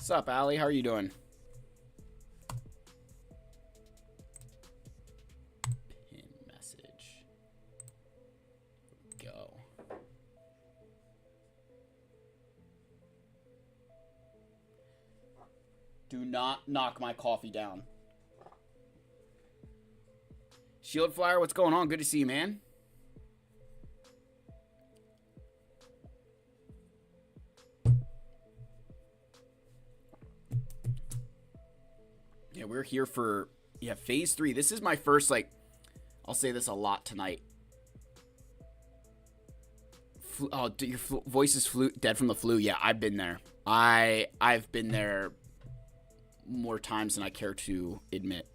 What's up, Allie? How are you doing? Pin message. Go. Do not knock my coffee down. Shield Flyer, what's going on? Good to see you, man. Yeah, we're here for, Phase 3. This is my first, I'll say this a lot tonight. Your voice is dead from the flu. Yeah, I've been there. I've been there more times than I care to admit.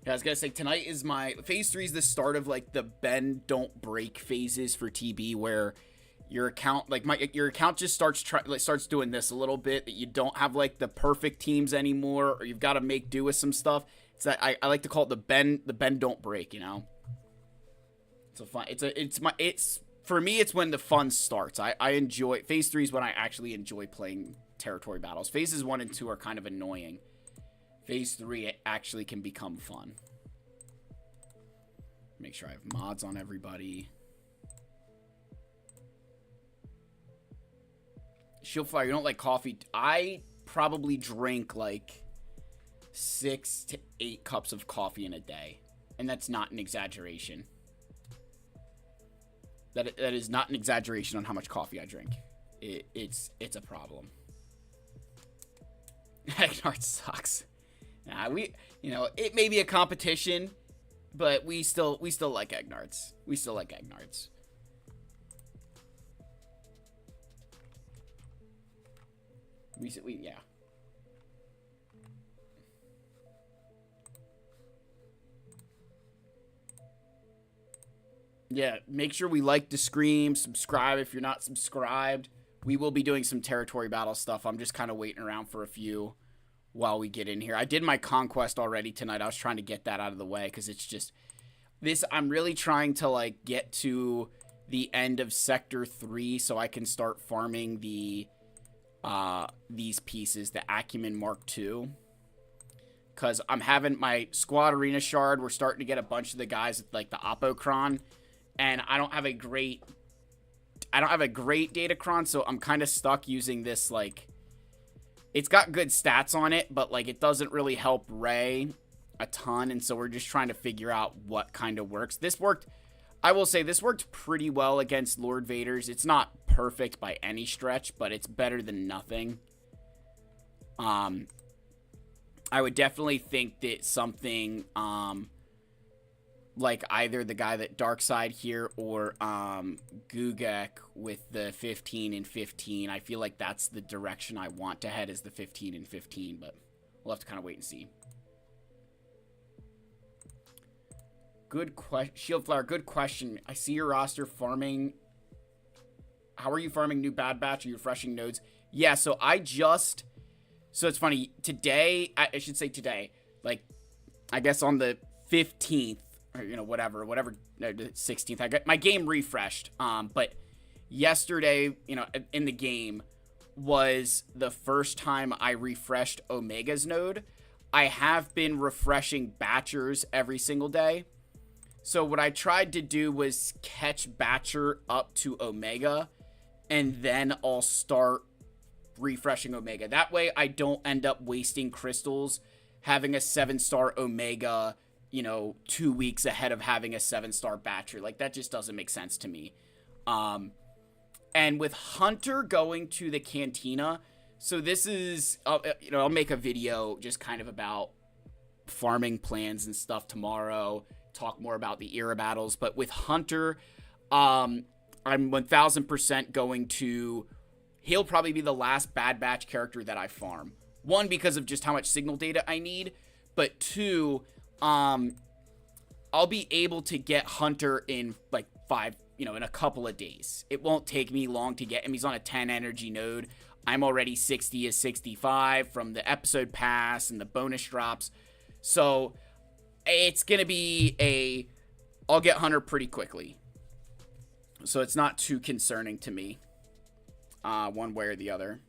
Yeah, I was gonna say, tonight is my Phase 3 is the start of the bend don't break phases for TB, where your account your account just starts doing this a little bit, that you don't have the perfect teams anymore, or you've got to make do with some stuff. It's that I like to call it the bend don't break, It's a fun, it's for me, it's when the fun starts. I enjoy Phase 3 is when I actually enjoy playing territory battles. Phases 1 and 2 are kind of annoying. Phase 3, it actually can become fun. Make sure I have mods on everybody. Shieldfire, you don't like coffee? I probably drink 6 to 8 cups of coffee in a day. And that's not an exaggeration. That is not an exaggeration on how much coffee I drink. It's a problem. Egnards sucks. Nah, it may be a competition, but we still like Egnards. We still like Egnards. Yeah. Yeah, make sure we like the stream, subscribe if you're not subscribed. We will be doing some territory battle stuff. I'm just kind of waiting around for a few while we get in here. I did my conquest already tonight. I was trying to get that out of the way because it's just this. I'm really trying to get to the end of Sector 3 so I can start farming these pieces, the Acumen Mark II. Because I'm having my squad arena shard. We're starting to get a bunch of the guys with the Apocron. And I don't have a great Datacron, so I'm kind of stuck using this, it's got good stats on it, but, it doesn't really help Rey a ton, and so we're just trying to figure out what kind of works. I will say, this worked pretty well against Lord Vader's. It's not perfect by any stretch, but it's better than nothing. I would definitely think that something, either the guy that Darkseid here or Gugek with the 15 and 15. I feel like that's the direction I want to head, is the 15 and 15, but we'll have to kind of wait and see. Good question. Shieldflower, good question. I see your roster farming. How are you farming new Bad Batch? Are you refreshing nodes? Yeah, so so it's funny. Today, I should say today, I guess on the 15th, or, whatever, the 16th, I got my game refreshed. But yesterday, in the game was the first time I refreshed Omega's node. I have been refreshing Batchers every single day. So what I tried to do was catch Batcher up to Omega, and then I'll start refreshing Omega. That way I don't end up wasting crystals having a 7-star Omega, 2 weeks ahead of having a 7-star Batcher. That just doesn't make sense to me. And with Hunter going to the Cantina, so this is, I'll make a video just kind of about farming plans and stuff tomorrow, talk more about the era battles. But with Hunter, I'm 1000% going to, he'll probably be the last Bad Batch character that I farm. One, because of just how much signal data I need, but two, I'll be able to get Hunter in in a couple of days. It won't take me long to get him. He's on a 10 energy node. I'm already 60 as 65 from the episode pass and the bonus drops. So it's going to be I'll get Hunter pretty quickly. So it's not too concerning to me, one way or the other.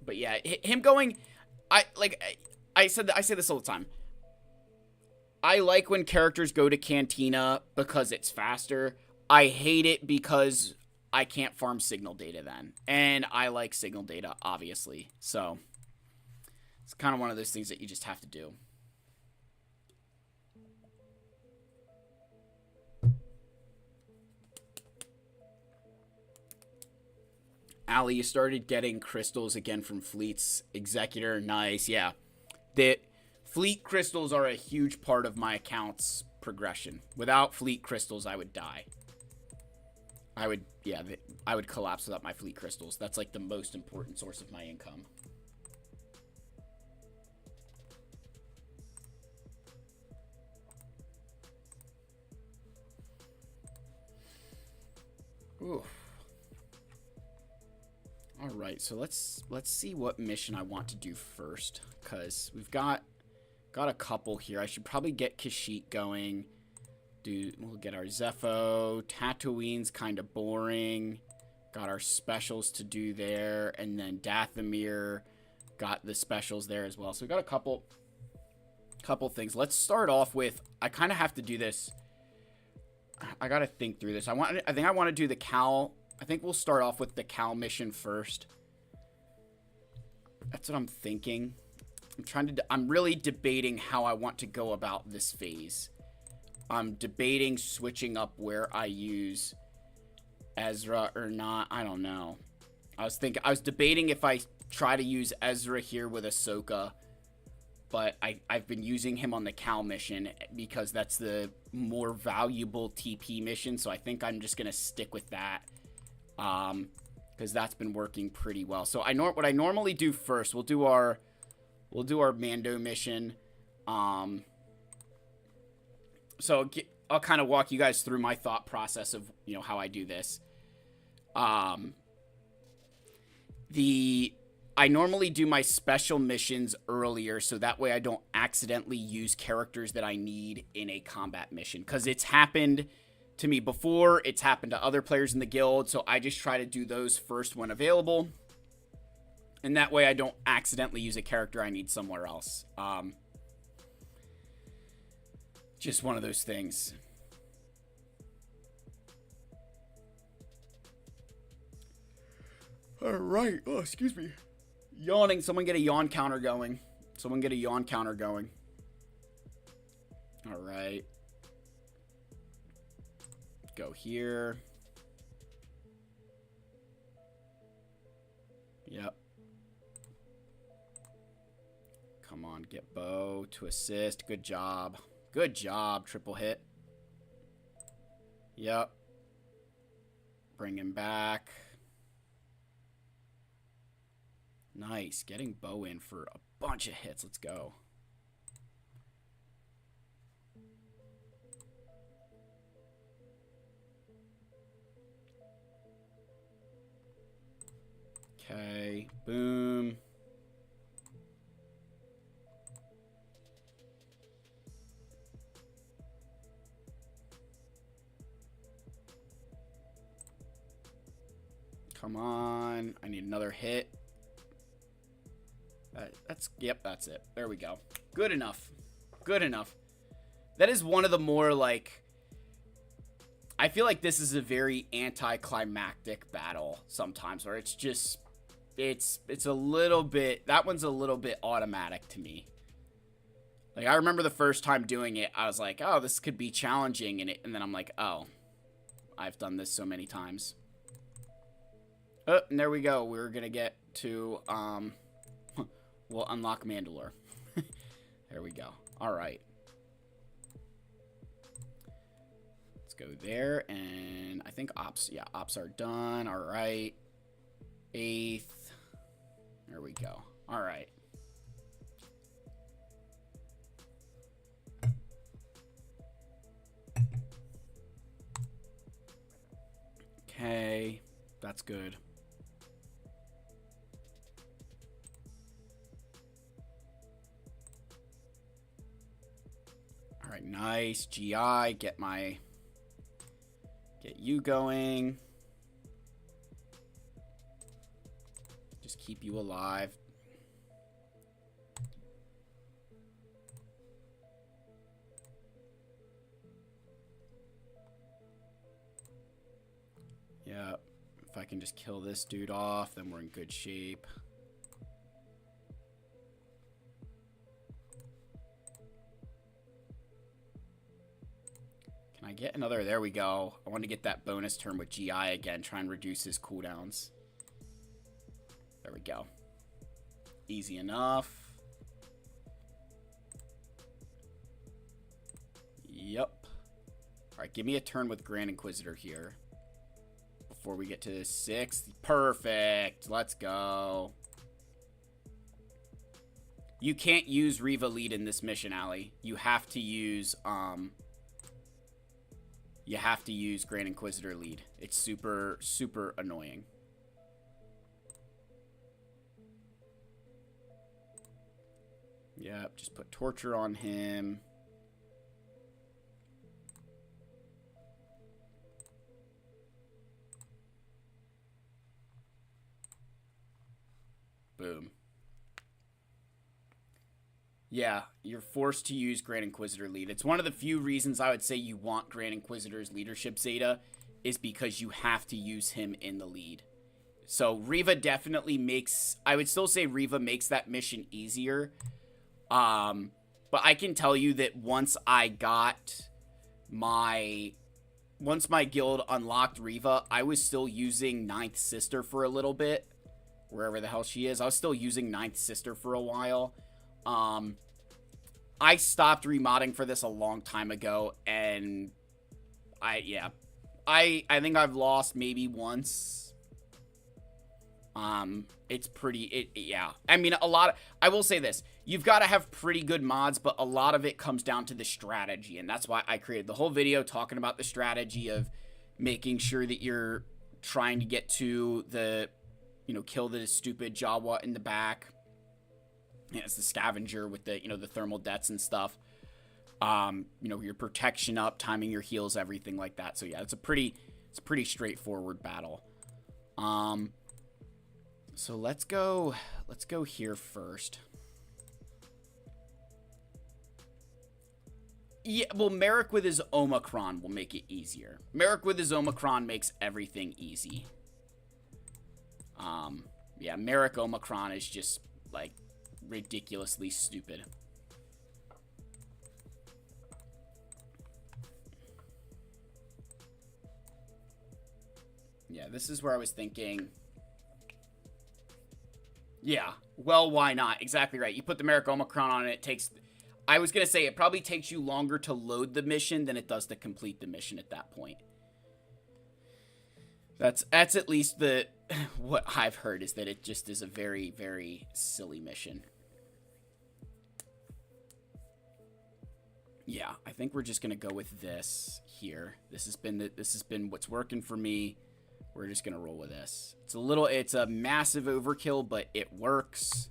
But yeah, him going, I say this all the time. I like when characters go to Cantina because it's faster. I hate it because I can't farm signal data then. And I like signal data, obviously. So, it's kind of one of those things that you just have to do. Allie, you started getting crystals again from Fleet's Executor. Nice, yeah. The Fleet crystals are a huge part of my account's progression. Without Fleet crystals, I would die. I would collapse without my Fleet crystals. That's like the most important source of my income. Ooh. All right, so let's see what mission I want to do first, because we've got a couple here. I should probably get Kashyyyk going. We'll get our Zepho. Tatooine's kind of boring. Got our specials to do there, and then Dathomir got the specials there as well. So we got a couple things. Let's start off with, I kind of have to do this. I got to think through this. I think I want to do the Cal. I think we'll start off with the Cal mission first. That's what I'm thinking. I'm really debating how I want to go about this phase. I'm debating switching up where I use Ezra or not. I don't know. I was debating if I try to use Ezra here with Ahsoka, but I've been using him on the Cal mission because that's the more valuable TP mission, so I think I'm just going to stick with that. Because that's been working pretty well. So what I normally do first, we'll do our Mando mission. So I'll kind of walk you guys through my thought process of, how I do this. I normally do my special missions earlier, so that way I don't accidentally use characters that I need in a combat mission. Because it's happened to me before, it's happened to other players in the guild, so I just try to do those first when available. And that way I don't accidentally use a character I need somewhere else. Just one of those things. Alright, oh, excuse me. Yawning, someone get a yawn counter going. Alright. Go here. Yep. Come on, get Bo to assist. Good job. Good job, triple hit. Yep. Bring him back. Nice. Getting Bo in for a bunch of hits. Let's go. Okay, boom. Come on. I need another hit. Yep, that's it. There we go. Good enough. Good enough. That is one of the more, like, I feel like this is a very anticlimactic battle sometimes, where it's just, it's a little bit, that one's a little bit automatic to me. Like, I remember the first time doing it, I was like, oh, this could be challenging, and then I'm like, oh, I've done this so many times. Oh, and there we go. We're gonna get to, we'll unlock Mandalore. There we go. Alright. Let's go there, and I think ops are done. Alright. 8th. There we go. Alright. Okay. That's good. Alright, nice. GI, get you going. Just keep you alive. Yeah, if I can just kill this dude off, then we're in good shape. Can I get another? There we go. I want to get that bonus turn with GI again. Try and reduce his cooldowns. There we go. Easy enough. Yep. Alright, give me a turn with Grand Inquisitor here. Before we get to 6th. Perfect. Let's go. You can't use Reva lead in this mission, Allie. You have to use Grand Inquisitor lead. It's super, super annoying. Yep, just put torture on him. Boom. Yeah, you're forced to use Grand Inquisitor lead. It's one of the few reasons I would say you want Grand Inquisitor's leadership Zeta is because you have to use him in the lead. So Reva definitely makes, I would still say Reva makes that mission easier. But I can tell you that once my guild unlocked Reva, I was still using Ninth Sister for a little bit. Wherever the hell she is. I was still using Ninth Sister for a while. I stopped remodding for this a long time ago, and I think I've lost maybe once. It's pretty, yeah. I mean, I will say this. You've got to have pretty good mods, but a lot of it comes down to the strategy, and that's why I created the whole video talking about the strategy of making sure that you're trying to get to the, kill the stupid Jawa in the back. Yeah, it's the scavenger with the, the thermal deaths and stuff. Your protection up, timing your heals, everything like that. So yeah, it's a pretty straightforward battle. So let's go here first. Yeah, well, Merrick with his Omicron will make it easier. Merrick with his Omicron makes everything easy. Yeah, Merrick Omicron is just, like, ridiculously stupid. Yeah, this is where I was thinking. Yeah, well, why not? Exactly right. You put the Merrick Omicron on it, it takes... I was going to say, it probably takes you longer to load the mission than it does to complete the mission at that point. That's at least what I've heard, is that it just is a very, very silly mission. Yeah, I think we're just going to go with this here. This has been what's working for me. We're just going to roll with this. It's a massive overkill, but it works.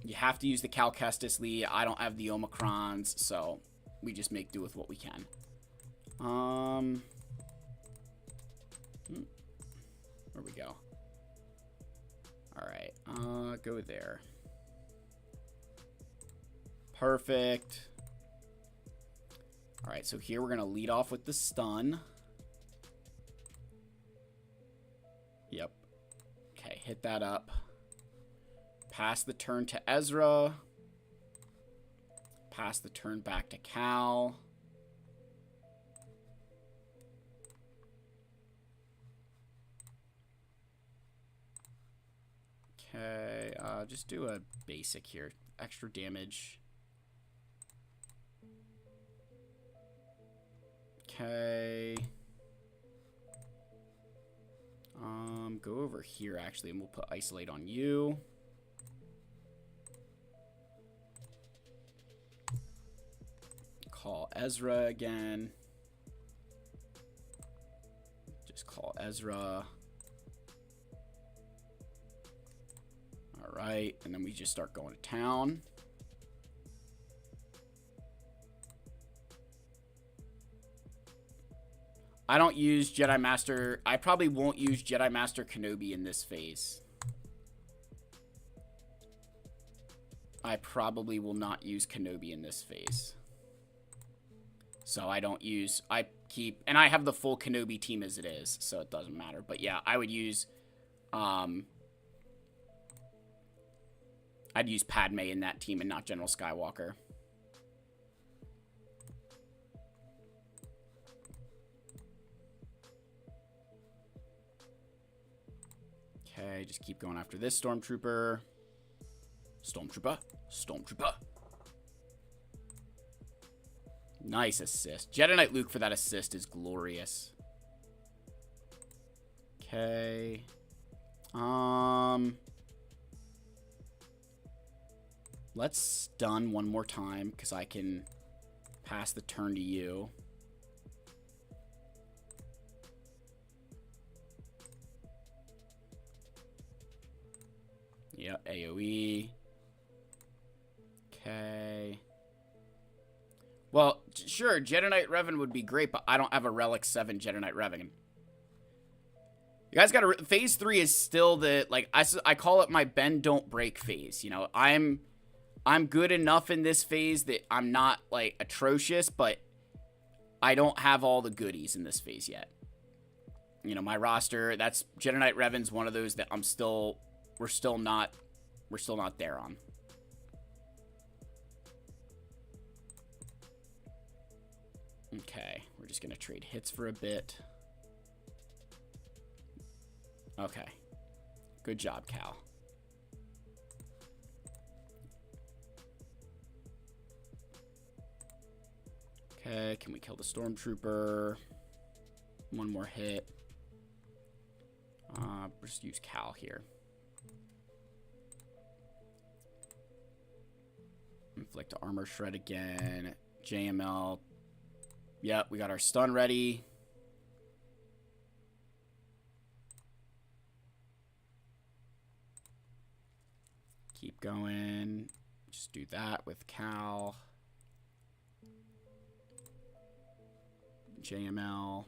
You have to use the Cal Kestis lead. I don't have the Omicrons, so we just make do with what we can. Where we go? Alright, go there. Perfect. Alright, so here we're going to lead off with the stun. Yep. Okay, hit that up. Pass the turn to Ezra. Pass the turn back to Cal. Okay, just do a basic here. Extra damage. Okay. Go over here, actually, and we'll put Isolate on you. Call Ezra again. Just call Ezra. Alright, and then we just start going to town. I don't use Jedi Master. I probably won't use Jedi Master Kenobi in this phase. I probably will not use Kenobi in this phase. So I don't use... I keep... And I have the full Kenobi team as it is, so it doesn't matter. But yeah, I would use... I'd use Padme in that team and not General Skywalker. Okay, just keep going after this Stormtrooper. Stormtrooper. Stormtrooper. Nice assist. Jedi Knight Luke for that assist is glorious. Okay. Let's stun one more time, because I can pass the turn to you. Yep, AoE. Okay. Well, sure, Jedi Knight Revan would be great, but I don't have a Relic 7 Jedi Knight Revan. You guys got to... Phase 3 is still the... Like, I call it my bend, don't break phase. You know, I'm good enough in this phase that I'm not, like, atrocious, but I don't have all the goodies in this phase yet. You know, my roster, that's... Jedi Knight Revan's one of those that I'm still... We're still not there on. Okay, we're just going to trade hits for a bit. Okay. Good job, Cal. Okay, can we kill the Stormtrooper? One more hit. Just use Cal here. Inflict armor shred again. JML. Yep, we got our stun ready. Keep going. Just do that with Cal. JML.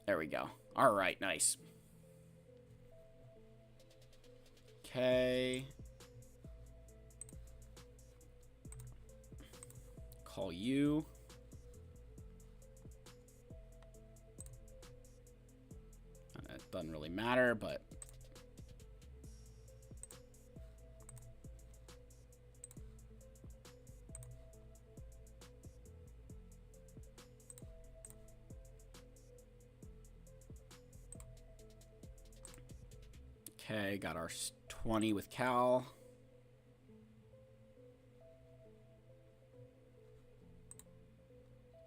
There we go. All right, nice. Okay. Call you. It doesn't really matter, but... Okay, got our 20 with Cal.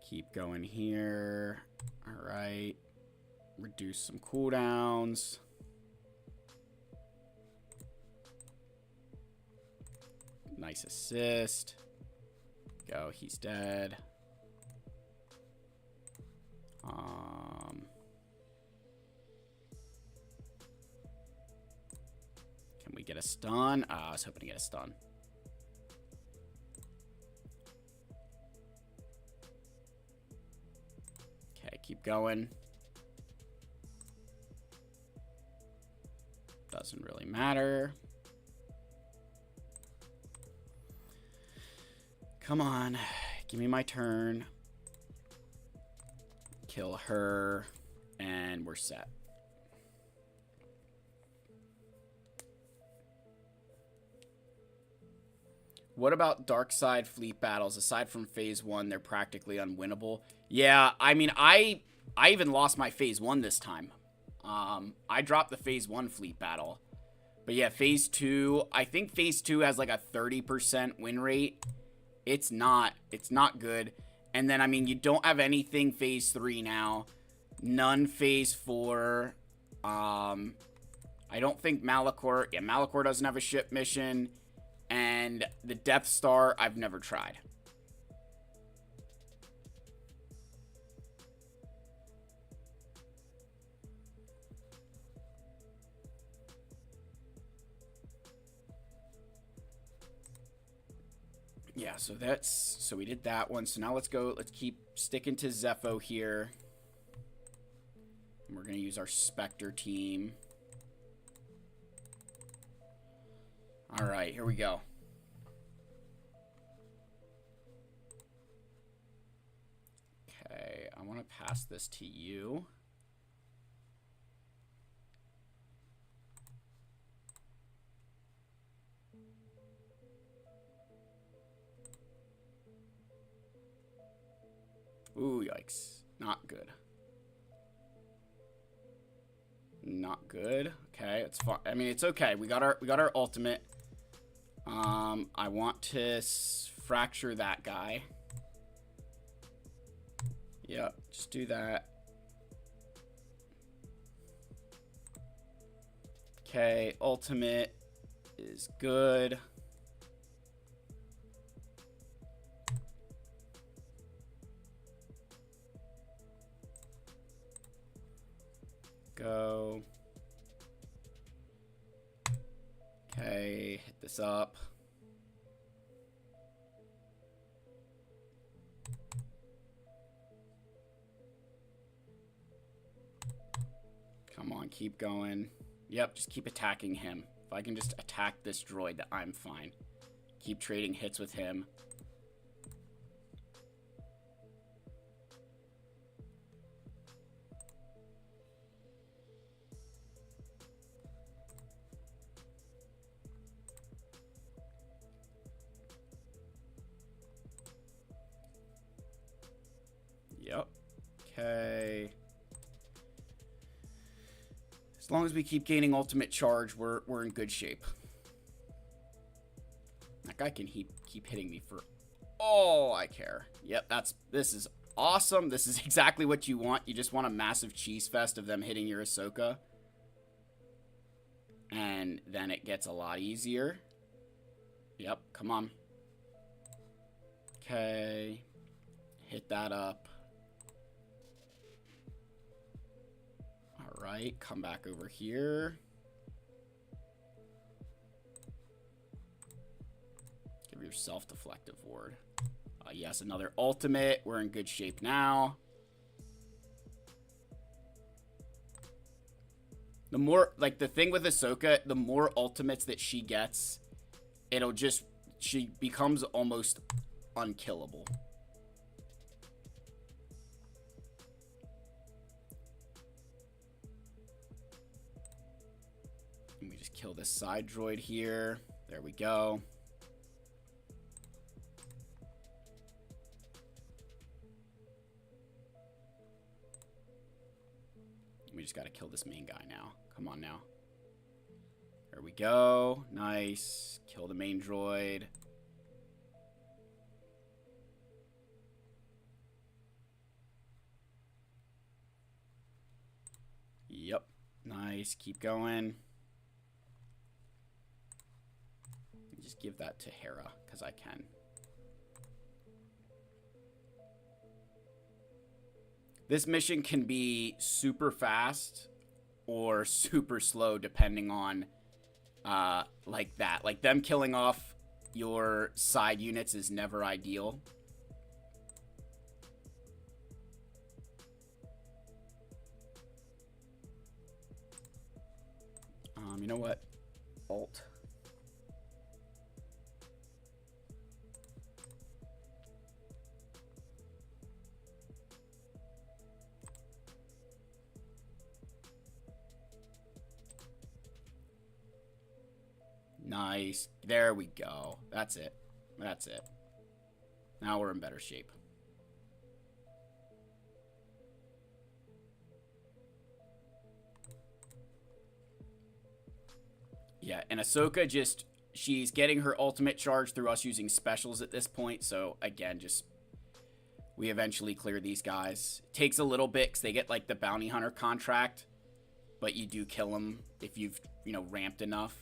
Keep going here. All right. Reduce some cooldowns. Nice assist. Go, he's dead. Can we get a stun? I was hoping to get a stun. Okay, keep going. Doesn't really matter. Come on. Give me my turn. Kill her. And we're set. What about dark side fleet battles? Aside from phase 1, they're practically unwinnable. Yeah, I mean, I even lost my phase 1 this time. I dropped the phase 1 fleet battle. But yeah, phase 2, I think phase 2 has like a 30% win rate. It's not good. And then, I mean, you don't have anything phase 3 now. None phase 4. I don't think Malachor... Yeah, Malachor doesn't have a ship mission. And the Death Star, I've never tried. Yeah, so we did that one. So now let's keep sticking to Zepho here. And we're going to use our Spectre team. All right, here we go. Okay, I want to pass this to you. Ooh, yikes. Not good. Not good. Okay, it's fine. I mean, it's okay. We got our ultimate. I want to fracture that guy. Yep, just do that. Okay, ultimate is good. Go. Okay, hit this up. Come on, keep going. Yep, just keep attacking him. If I can just attack this droid, I'm fine. Keep trading hits with him. Yep. Okay. As long as we keep gaining ultimate charge, we're in good shape. That guy can keep hitting me for all I care. Yep, this is awesome. This is exactly what you want. You just want a massive cheese fest of them hitting your Ahsoka. And then it gets a lot easier. Yep, come on. Okay. Hit that up. Alright, come back over here. Give yourself deflective ward. Yes, another ultimate. We're in good shape now. The more, like, the thing with Ahsoka, the more ultimates that she gets, she becomes almost unkillable. Let me just kill this side droid here. There we go. We just got to kill this main guy now. Come on now. There we go. Nice. Kill the main droid. Yep. Nice. Keep going. Just give that to Hera, because I can. This mission can be super fast or super slow depending on, like that. Like, them killing off your side units is never ideal. You know what? Alt. Nice. There we go. That's it. That's it. Now we're in better shape. Yeah, and Ahsoka she's getting her ultimate charge through us using specials at this point. So, again, we eventually clear these guys. It takes a little bit because they get, like, the bounty hunter contract. But you do kill them if you've, ramped enough.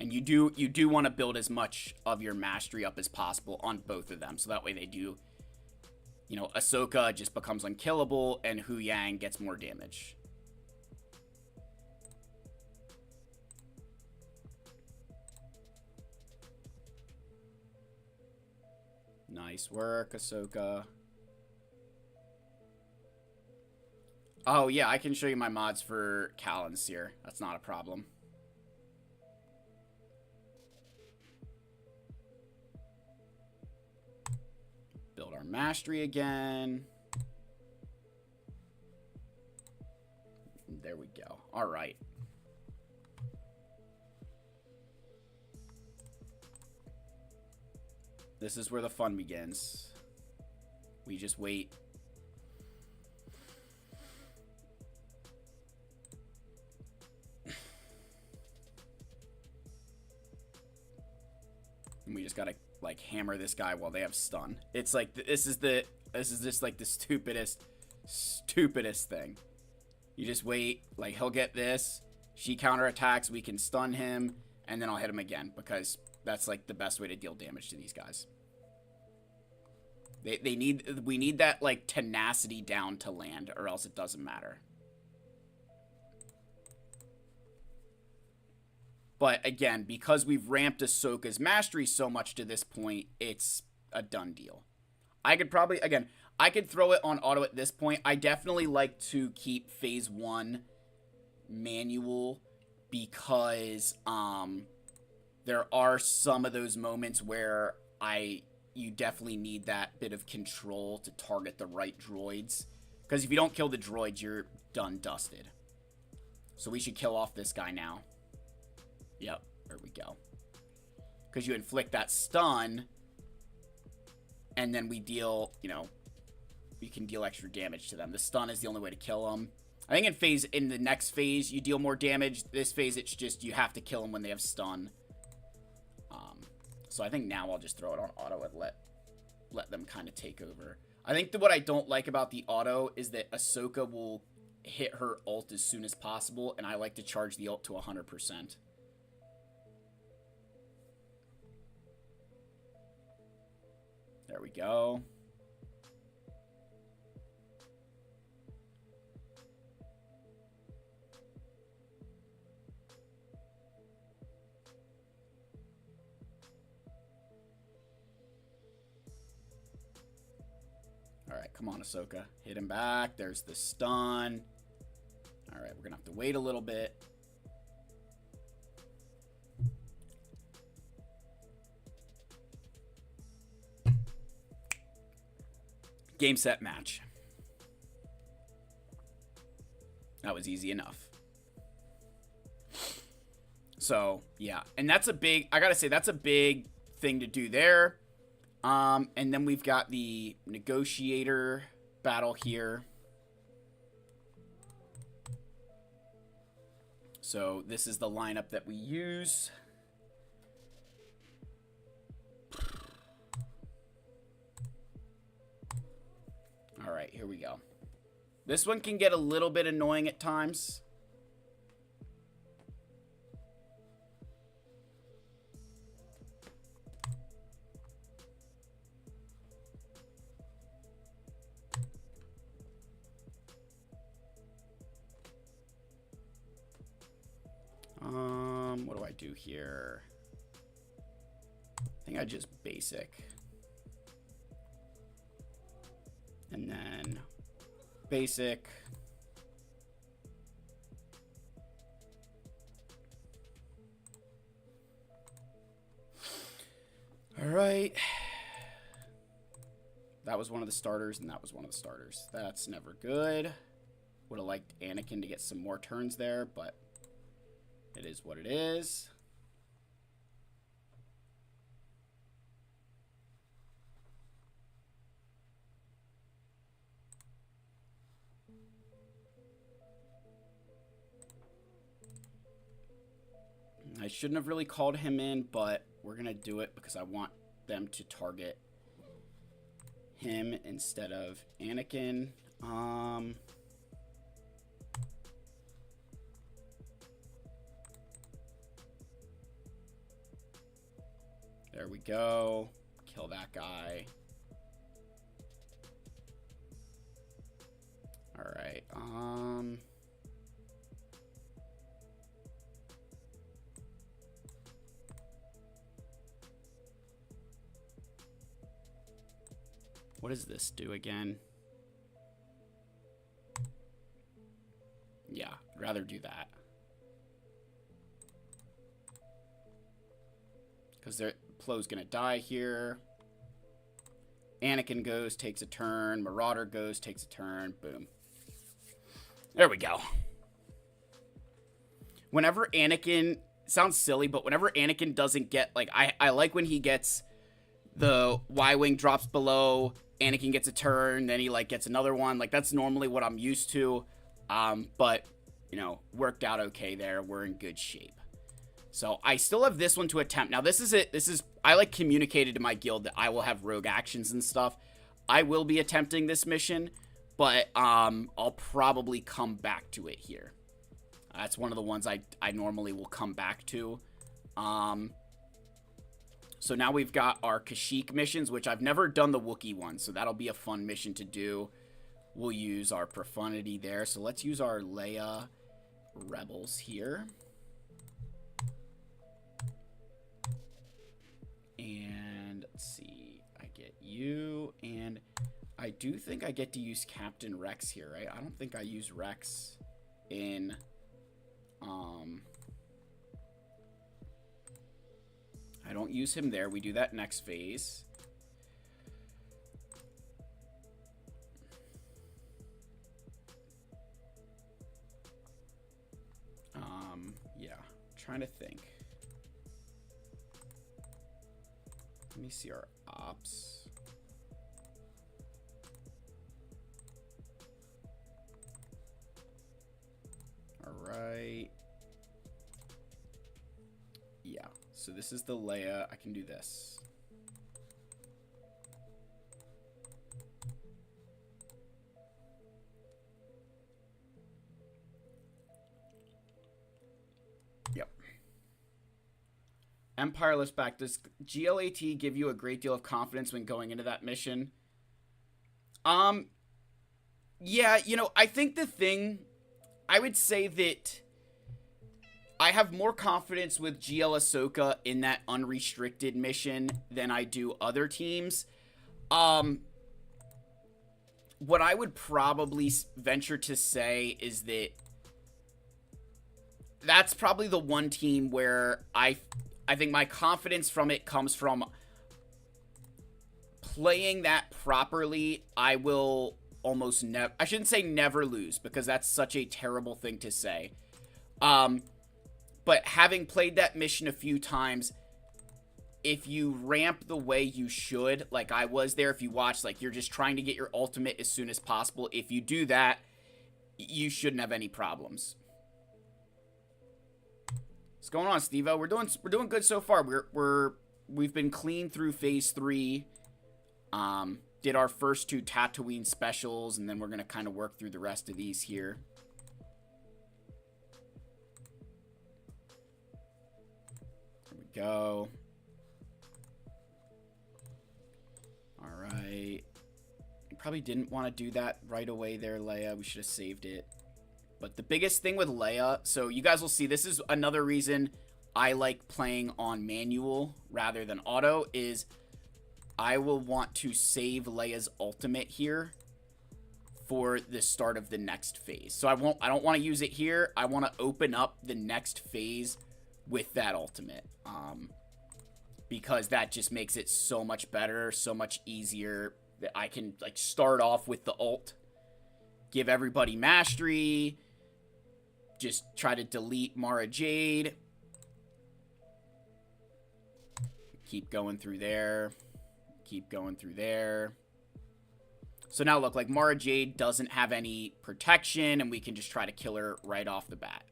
And you do want to build as much of your mastery up as possible on both of them. So that way they do, Ahsoka just becomes unkillable and Hu Yang gets more damage. Nice work, Ahsoka. Oh, yeah, I can show you my mods for Cal and Seer. That's not a problem. Build our mastery again. There we go. All right. This is where the fun begins. We just wait. And we just gotta like hammer this guy while they have stun. It's like this is just like the stupidest thing. You just wait, like he'll get this, she counterattacks, we can stun him, and then I'll hit him again because that's like the best way to deal damage to these guys. We need that like tenacity down to land, or else it doesn't matter. But again, because we've ramped Ahsoka's mastery so much to this point, it's a done deal. I could probably, again, I could throw it on auto at this point. I definitely like to keep phase 1 manual because there are some of those moments where you definitely need that bit of control to target the right droids. Because if you don't kill the droids, you're done dusted. So we should kill off this guy now. Yep, there we go. Because you inflict that stun, and then we deal, you know, you can deal extra damage to them. The stun is the only way to kill them. I think in the next phase, you deal more damage. This phase, it's just you have to kill them when they have stun. So I think now I'll just throw it on auto and let them kind of take over. I think that what I don't like about the auto is that Ahsoka will hit her ult as soon as possible, and I like to charge the ult to 100%. There we go. All right, come on, Ahsoka. Hit him back. There's the stun. All right, we're going to have to wait a little bit. Game, set, match. That was easy enough. So, yeah. And that's a big, I gotta say, that's a big thing to do there. And then we've got the negotiator battle here. So, this is the lineup that we use. All right, here we go. This one can get a little bit annoying at times. What do I do here? I think I just basic. And then basic. All right. That was one of the starters, and that was one of the starters. That's never good. Would have liked Anakin to get some more turns there, but it is what it is. I shouldn't have really called him in, but we're going to do it because I want them to target him instead of Anakin. There we go. Kill that guy. All right. What does this do again? Yeah, I'd rather do that. Because Plo's gonna die here. Anakin goes, takes a turn. Marauder goes, takes a turn. Boom. There we go. Whenever Anakin... Sounds silly, but whenever Anakin doesn't get... Like, I like when he gets... The Y-Wing drops below. Anakin gets a turn. Then he, like, gets another one. Like, that's normally what I'm used to. But, you know, worked out okay there. We're in good shape. So, I still have this one to attempt. Now, this is it. This is... I, like, communicated to my guild that I will have rogue actions and stuff. I will be attempting this mission. But, I'll probably come back to it here. That's one of the ones I normally will come back to. So now we've got our Kashyyyk missions, which I've never done the Wookie one. So that'll be a fun mission to do. We'll use our profundity there. So let's use our Leia rebels here. And let's see. I get you. And I do think I get to use Captain Rex here, right? I don't think I use Rex in... I don't use him there. We do that next phase. Yeah. Trying to think. Let me see our ops. All right. Yeah. So this is the Leia. I can do this. Yep. Empire lifts back. Does GLAT give you a great deal of confidence when going into that mission? Yeah, you know, I think the thing... I would say that I have more confidence with GL Ahsoka in that unrestricted mission than I do other teams. What I would probably venture to say is that that's probably the one team where I think my confidence from it comes from playing that properly. I will almost never... I shouldn't say never lose, because that's such a terrible thing to say. But having played that mission a few times, if you ramp the way you should, like I was there, if you watch, like you're just trying to get your ultimate as soon as possible, if you do that, you shouldn't have any problems. What's going on, Steve-O? We're doing good so far. We've been clean through phase 3. Did our first 2 Tatooine specials, and then we're gonna kind of work through the rest of these here. There we go. All right. You probably didn't want to do that right away there, Leia. We should have saved it. But the biggest thing with Leia, so you guys will see, this is another reason I like playing on manual rather than auto, is I will want to save Leia's ultimate here for the start of the next phase. So I don't want to use it here. I want to open up the next phase with that ultimate. Because that just makes it so much better, so much easier, that I can like start off with the ult, give everybody mastery, just try to delete Mara Jade, keep going through there. Keep going through there. So now look, like Mara Jade doesn't have any protection, and we can just try to kill her right off the bat.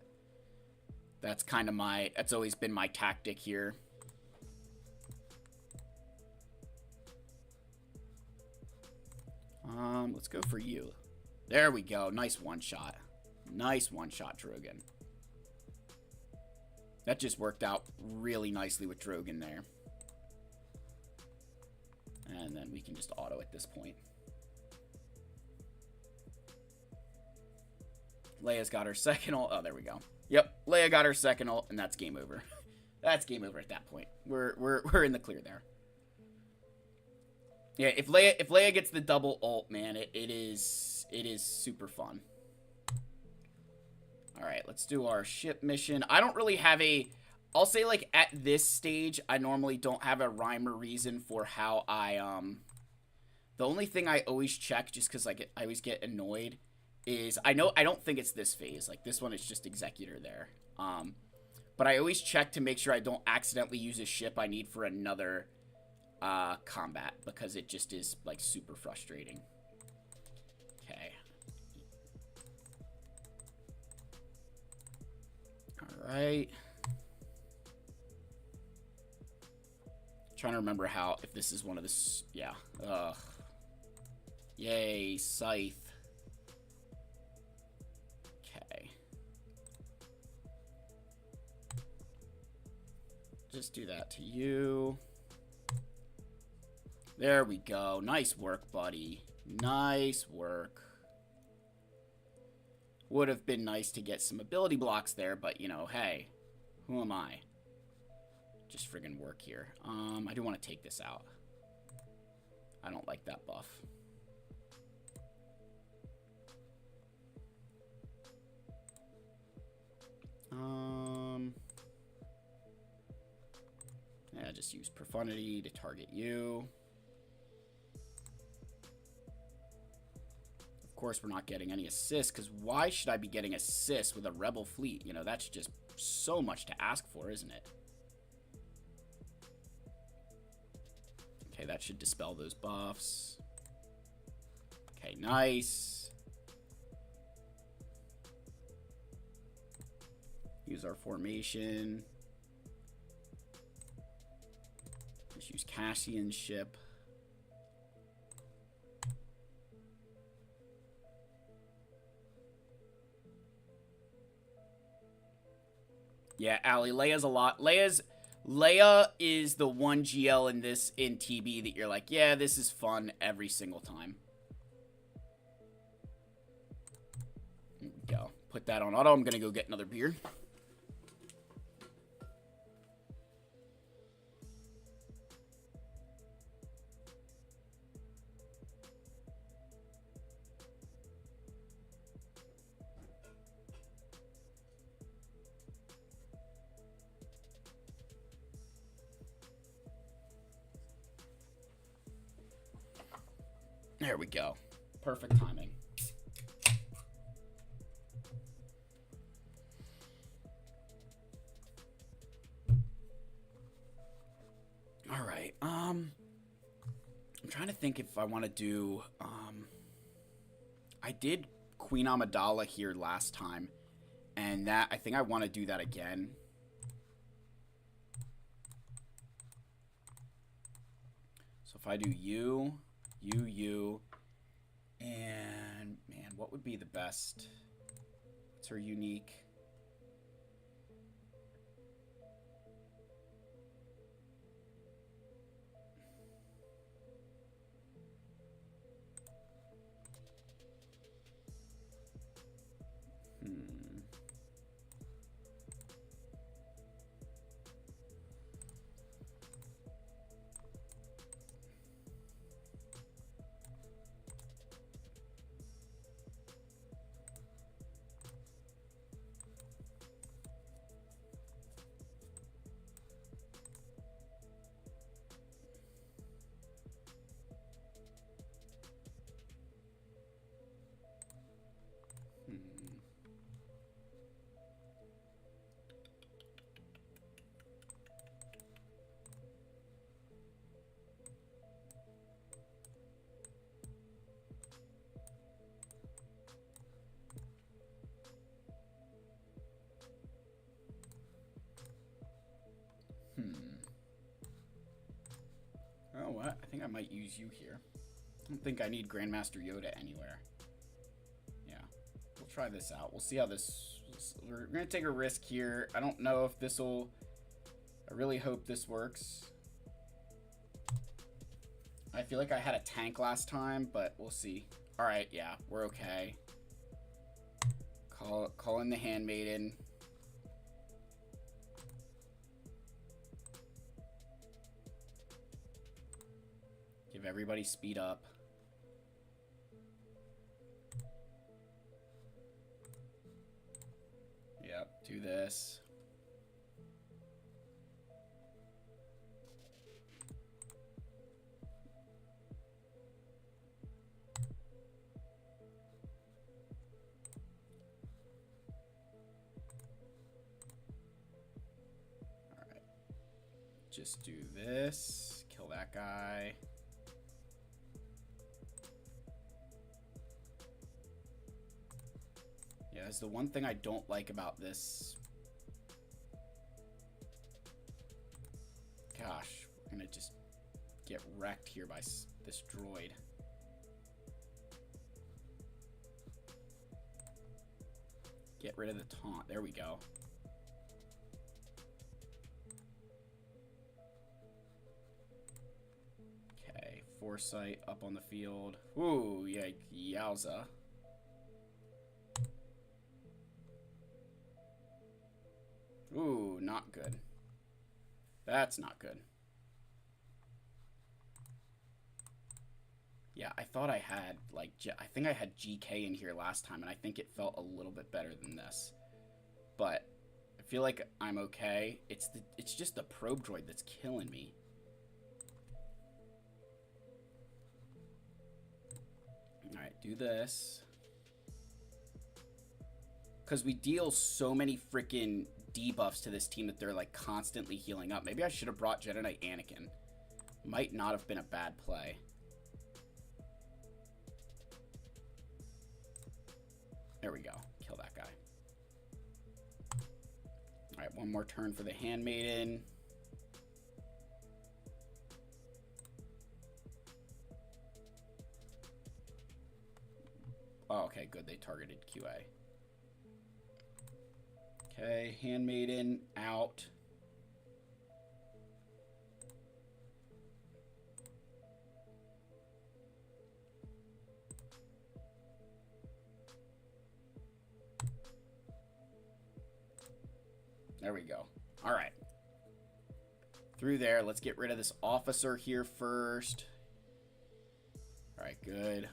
That's kind of that's always been my tactic here. Let's go for you. There we go. Nice one shot. Nice one shot, Drogon. That just worked out really nicely with Drogon there. And then we can just auto at this point. Leia's got her second ult. Oh, there we go. Yep, Leia got her second ult, and that's game over. That's game over at that point. We're in the clear there. Yeah, if Leia gets the double ult, man, it is super fun. All right, let's do our ship mission. I don't really have a... I'll say, like, at this stage, I normally don't have a rhyme or reason for how I, The only thing I always check, just because, like, I always get annoyed, is... I don't think it's this phase. Like, this one is just Executor there. But I always check to make sure I don't accidentally use a ship I need for another, combat. Because it just is, like, super frustrating. Okay. Alright. Trying to remember how, if this is one of this, yeah. Ugh. Yay, Scythe. Okay. Just do that to you. There we go. Nice work, buddy. Nice work. Would have been nice to get some ability blocks there, but, you know, hey. Who am I? Just friggin' work here. I do want to take this out. I don't like that buff. Yeah, just use Profundity to target you. Of course, we're not getting any assists, because why should I be getting assists with a Rebel fleet? You know, that's just so much to ask for, isn't it? Okay, that should dispel those buffs. Okay, nice. Use our formation. Just use Cassian's ship. Yeah, Allie, Leia's a lot. Leia is the one GL in TB that you're like, yeah, this is fun every single time. There we go. Put that on auto. I'm gonna go get another beer. There we go. Perfect timing. All right. I'm trying to think if I want to do I did Queen Amidala here last time, and that I think I want to do that again. So if I do you, and man, what would be the best? What's her unique? Oh, what? I think I might use you here. I don't think I need Grandmaster Yoda anywhere. Yeah. We'll try this out. We'll see how this... We're going to take a risk here. I don't know if this will... I really hope this works. I feel like I had a tank last time, but we'll see. Alright, yeah. We're okay. Call in the Handmaiden. Give Give everybody speed up. Yep, do this. Just do this, kill that guy. Yeah, that's the one thing I don't like about this. Gosh, we're gonna just get wrecked here by this droid. Get rid of the taunt. There we go. Foresight up on the field. Ooh, yeah, yowza. Ooh, not good. That's not good. Yeah, I thought I had, like, I think I had GK in here last time, and I think it felt a little bit better than this. But I feel like I'm okay. It's just the probe droid that's killing me. Alright, do this. Because we deal so many freaking debuffs to this team that they're like constantly healing up. Maybe I should have brought Jedi Knight Anakin. Might not have been a bad play. There we go. Kill that guy. Alright, one more turn for the Handmaiden. Oh, okay, good. They targeted QA. Okay, Handmaiden out. There we go. All right. Through there. Let's get rid of this officer here first. All right, good.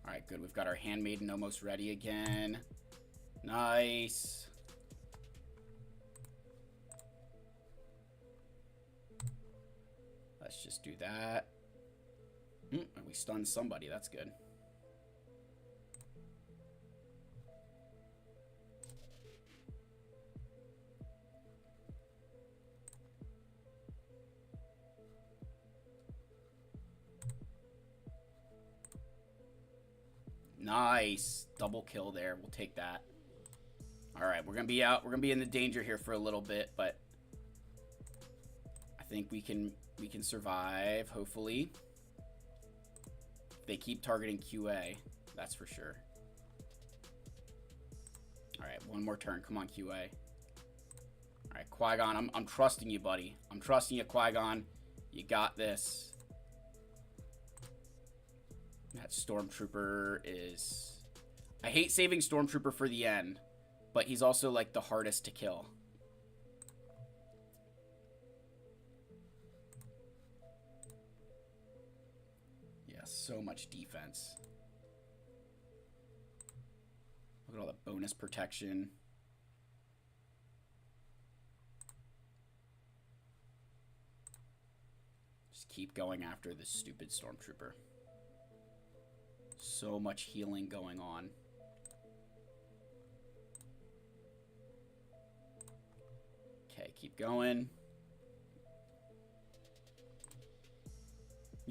Alright, good. We've got our Handmaiden almost ready again. Nice. Let's just do that. And we stunned somebody. That's good. Nice. Double kill there. We'll take that. Alright, we're going to be out. We're going to be in the danger here for a little bit, but I think we can survive, hopefully. They keep targeting QA. That's for sure. Alright, one more turn. Come on, QA. Alright, Qui-Gon, I'm trusting you, buddy. I'm trusting you, Qui-Gon. You got this. That Stormtrooper is... I hate saving Stormtrooper for the end, but he's also, like, the hardest to kill. Yeah, so much defense. Look at all the bonus protection. Just keep going after this stupid Stormtrooper. So much healing going on. Okay, keep going.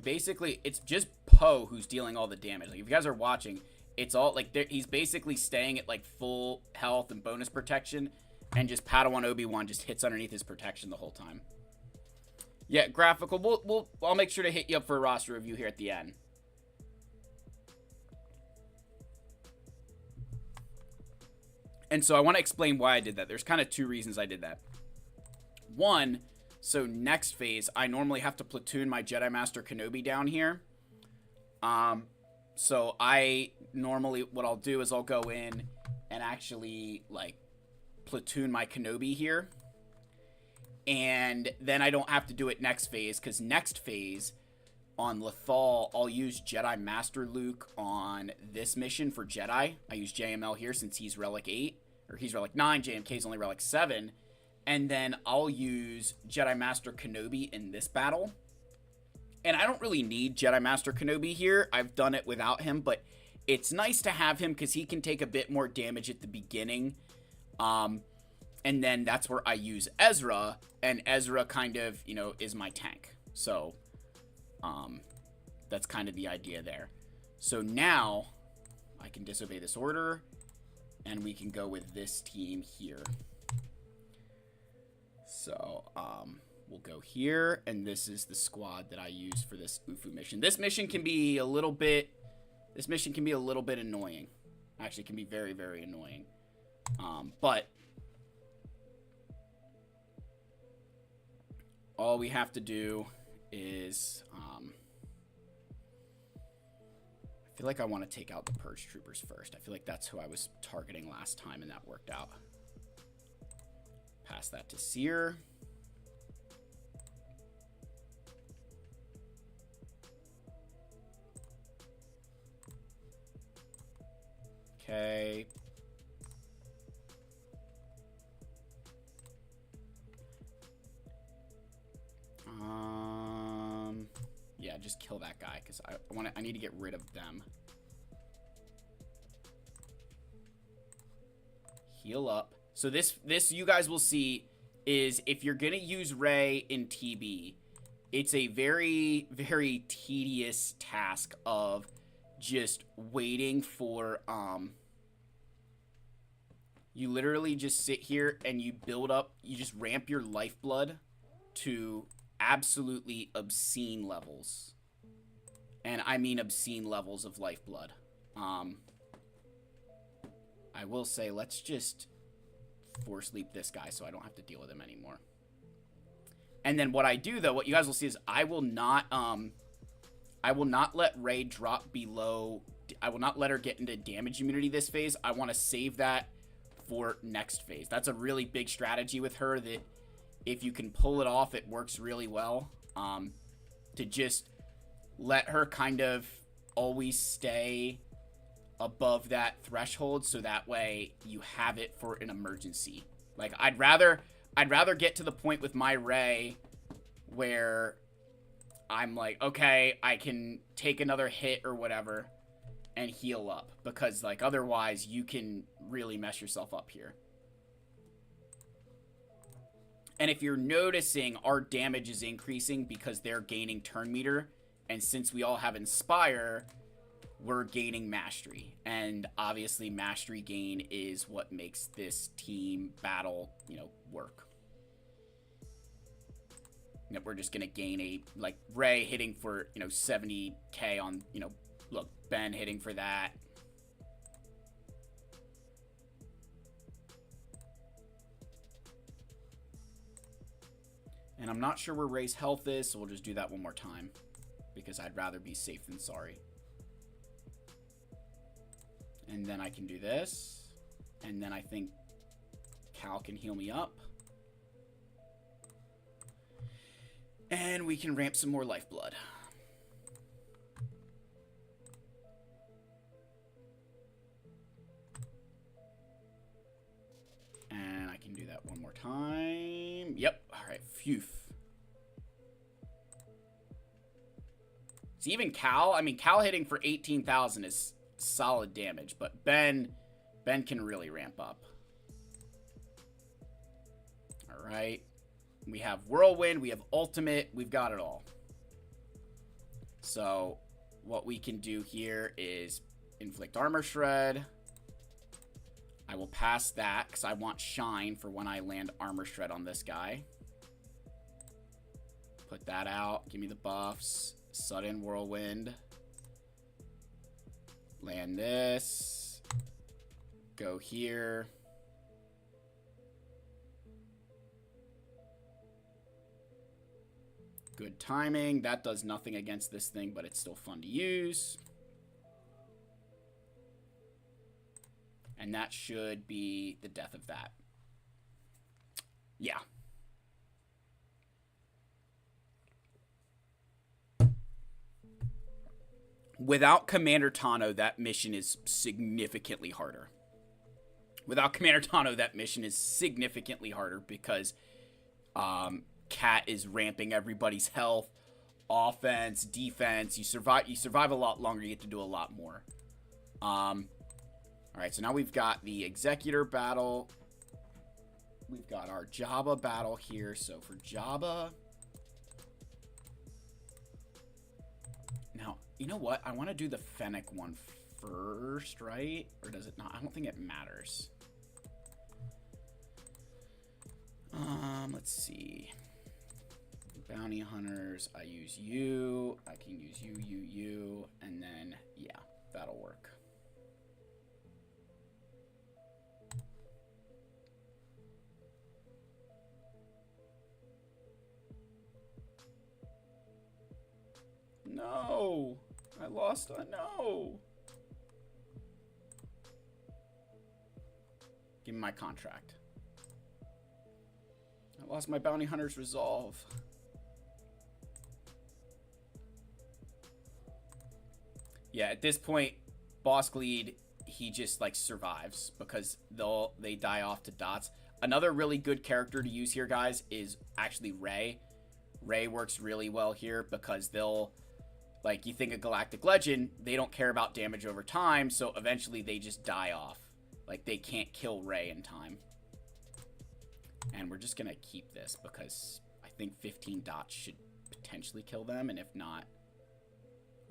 Basically, it's just Poe who's dealing all the damage. Like, if you guys are watching, it's all, like, he's basically staying at, like, full health and bonus protection, and just Padawan Obi-Wan just hits underneath his protection the whole time. Yeah, graphical. I'll make sure to hit you up for a roster review here at the end. And so I want to explain why I did that. There's kind of two reasons I did that. One, so next phase, I normally have to platoon my Jedi Master Kenobi down here. So I normally, what I'll do is I'll go in and actually, like, platoon my Kenobi here. And then I don't have to do it next phase, because next phase on Lothal, I'll use Jedi Master Luke on this mission for Jedi. I use JML here since he's Relic 8, or he's Relic 9, JMK's only Relic 7. And then I'll use Jedi Master Kenobi in this battle. And I don't really need Jedi Master Kenobi here. I've done it without him, but it's nice to have him because he can take a bit more damage at the beginning. And then that's where I use Ezra, and Ezra kind of, you know, is my tank. So, that's kind of the idea there. So now I can disobey this order, and we can go with this team here. So, we'll go here, and this is the squad that I use for this UFU mission. This mission can be a little bit annoying. Actually, it can be very, very annoying. But all we have to do is, I feel like I want to take out the Purge Troopers first. I feel like that's who I was targeting last time, and that worked out. Pass that to Seer. Okay. Yeah, just kill that guy because I need to get rid of them. Heal up. So this you guys will see is if you're gonna use Rey in TB, it's a very, very tedious task of just waiting for you literally just sit here and you build up, you just ramp your lifeblood to absolutely obscene levels. And I mean obscene levels of lifeblood. I will say, let's just force leap this guy so I don't have to deal with him anymore. And then what I do, though, what you guys will see is I will not let Rey drop below. I will not let her get into damage immunity this phase. I want to save that for next phase. That's a really big strategy with her that if you can pull it off, it works really well. To just let her kind of always stay above that threshold so that way you have it for an emergency. Like, I'd rather get to the point with my Rey where I'm like, okay, I can take another hit or whatever and heal up, because like otherwise you can really mess yourself up here. And if you're noticing, our damage is increasing because they're gaining turn meter, and since we all have Inspire, we're gaining mastery. And obviously mastery gain is what makes this team battle, you know, work. You know, we're just gonna gain a, like, Rey hitting for, you know, 70k on, you know, look, Ben hitting for that. And I'm not sure where Rey's health is, so we'll just do that one more time, because I'd rather be safe than sorry. And then I can do this. And then I think Cal can heal me up. And we can ramp some more lifeblood. And I can do that one more time. Yep. All right. Phew. So even Cal, I mean, Cal hitting for 18,000 is solid damage, but Ben can really ramp up. All right. We have Whirlwind, we have Ultimate, we've got it all. So what we can do here is inflict Armor Shred. I will pass that because I want Shine for when I land Armor Shred on this guy. Put that out. Give me the buffs. Sudden Whirlwind. Land this. Go here. Good timing. That does nothing against this thing, but it's still fun to use. And that should be the death of that. Yeah. Without Commander Tano, that mission is significantly harder. Without Commander Tano, that mission is significantly harder because Cat is ramping everybody's health, offense, defense. You survive a lot longer. You get to do a lot more. All right, so now we've got the Executor battle. We've got our Jawa battle here. So for Jawa, now you know what? I want to do the Fennec one first, right? Or does it not? I don't think it matters. Let's see. Bounty hunters. I use you. I can use you, and then yeah, that'll work. No, I lost. No. Give me my contract. I lost my bounty hunter's resolve. Yeah, at this point, Boss Gleed, he just like survives because they die off to dots. Another really good character to use here, guys, is actually Rey. Rey works really well here because they'll, like, you think of Galactic Legend, they don't care about damage over time, so eventually they just die off. Like, they can't kill Rey in time. And we're just gonna keep this because I think 15 dots should potentially kill them, and if not...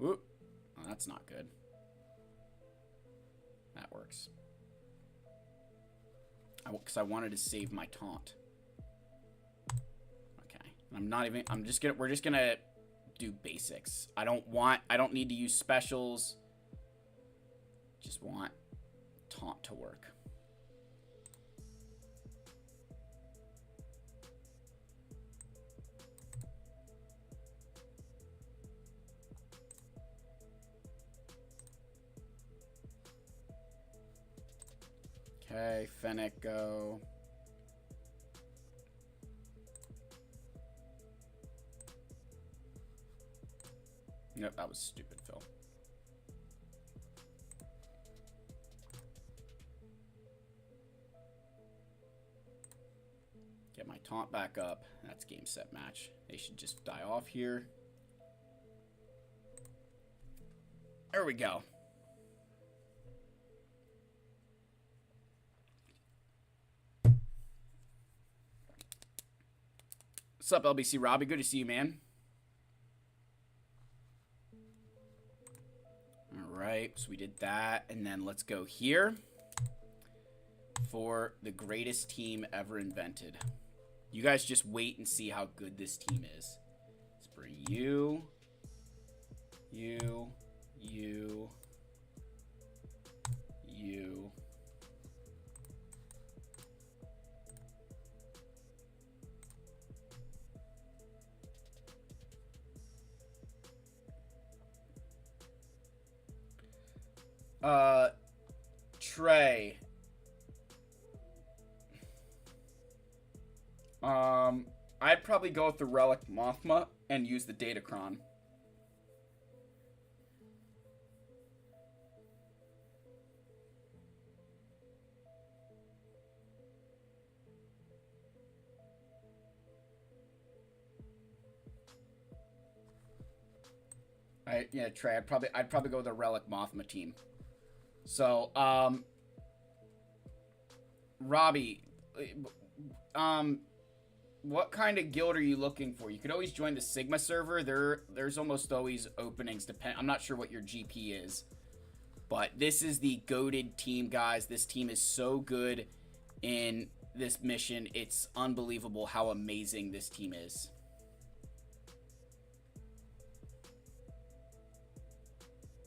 Ooh, oh, that's not good. That works. Because I wanted to save my taunt. Okay. I'm not even... we're just gonna do basics. I don't need to use specials. Just want taunt to work. Okay, Fennec go. Nope, that was stupid, Phil. Get my taunt back up. That's game, set, match. They should just die off here. There we go. What's up, LBC Robbie? Good to see you, man. Alright, so we did that. And then let's go here for the greatest team ever invented. You guys just wait and see how good this team is. Let's bring you. Trey. I'd probably go with the Relic Mothma and use the Datacron. Trey, I'd probably go with the Relic Mothma team. So, Robbie, what kind of guild are you looking for? You could always join the Sigma server. There's almost always openings. I'm not sure what your GP is, but this is the goated team, guys. This team is so good in this mission. It's unbelievable how amazing this team is.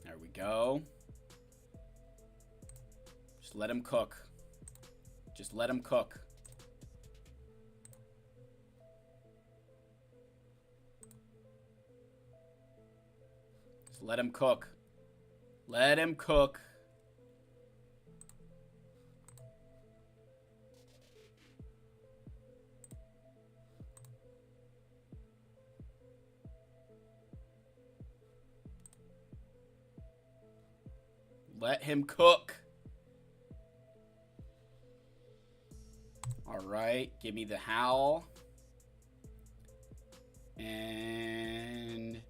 There we go. Just let him cook. Just let him cook. Let him cook. Let him cook. Let him cook. All right, give me the howl. And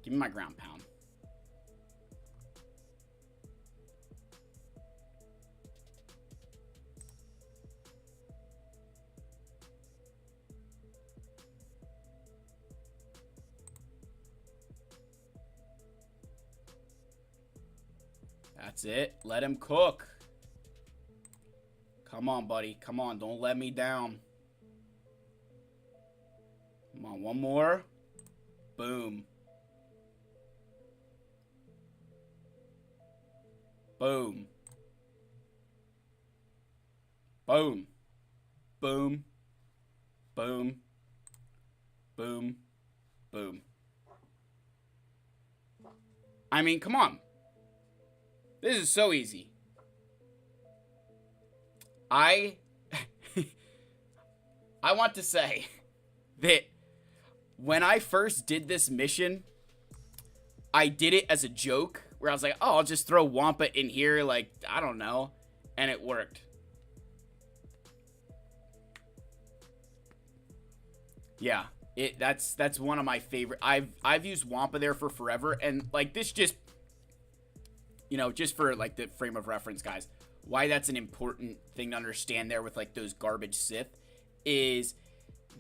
give me my ground pound. That's it. Let him cook. Come on, buddy. Come on. Don't let me down. Come on. One more. Boom. Boom. Boom. Boom. Boom. Boom. Boom. I mean, come on. This is so easy. I want to say that when I first did this mission, I did it as a joke, where I was like, oh, I'll just throw Wampa in here, like, I don't know, and it worked. Yeah, that's one of my favorite. I've used Wampa there for forever, and like this just, you know, just for like the frame of reference, guys, why that's an important thing to understand there with like those garbage Sith is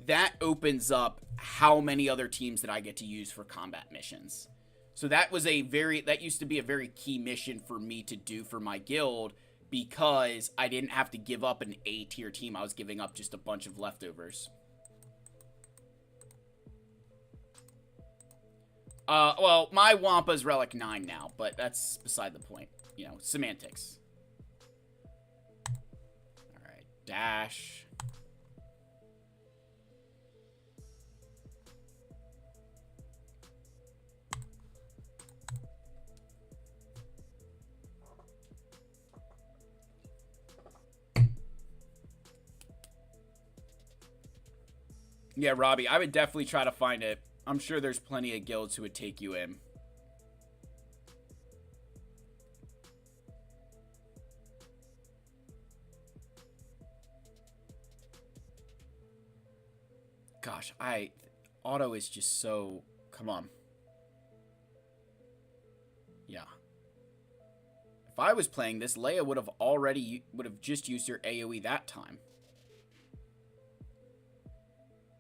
that opens up how many other teams that I get to use for combat missions. So that was that used to be a very key mission for me to do for my guild, because I didn't have to give up an A tier team. I was giving up just a bunch of leftovers. Well, my Wampa's Relic 9 now, but that's beside the point. You know, semantics. Alright, dash. Yeah, Robbie, I would definitely try to find it. I'm sure there's plenty of guilds who would take you in. Gosh, auto is just so, come on. Yeah. If I was playing this, Leia would have just used her AoE that time.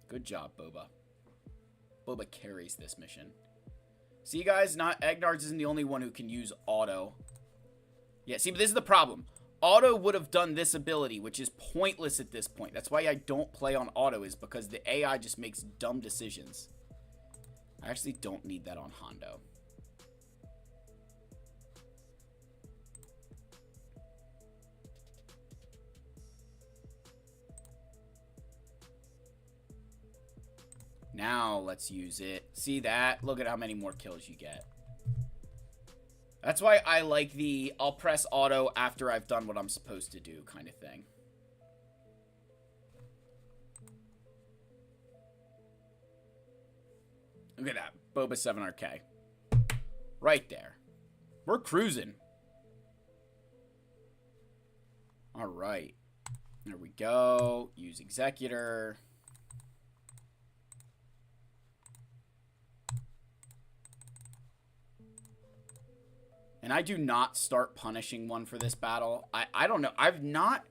Good job, Boba. Boba carries this mission. See, guys, Egnards isn't the only one who can use auto. Yeah, see, but this is the problem. Auto would have done this ability, which is pointless at this point. That's why I don't play on auto, is because the AI just makes dumb decisions. I actually don't need that on Hondo. Now let's use it. See that? Look at how many more kills you get. That's why I like the I'll press auto after I've done what I'm supposed to do kind of thing. Look at that. Boba 7RK. Right there. We're cruising. Alright. There we go. Use Executor. And I do not start punishing one for this battle. I don't know. I've not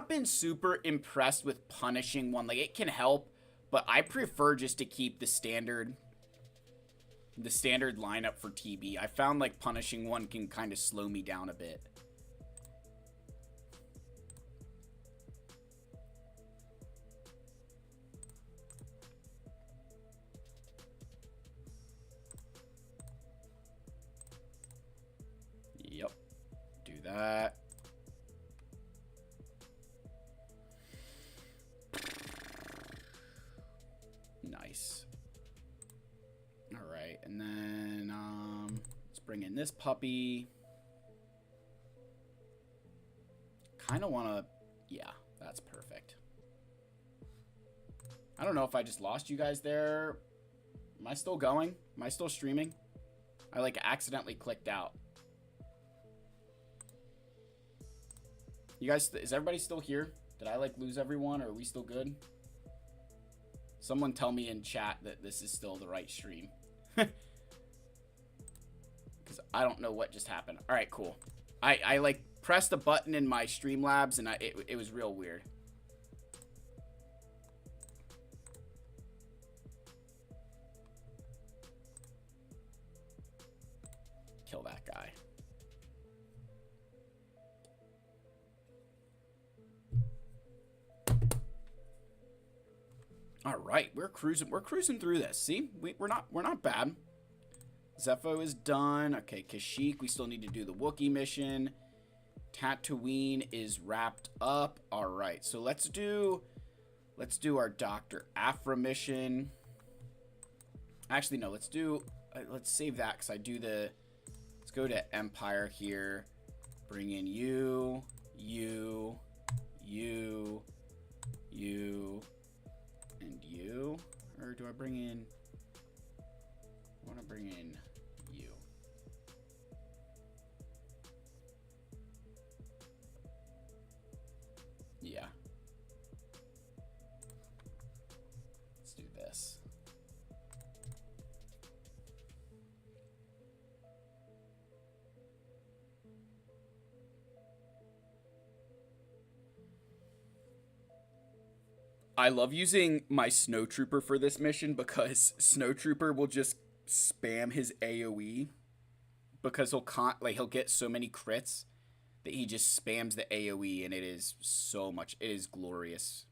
been super impressed with punishing one. Like, it can help, but I prefer just to keep the standard lineup for TB. I found like punishing one can kind of slow me down a bit. Yep. Do that. Nice. All right, and then And this puppy... kind of want to... yeah, that's perfect. I don't know if I just lost you guys there. Am I still going? Am I still streaming? I, like, accidentally clicked out. You guys... is everybody still here? Did I, like, lose everyone, or are we still good? Someone tell me in chat that this is still the right stream. Because I don't know what just happened. All right, cool. I like, pressed a button in my Streamlabs, and it was real weird. Kill that guy. All right, we're cruising through this. See, we're not bad. Zepho is done. Okay, Kashyyyk, we still need to do the Wookie mission. Tatooine is wrapped up. All right, so let's do our Dr. Aphra mission. Actually, no, let's save that because I do the. Let's go to Empire here. Bring in you, and you. Or do I bring in... I want to bring in you. Yeah. Let's do this. I love using my Snowtrooper for this mission because Snowtrooper will just spam his AoE because he'll get so many crits that he just spams the AoE, and it is so much. It is glorious.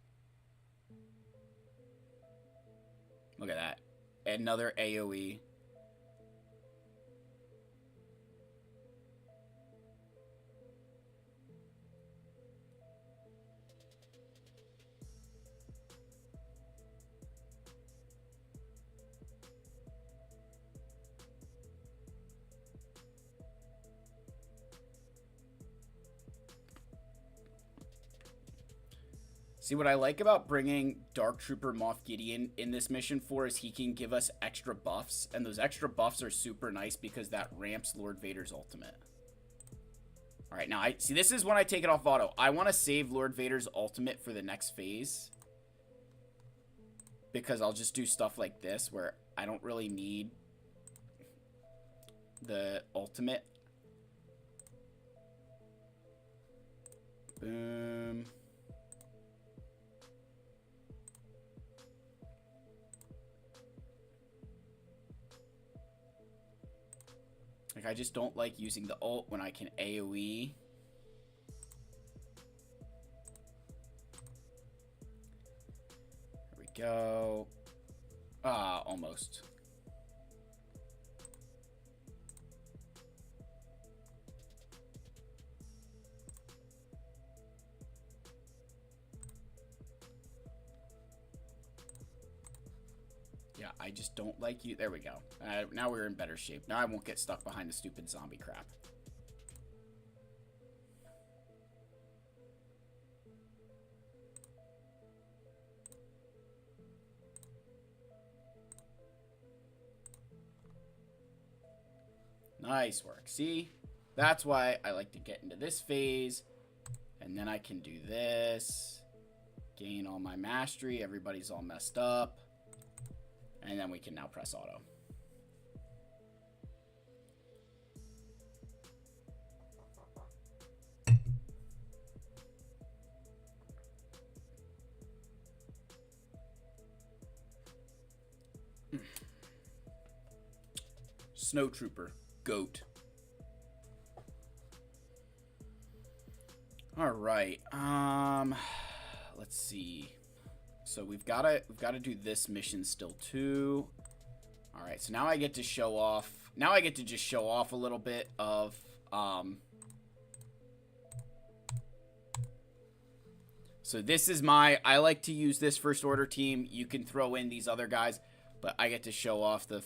Look at that. Another AoE. See, what I like about bringing Dark Trooper Moff Gideon in this mission for is he can give us extra buffs, and those extra buffs are super nice because that ramps Lord Vader's ultimate. All right, now, see, this is when I take it off auto. I want to save Lord Vader's ultimate for the next phase because I'll just do stuff like this where I don't really need the ultimate. Boom. Like, I just don't like using the ult when I can AoE. There we go. Ah, almost. Yeah, I just don't like you. There we go. Now we're in better shape. Now I won't get stuck behind the stupid zombie crap. Nice work. See? That's why I like to get into this phase. And then I can do this. Gain all my mastery. Everybody's all messed up. And then we can now press auto. Snowtrooper, goat. All right. Let's see. So we've got to do this mission still too. All right, so now I get to show off. Now I get to just show off a little bit of so this is I like to use this First Order team. You can throw in these other guys, but I get to show off the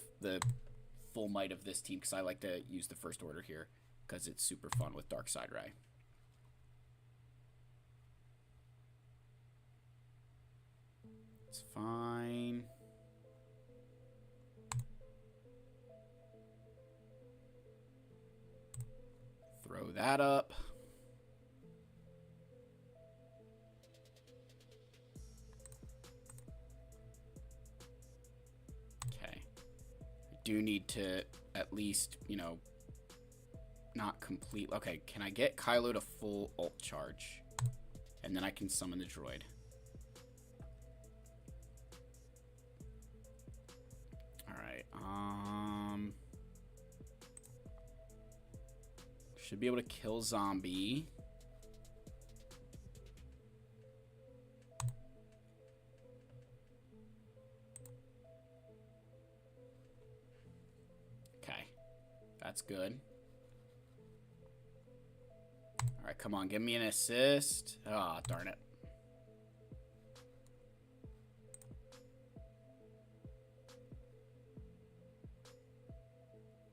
full might of this team because I like to use the First Order here because it's super fun with Dark Side Ray. It's fine. Throw that up. Okay. I do need to at least, you know, not complete. Okay, can I get Kylo to full ult charge? And then I can summon the droid. Alright, should be able to kill zombie. Okay. That's good. Alright, come on. Give me an assist. Ah, oh, darn it.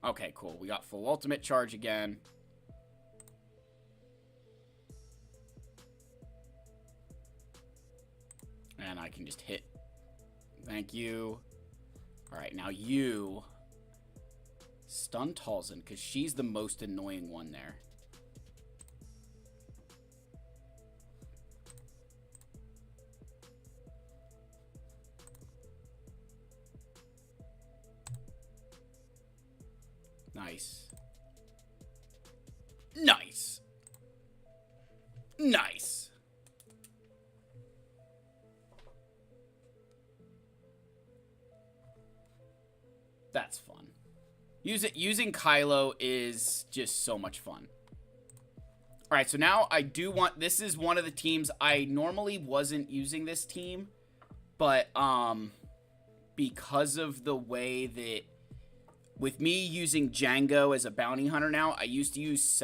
Okay, cool. We got full ultimate charge again. And I can just hit. Thank you. Alright, now you stun Talzin, because she's the most annoying one there. Nice. Nice. Nice. That's fun. Using Kylo is just so much fun. Alright, so now I do want... This is one of the teams. I normally wasn't using this team. But, because of the way that... With me using Django as a bounty hunter now, I used to use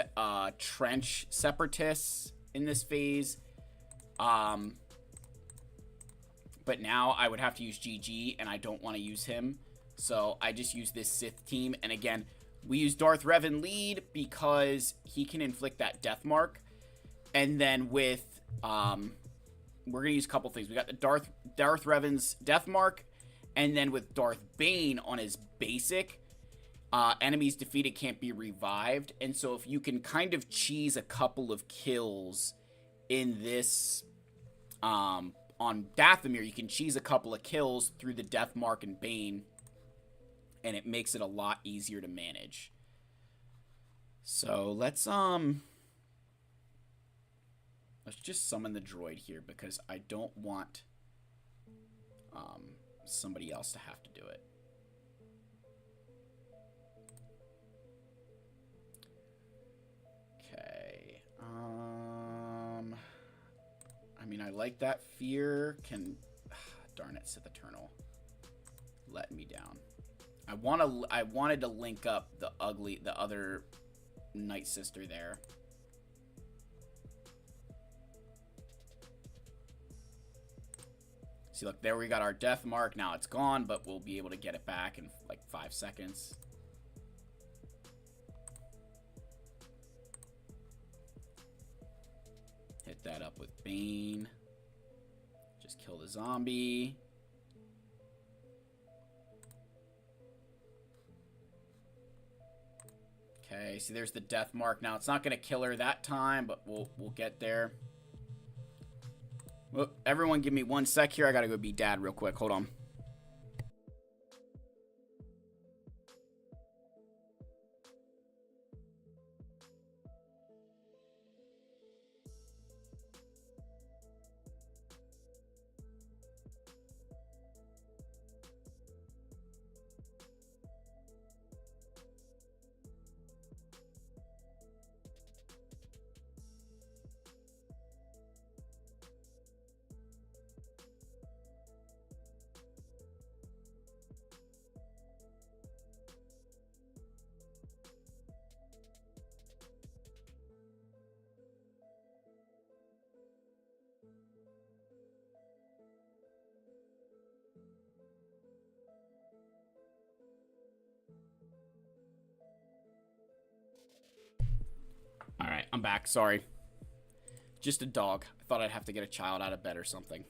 Trench Separatists in this phase. But now I would have to use GG, and I don't want to use him. So I just use this Sith team. And again, we use Darth Revan lead because he can inflict that death mark. And then with, we're going to use a couple things. We got the Darth Revan's death mark. And then with Darth Bane on his basic, enemies defeated can't be revived. And so if you can kind of cheese a couple of kills in this, on Dathomir, you can cheese a couple of kills through the death mark and Bane. And it makes it a lot easier to manage. So let's just summon the droid here because I don't want somebody else to have to do it. Okay. I mean, I like that fear. Darn it, Sith Eternal. Let me down. I wanted to link up the other Night Sister there. See, look, there we got our death mark. Now it's gone, but we'll be able to get it back in like 5 seconds. Hit that up with Bane. Just kill the zombie. Okay, see, there's the death mark. Now, it's not going to kill her that time, but we'll get there. Well, everyone give me 1 sec here. I got to go be dad real quick. Hold on. Alright, I'm back. Sorry. Just a dog. I thought I'd have to get a child out of bed or something.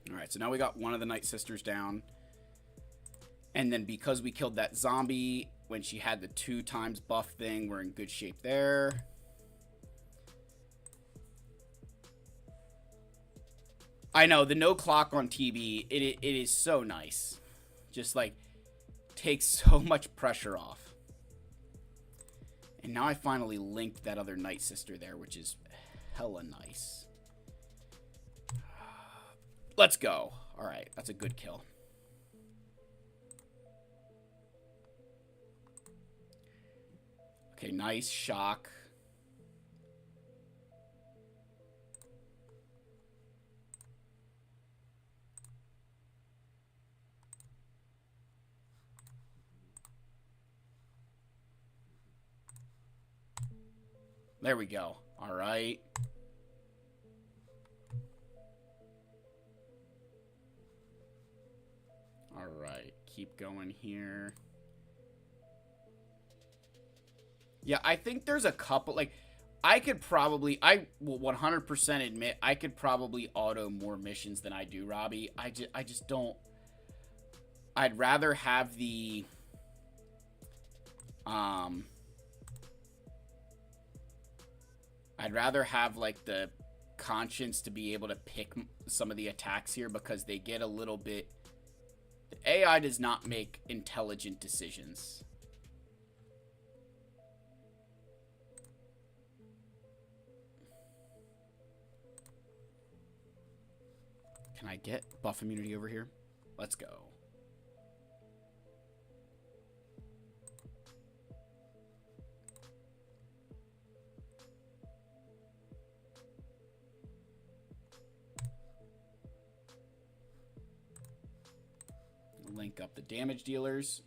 Alright, so now we got one of the Night Sisters down. And then because we killed that zombie when she had the 2 times buff thing, we're in good shape there. I know, the no clock on TV, it is so nice. Just, like, takes so much pressure off. And now I finally linked that other Night Sister there, which is hella nice. Let's go. Alright, that's a good kill. Okay, nice shock. There we go. All right. All right. Keep going here. Yeah, I think there's a couple, like, I could probably, I will 100% admit, I could probably auto more missions than I do, Robbie. I just don't, I'd rather have the, I'd rather have, like, the conscience to be able to pick some of the attacks here because they get a little bit... The AI does not make intelligent decisions. Can I get buff immunity over here? Let's go. Link up the damage dealers.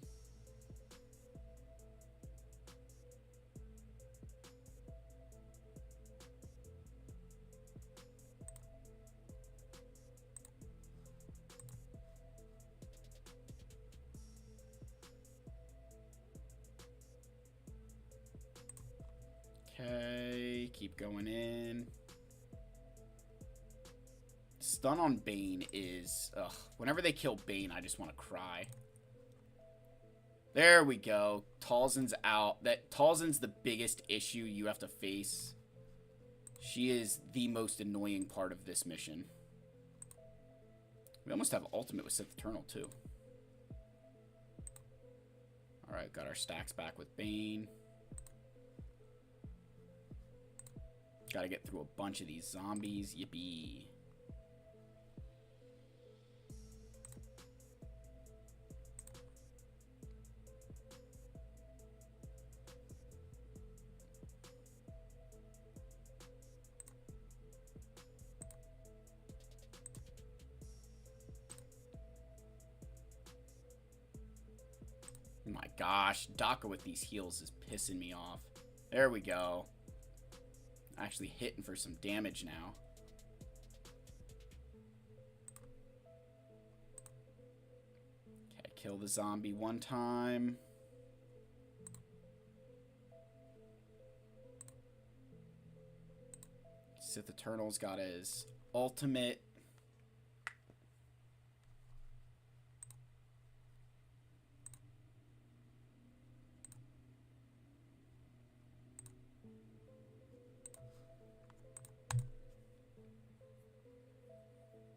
Okay, keep going in. Stun on Bane is... Ugh. Whenever they kill Bane, I just want to cry. There we go. Talzin's out. Talzin's the biggest issue you have to face. She is the most annoying part of this mission. We almost have ultimate with Sith Eternal, too. Alright, got our stacks back with Bane. Gotta get through a bunch of these zombies. Yippee. Oh my gosh, Daka with these heals is pissing me off. There we go. Actually hitting for some damage now. Okay, kill the zombie one time. Sith Eternal's got his ultimate.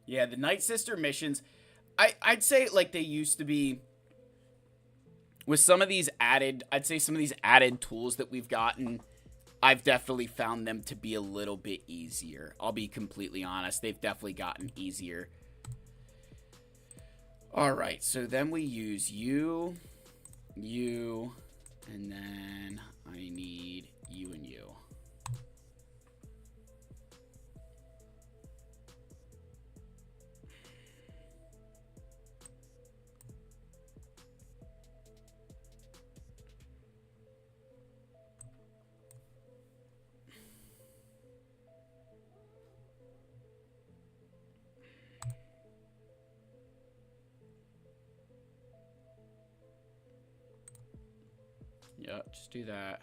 Yeah, the Night Sister missions, I'd say like they used to be with some of these added, I'd say some of these added tools that we've gotten, I've definitely found them to be a little bit easier. I'll be completely honest. They've definitely gotten easier. All right, so then we use you, and then I need you and you. Yeah, just do that.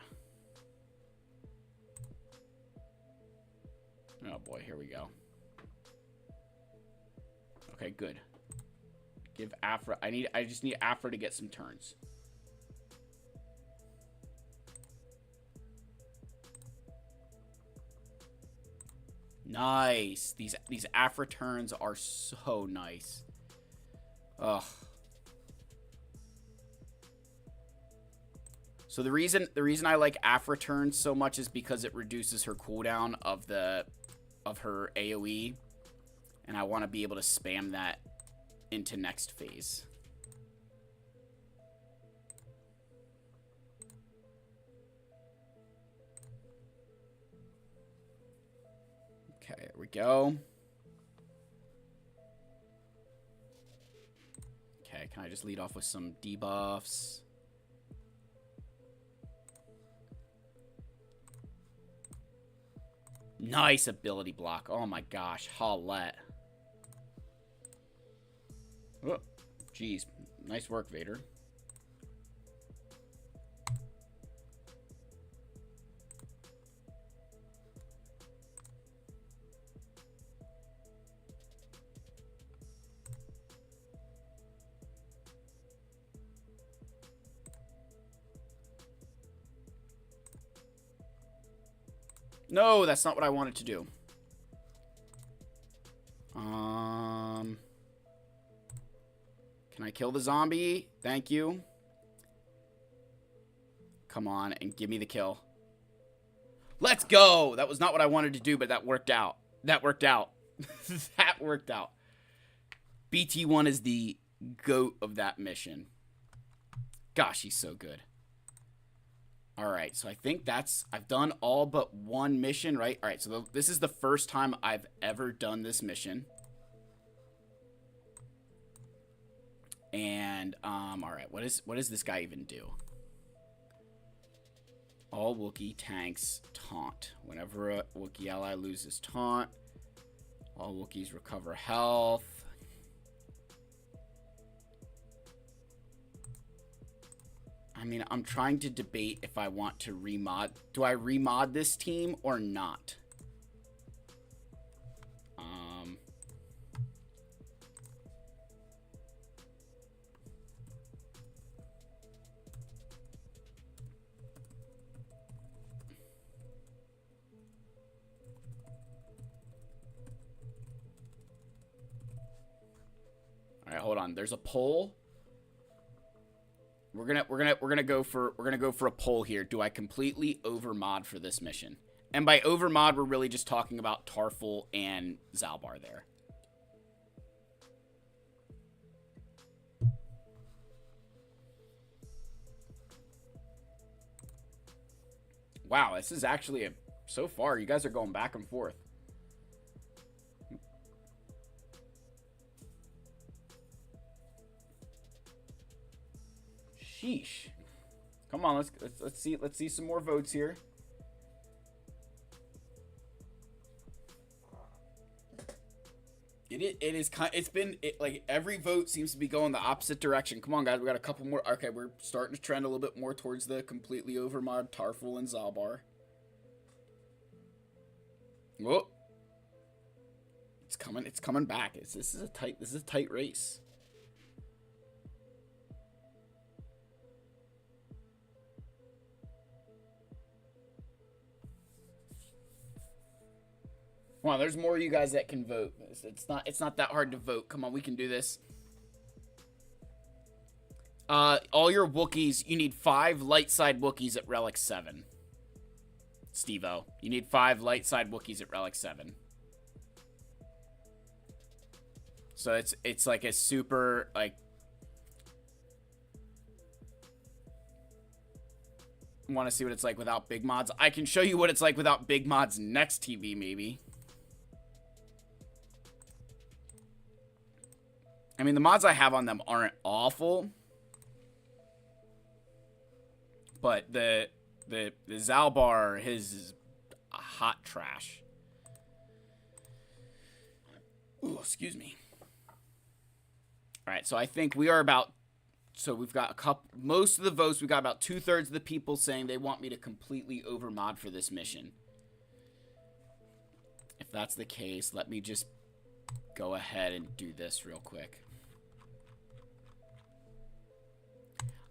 Oh boy, here we go. Okay, good. Give Afra. I just need Afra to get some turns. Nice. These Afra turns are so nice. Ugh. So the reason I like Afra turns so much is because it reduces her cooldown of her AoE, and I want to be able to spam that into next phase. Okay, there we go. Okay, can I just lead off with some debuffs? Nice ability block. Oh my gosh, Howlette. Oh, jeez. Nice work, Vader. No, that's not what I wanted to do. Can I kill the zombie? Thank you. Come on and give me the kill. Let's go! That was not what I wanted to do, but that worked out. That worked out. That worked out. BT1 is the GOAT of that mission. Gosh, he's so good. Alright, so I think I've done all but one mission, right? Alright, so this is the first time I've ever done this mission. And, alright, what does this guy even do? All Wookie tanks taunt. Whenever a Wookie ally loses taunt, all Wookiees recover health. I mean, I'm trying to debate if I want to remod. Do I remod this team or not? All right, hold on. There's a poll. We're gonna go for a poll here. Do I completely overmod for this mission? And by overmod, we're really just talking about Tarful and Zalbar there. Wow, this is actually so far you guys are going back and forth. Sheesh. Come on, let's see some more votes here. Like every vote seems to be going the opposite direction. Come on, guys, we got a couple more. Okay, we're starting to trend a little bit more towards the completely overmod Tarful and Zalbar. Whoa. It's coming back. This is a tight race. Come on, there's more of you guys that can vote. It's not that hard to vote. Come on, we can do this. All your Wookiees, you need 5 light side Wookiees at Relic 7. Steve-O, you need 5 light side Wookiees at Relic 7. So it's like a super like. Want to see what it's like without big mods? I can show you what it's like without big mods next TV maybe. I mean, the mods I have on them aren't awful, but the Zalbar, his is hot trash. Ooh, excuse me. All right, so I think we are about So we've got most of the votes. We got about 2/3 of the people saying they want me to completely overmod for this mission. If that's the case, let me just go ahead and do this real quick.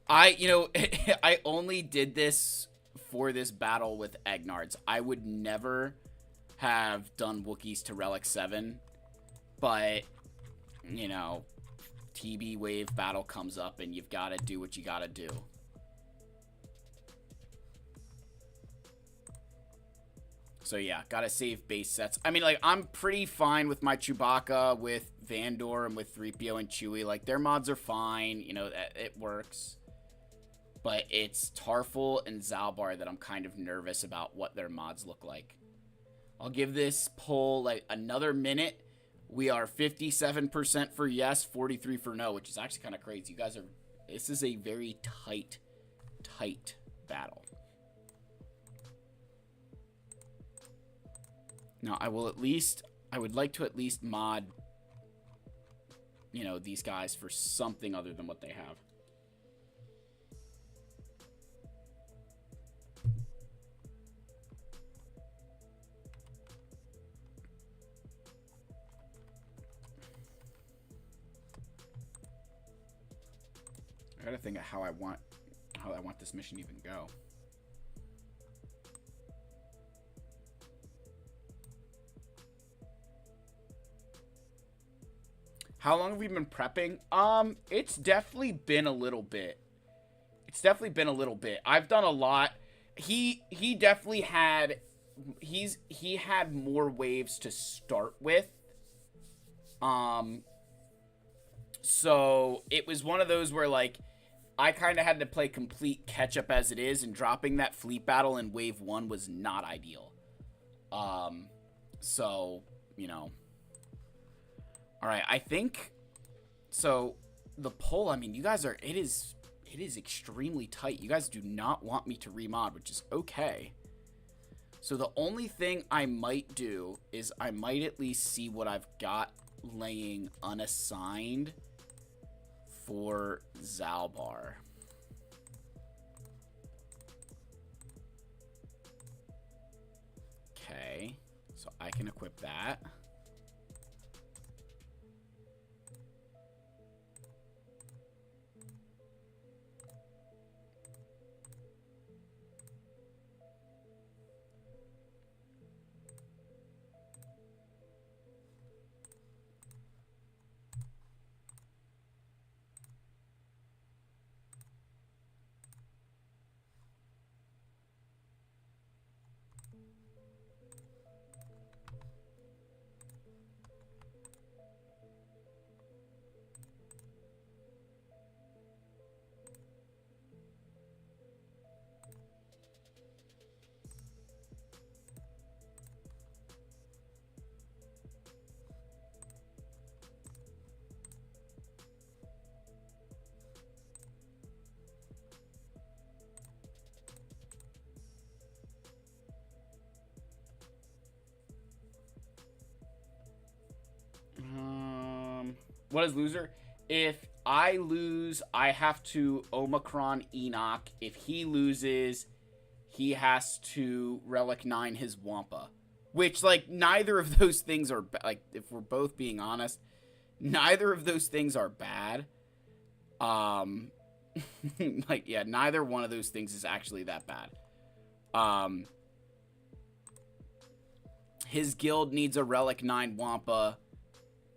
I only did this for this battle with Egnards. I would never have done Wookiees to Relic 7, but, you know, TB wave battle comes up and you've got to do what you got to do. So yeah, gotta save base sets. I mean, like, I'm pretty fine with my Chewbacca, with Vandor, and with 3PO and Chewie. Like, their mods are fine. You know, it works. But it's Tarful and Zalbar that I'm kind of nervous about what their mods look like. I'll give this poll, like, another minute. We are 57% for yes, 43% for no, which is actually kind of crazy. You guys are... This is a very tight battle. Now, I would like to at least mod, you know, these guys for something other than what they have. I gotta think of how I want this mission to even go. How long have we been prepping? It's definitely been a little bit. I've done a lot. He definitely had he had more waves to start with. So it was one of those where, like, I kind of had to play complete catch up as it is, and dropping that fleet battle in wave 1 was not ideal. So, you know. Alright, I think, so, the poll, I mean, you guys are, it is extremely tight. You guys do not want me to remod, which is okay. So the only thing I might do is I might at least see what I've got laying unassigned for Zalbar. Okay, so I can equip that. What is loser? If I lose, I have to Omicron Enoch. If he loses, he has to Relic 9 his Wampa. Which, like, neither of those things are, like, if we're both being honest, neither of those things are bad. Like, yeah, neither one of those things is actually that bad. His guild needs a Relic 9 Wampa,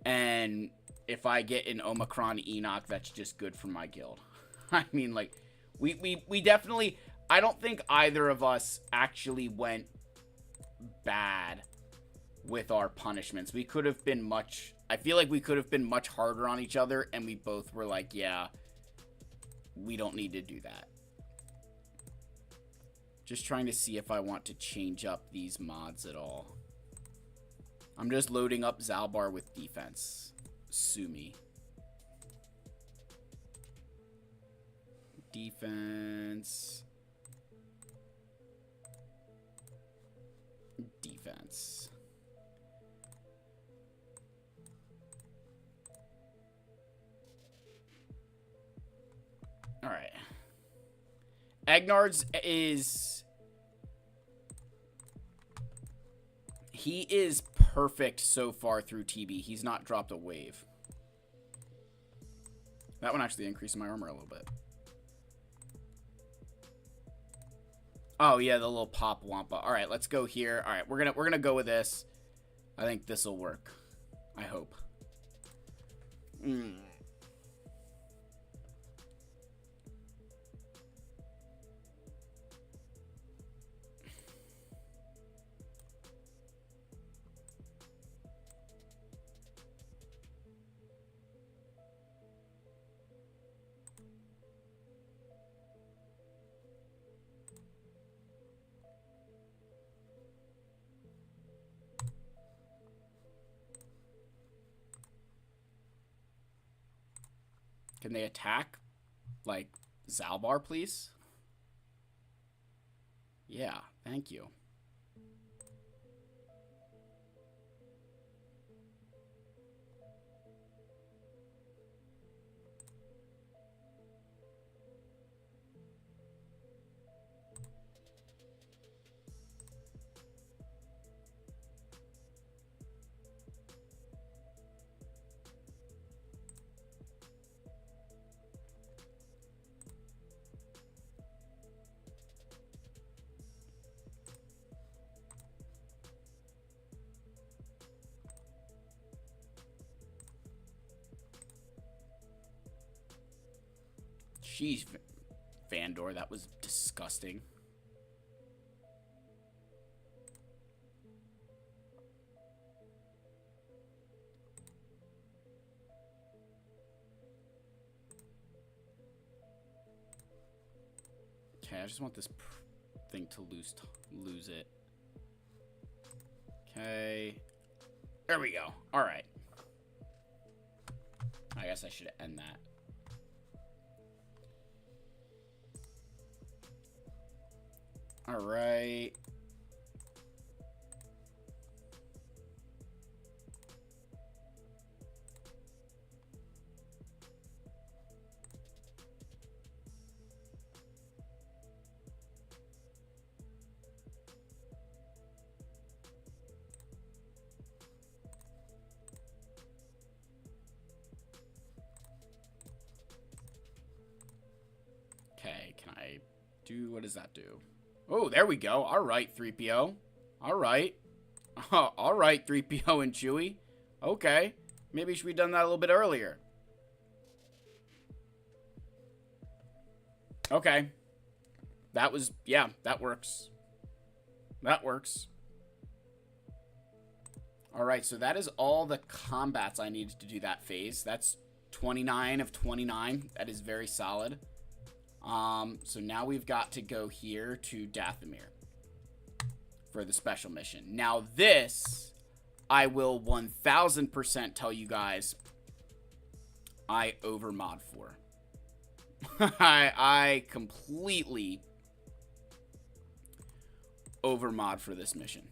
and if I get an Omicron Enoch, that's just good for my guild. I mean, like, we definitely... I don't think either of us actually went bad with our punishments. We could have been much... I feel like we could have been much harder on each other, and we both were like, yeah, we don't need to do that. Just trying to see if I want to change up these mods at all. I'm just loading up Zalbar with defense. Sue me. Defense. Defense. Egnards is... He is perfect so far through TB. He's not dropped a wave. That one actually increased my armor a little bit. Oh yeah, the little pop Wampa. All right, let's go here. All right, we're gonna go with this. I think this will work. I hope. Can they attack, like, Zalbar, please? Yeah, thank you. Jeez, Vandor, that was disgusting. Okay, I just want this thing to lose it. Okay. There we go. All right. I guess I should end that. All right. Okay, can I do, what does that do? Oh, there we go. All right, 3PO. All right. All right, 3PO and Chewie. Okay. Maybe we should have done that a little bit earlier. Okay. That was, yeah, that works. That works. All right, so that is all the combats I needed to do that phase. That's 29 of 29. That is very solid. So now we've got to go here to Dathomir for the special mission. Now this, I will 1000% tell you guys, I overmod for. I completely overmod for this mission.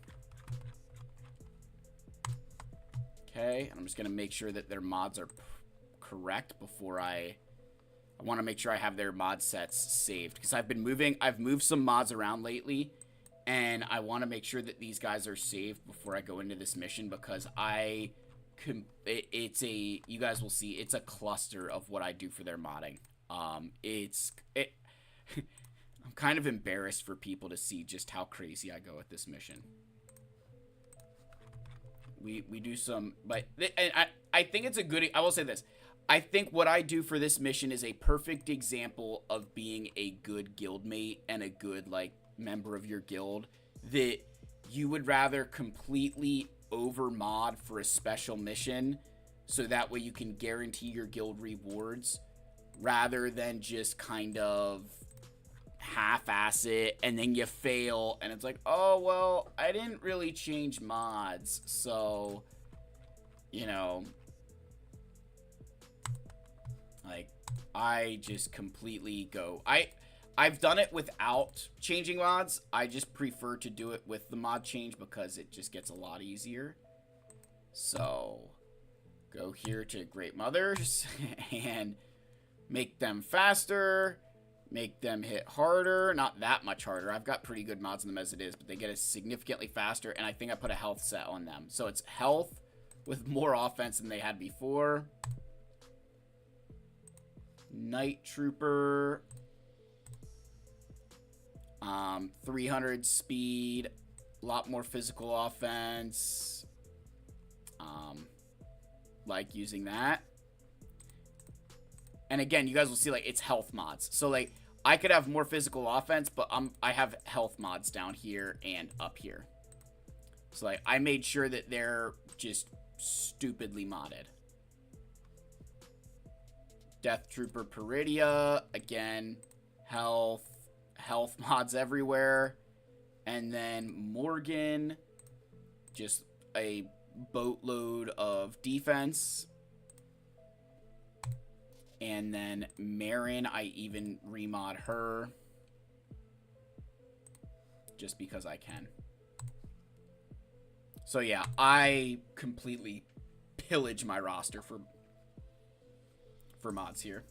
Okay, and I'm just going to make sure that their mods are correct before I want to make sure I have their mod sets saved, because I've moved some mods around lately, and I want to make sure that these guys are saved before I go into this mission, because you guys will see, it's a cluster of what I do for their modding. I'm kind of embarrassed for people to see just how crazy I go at this mission. We do some, but I think it's a good, I will say this. I think what I do for this mission is a perfect example of being a good guildmate and a good, like, member of your guild, that you would rather completely overmod for a special mission so that way you can guarantee your guild rewards, rather than just kind of half-ass it and then you fail and it's like, oh, well, I didn't really change mods, so, you know, like, I just completely go. I've done it without changing mods. I just prefer to do it with the mod change because it just gets a lot easier. So, go here to Great Mothers and make them faster. Make them hit harder. Not that much harder. I've got pretty good mods on them as it is, but they get it significantly faster, and I think I put a health set on them. So it's health with more offense than they had before. Night Trooper. 300 speed. A lot more physical offense. Like using that. And again, you guys will see, like, it's health mods. So, like, I could have more physical offense, but I have health mods down here and up here. So, like, I made sure that they're just stupidly modded. Death Trooper Peridia. Again, health mods everywhere. And then Morgan. Just a boatload of defense. And then Marin, I even remod her. Just because I can. So yeah, I completely pillage my roster for mods here.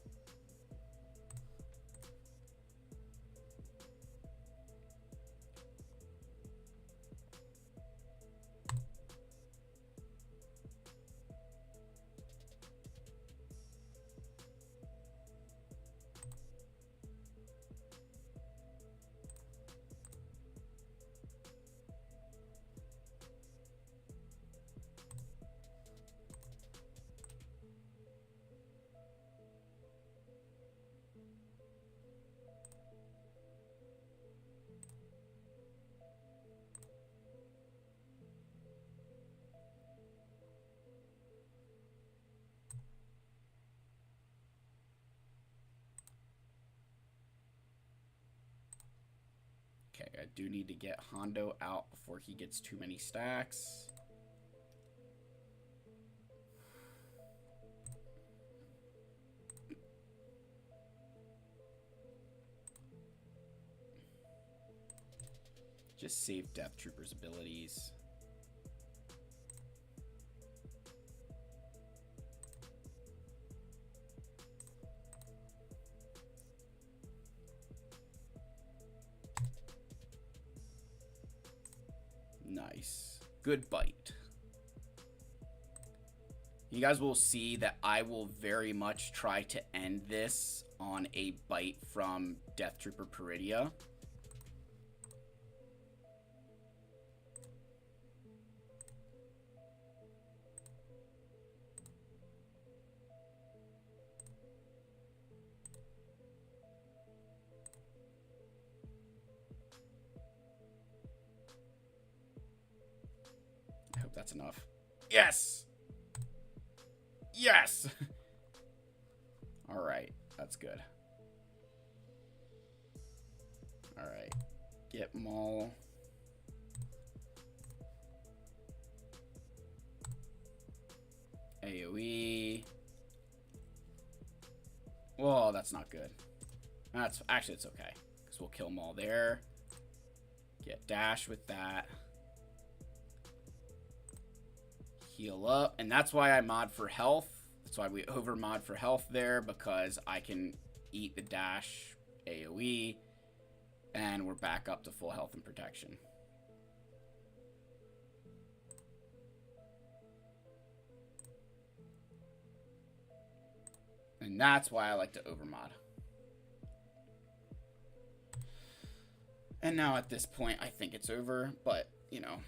Okay, I do need to get Hondo out before he gets too many stacks. Just save Death Trooper's abilities. Nice. Good bite. You guys will see that I will very much try to end this on a bite from Death Trooper Peridia. That's enough. Yes! Yes! Alright, that's good. Alright. Get Maul. AoE. Whoa, that's not good. Actually, it's okay. Because we'll kill Maul there. Get Dash with that. Heal up, and that's why I mod for health. That's why we over mod for health there, because I can eat the dash AoE, and we're back up to full health and protection. And that's why I like to over mod. And now at this point, I think it's over, but, you know.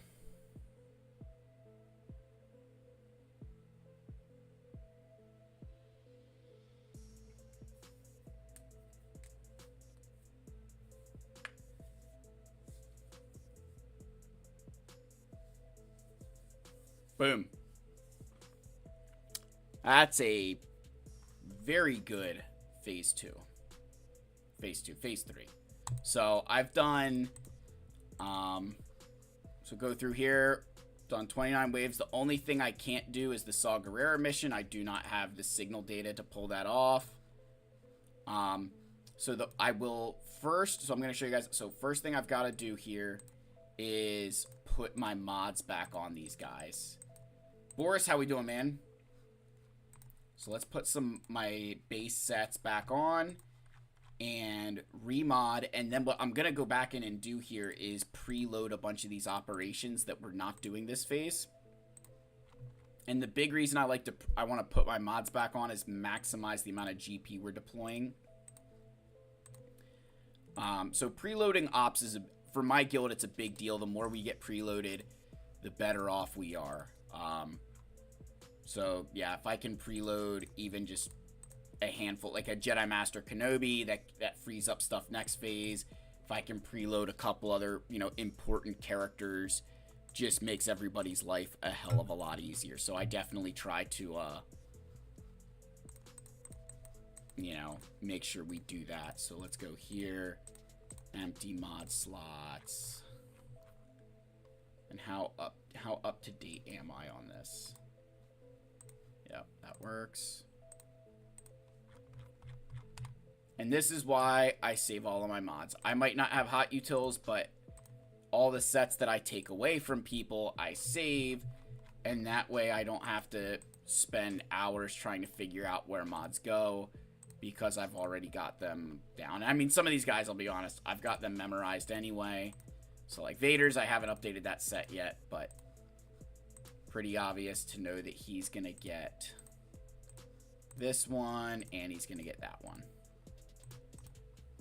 Boom. That's a very good phase 2. Phase 3. So I've done, so go through here, done 29 waves. The only thing I can't do is the Saw Gerrera mission. I do not have the signal data to pull that off. So I will first, so I'm going to show you guys. So first thing I've got to do here is put my mods back on these guys. Boris, how we doing, man? So let's put my base sets back on. and remod, and then what I'm gonna go back in and do here is preload a bunch of these operations that we're not doing this phase. And the big reason I want to put my mods back on is maximize the amount of GP we're deploying. So preloading ops is, for my guild, it's a big deal. The more we get preloaded, the better off we are. So yeah, if I can preload even just a handful, like a Jedi Master Kenobi, that frees up stuff next phase. If I can preload a couple other, you know, important characters, just makes everybody's life a hell of a lot easier. So I definitely try to, you know, make sure we do that. So let's go here, empty mod slots. And how up to date am I on this? Yep, that works. And this is why I save all of my mods. I might not have hot utils, but all the sets that I take away from people, I save. And that way I don't have to spend hours trying to figure out where mods go, because I've already got them down. I mean, some of these guys, I'll be honest, I've got them memorized anyway. So like Vader's, I haven't updated that set yet, but pretty obvious to know that he's going to get this one and he's going to get that one.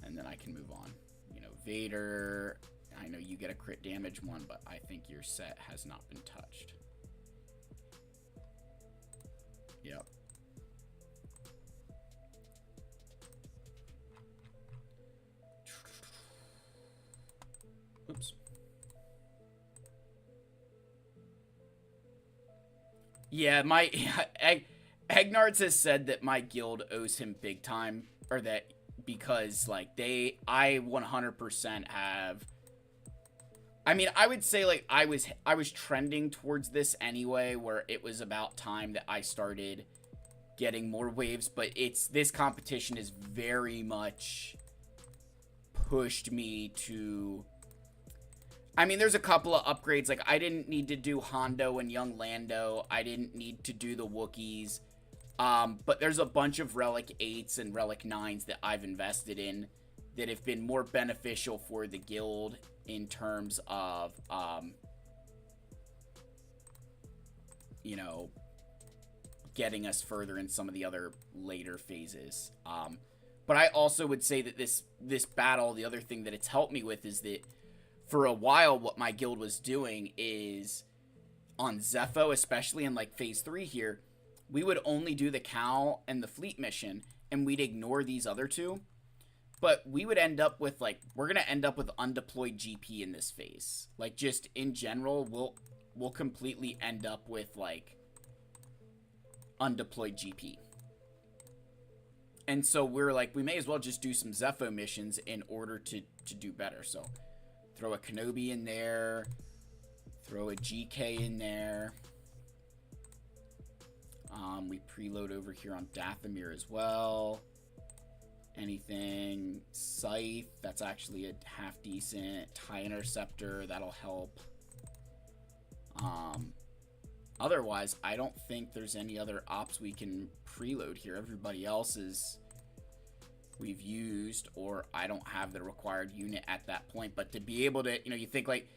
And then I can move on. You know, Vader, I know you get a crit damage one, but I think your set has not been touched. Yep. Oops. Yeah, Egnards has said that my guild owes him big time, or that because like I 100% have. I mean, I would say like I was trending towards this anyway, where it was about time that I started getting more waves, but this competition is very much pushed me to. I mean, there's a couple of upgrades. Like, I didn't need to do Hondo and Young Lando. I didn't need to do the Wookiees. But there's a bunch of Relic 8s and Relic 9s that I've invested in that have been more beneficial for the guild in terms of, you know, getting us further in some of the other later phases. But I also would say that this battle, the other thing that it's helped me with is that for a while, what my guild was doing is on Zepho, especially in like phase 3 here, we would only do the Cal and the fleet mission, and we'd ignore these other two. But we would end up with like, we're going to end up with undeployed GP in this phase. Like, just in general, we'll completely end up with like undeployed GP. And so we're like, we may as well just do some Zepho missions in order to do better. So throw a Kenobi in there. Throw a GK in there. We preload over here on Dathomir as well. Anything. Scythe, that's actually a half decent. TIE Interceptor, that'll help. Otherwise, I don't think there's any other ops we can preload here. Everybody else is we've used, or I don't have the required unit at that point. But to be able to, you know, you think like,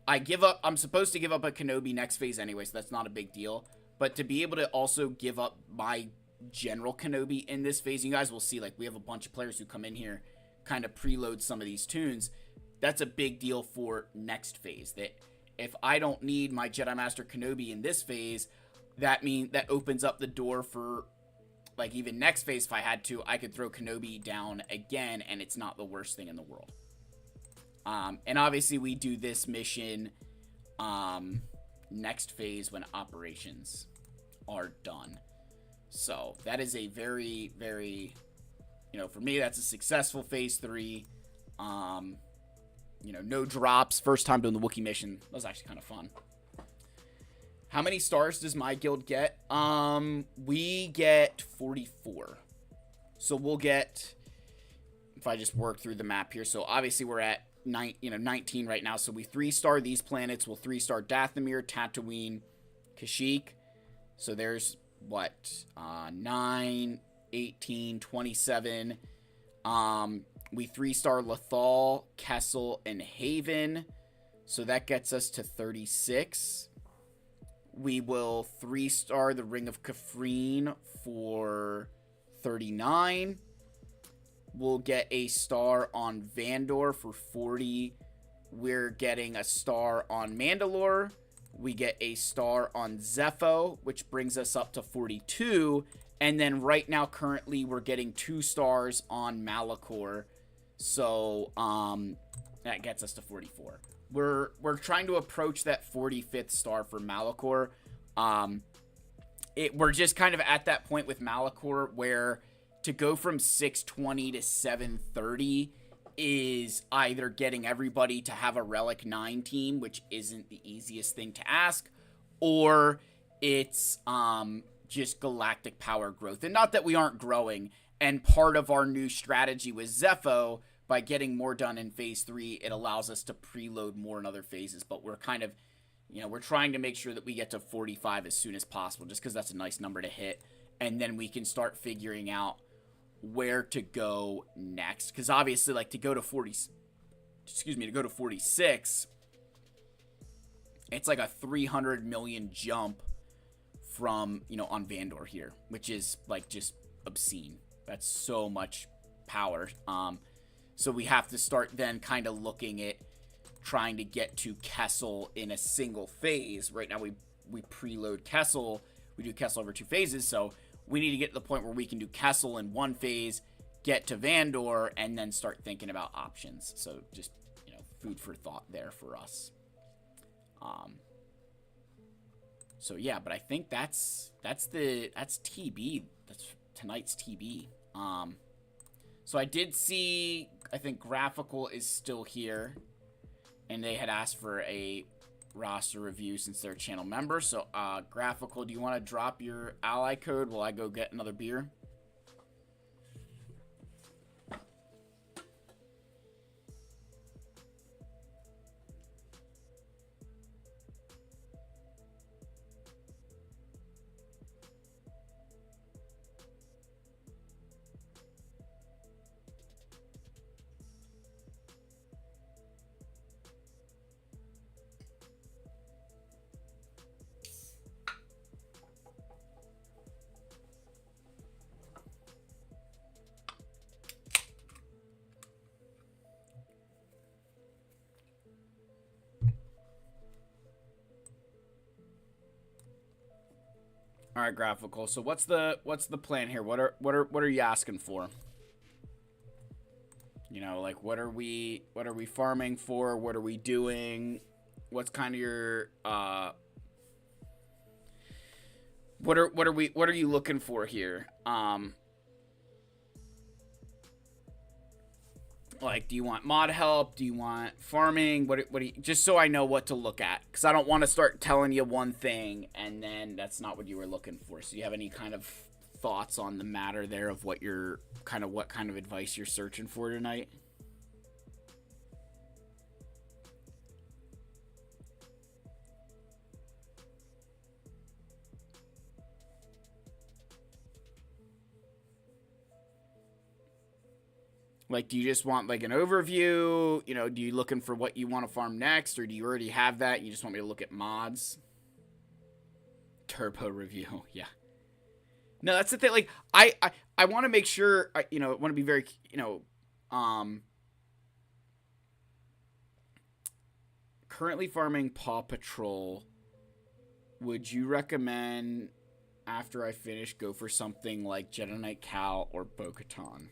I'm supposed to give up a Kenobi next phase anyway, so that's not a big deal. But to be able to also give up my general Kenobi in this phase, you guys will see, like, we have a bunch of players who come in here, kind of preload some of these tunes. That's a big deal for next phase. That if I don't need my Jedi Master Kenobi in this phase, that opens up the door for, like, even next phase, if I had to, I could throw Kenobi down again, and it's not the worst thing in the world. And obviously we do this mission next phase when operations are done. So that is a very, very, you know, for me, that's a successful phase 3. You know, no drops. First time doing the Wookiee mission. That was actually kind of fun. How many stars does my guild get? We get 44. So we'll get, if I just work through the map here. So obviously we're at 19 right now. So we 3-star these planets. We'll 3-star Dathomir, Tatooine, Kashyyyk. So there's what, 9, 18, 27. We 3-star Lethal, Kessel, and Haven. So that gets us to 36. We will 3-star the Ring of Kafrene for 39. We'll get a star on Vandor for 40. We're getting a star on Mandalore. We get a star on Zepho, which brings us up to 42. And then right now, currently, we're getting 2 stars on Malachor. So, that gets us to 44. We're trying to approach that 45th star for Malachor. We're just kind of at that point with Malachor where to go from 620 to 730 is either getting everybody to have a Relic 9 team, which isn't the easiest thing to ask, or it's just galactic power growth. And not that we aren't growing, and part of our new strategy with Zepho, by getting more done in phase 3, it allows us to preload more in other phases, but we're kind of, we're trying to make sure that we get to 45 as soon as possible, just because that's a nice number to hit, and then we can start figuring out where to go next. Because obviously, like, to go to 46, it's like a 300 million jump from, on Vandor here, which is, like, just obscene. That's so much power. So we have to start then kind of looking at trying to get to Kessel in a single phase. Right now we preload Kessel. We do Kessel over 2 phases, so we need to get to the point where we can do Kessel in 1 phase, get to Vandor, and then start thinking about options. So just, food for thought there for us. So yeah, but I think that's TB. That's tonight's TB. So I did see, I think Graphical is still here, and they had asked for a roster review since they're a channel member. So, Graphical, do you want to drop your ally code while I go get another beer? All right, Graphical. So what's the plan here? What are you asking for? Like what are we farming for? What are we doing? What's kind of your what are you looking for here? Like, do you want mod help? Do you want farming? What do you, just so I know what to look at, because I don't want to start telling you one thing and then that's not what you were looking for. So you have any kind of thoughts on the matter there of what kind of advice you're searching for tonight? Like, do you just want, like, an overview? Do you looking for what you want to farm next? Or do you already have that and you just want me to look at mods? Turbo review, yeah. No, that's the thing. Like, I want to make sure, I want to be very, currently farming Paw Patrol. Would you recommend, after I finish, go for something like Jedi Knight Cal or Bo-Katan?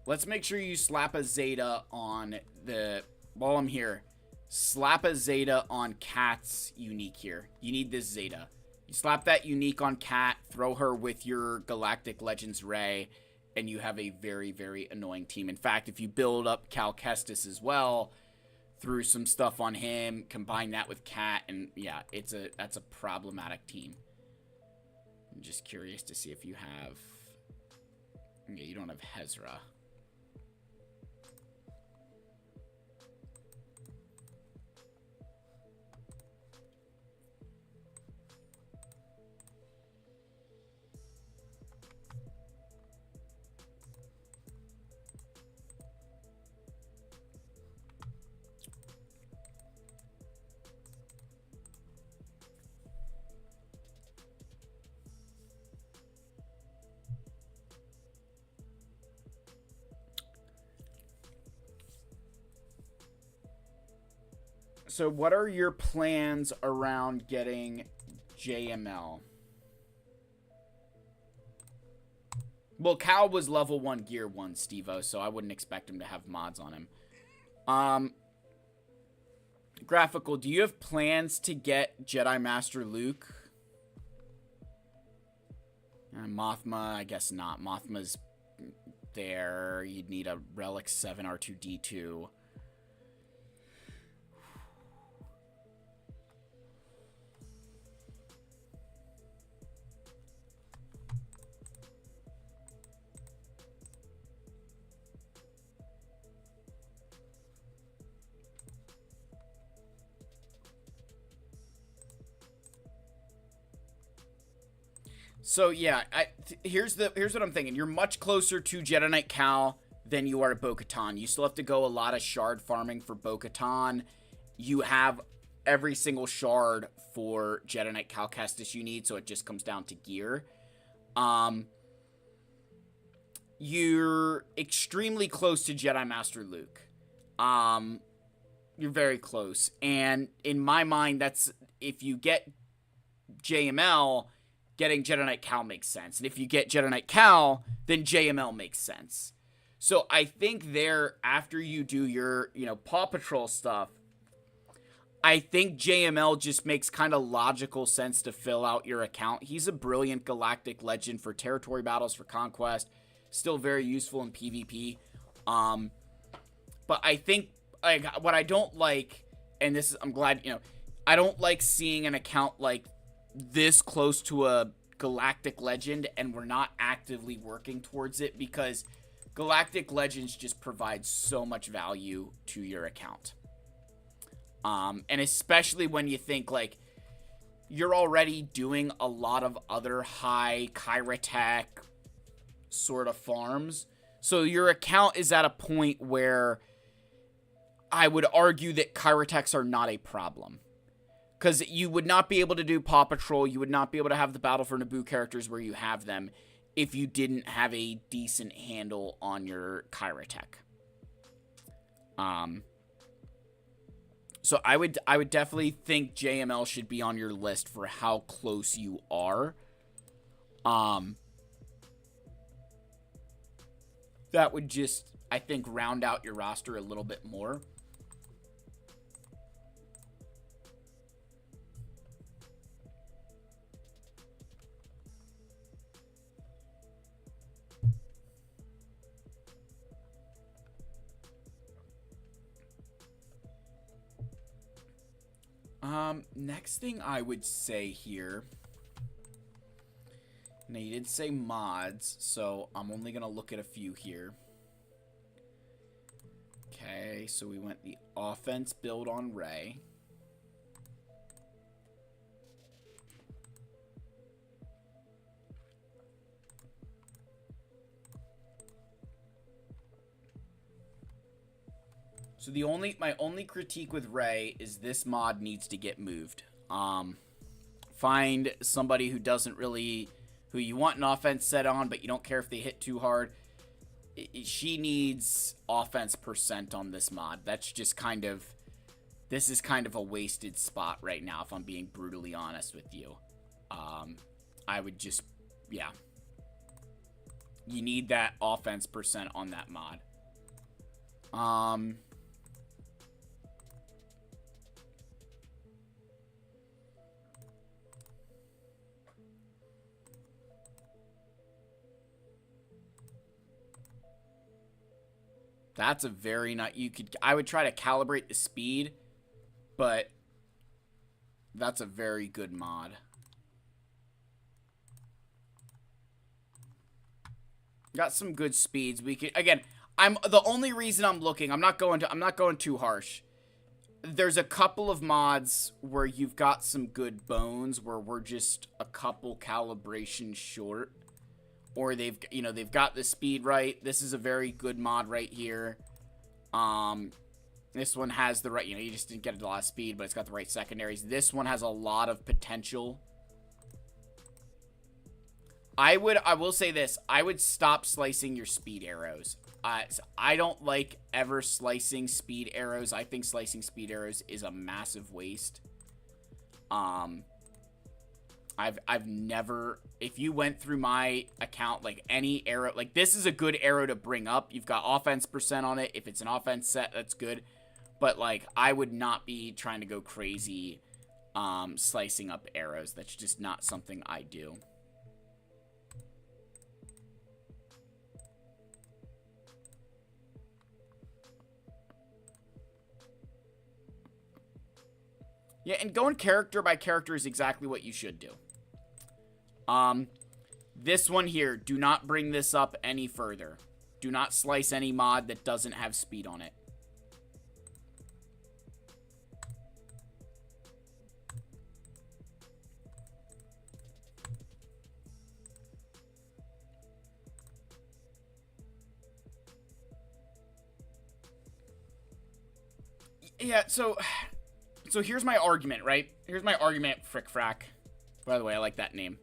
Let's make sure you slap a Zeta on while I'm here, slap a Zeta on Kat's unique here. You need this Zeta. You slap that unique on Kat, throw her with your Galactic Legends Ray, and you have a very, very annoying team. In fact, if you build up Cal Kestis as well, threw some stuff on him, combine that with Cat, and yeah, that's a problematic team. I'm just curious to see if you have... Yeah, you don't have Hezra. So what are your plans around getting JML? Well, Cal was level 1 gear 1, Steve-O, so I wouldn't expect him to have mods on him. Graphical, do you have plans to get Jedi Master Luke? Mothma, I guess not. Mothma's there. You'd need a Relic 7 R2-D2. So yeah, here's what I'm thinking. You're much closer to Jedi Knight Cal than you are to Bo-Katan. You still have to go a lot of shard farming for Bo-Katan. You have every single shard for Jedi Knight Cal Kestis you need, so it just comes down to gear. You're extremely close to Jedi Master Luke. You're very close. And in my mind, that's if you get JML, getting Jedi Knight Cal makes sense. And if you get Jedi Knight Cal, then JML makes sense. So I think there, after you do your, Paw Patrol stuff, I think JML just makes kind of logical sense to fill out your account. He's a brilliant galactic legend for territory battles, for conquest. Still very useful in PvP. But I think, what I don't like, and this is, I'm glad, I don't like seeing an account like this close to a galactic legend and we're not actively working towards it, because galactic legends just provide so much value to your account. And especially when you think like you're already doing a lot of other high Kyratech sort of farms, so your account is at a point where I would argue that Kyratechs are not a problem. Because you would not be able to do Paw Patrol, you would not be able to have the Battle for Naboo characters where you have them if you didn't have a decent handle on your Kyratech. So I would definitely think JML should be on your list for how close you are. That would just, I think, round out your roster a little bit more. Next thing I would say here, now you did say mods, so I'm only gonna look at a few here. Okay, so we went the offense build on Rey. So my only critique with Rey is this mod needs to get moved. Find somebody who who you want an offense set on, but you don't care if they hit too hard. She needs offense % on this mod. That's just this is kind of a wasted spot right now, if I'm being brutally honest with you. I would just, yeah. You need that offense % on that mod. That's a very nice... I would try to calibrate the speed, but that's a very good mod. Got some good speeds. We could... Again, the only reason I'm looking... I'm not going too harsh. There's a couple of mods where you've got some good bones where we're just a couple calibrations short. Or they've got the speed right. This is a very good mod right here. This one has the right, you just didn't get a lot of speed, but it's got the right secondaries. This one has a lot of potential. I will say this. I would stop slicing your speed arrows. I don't like ever slicing speed arrows. I think slicing speed arrows is a massive waste. I've never, if you went through my account, like any arrow, like this is a good arrow to bring up. You've got offense % on it. If it's an offense set, that's good. But like, I would not be trying to go crazy, slicing up arrows. That's just not something I do. Yeah, and going character by character is exactly what you should do. This one here, do not bring this up any further. Do not slice any mod that doesn't have speed on it. Yeah, so here's my argument, right? Here's my argument, Frick Frack. By the way, I like that name.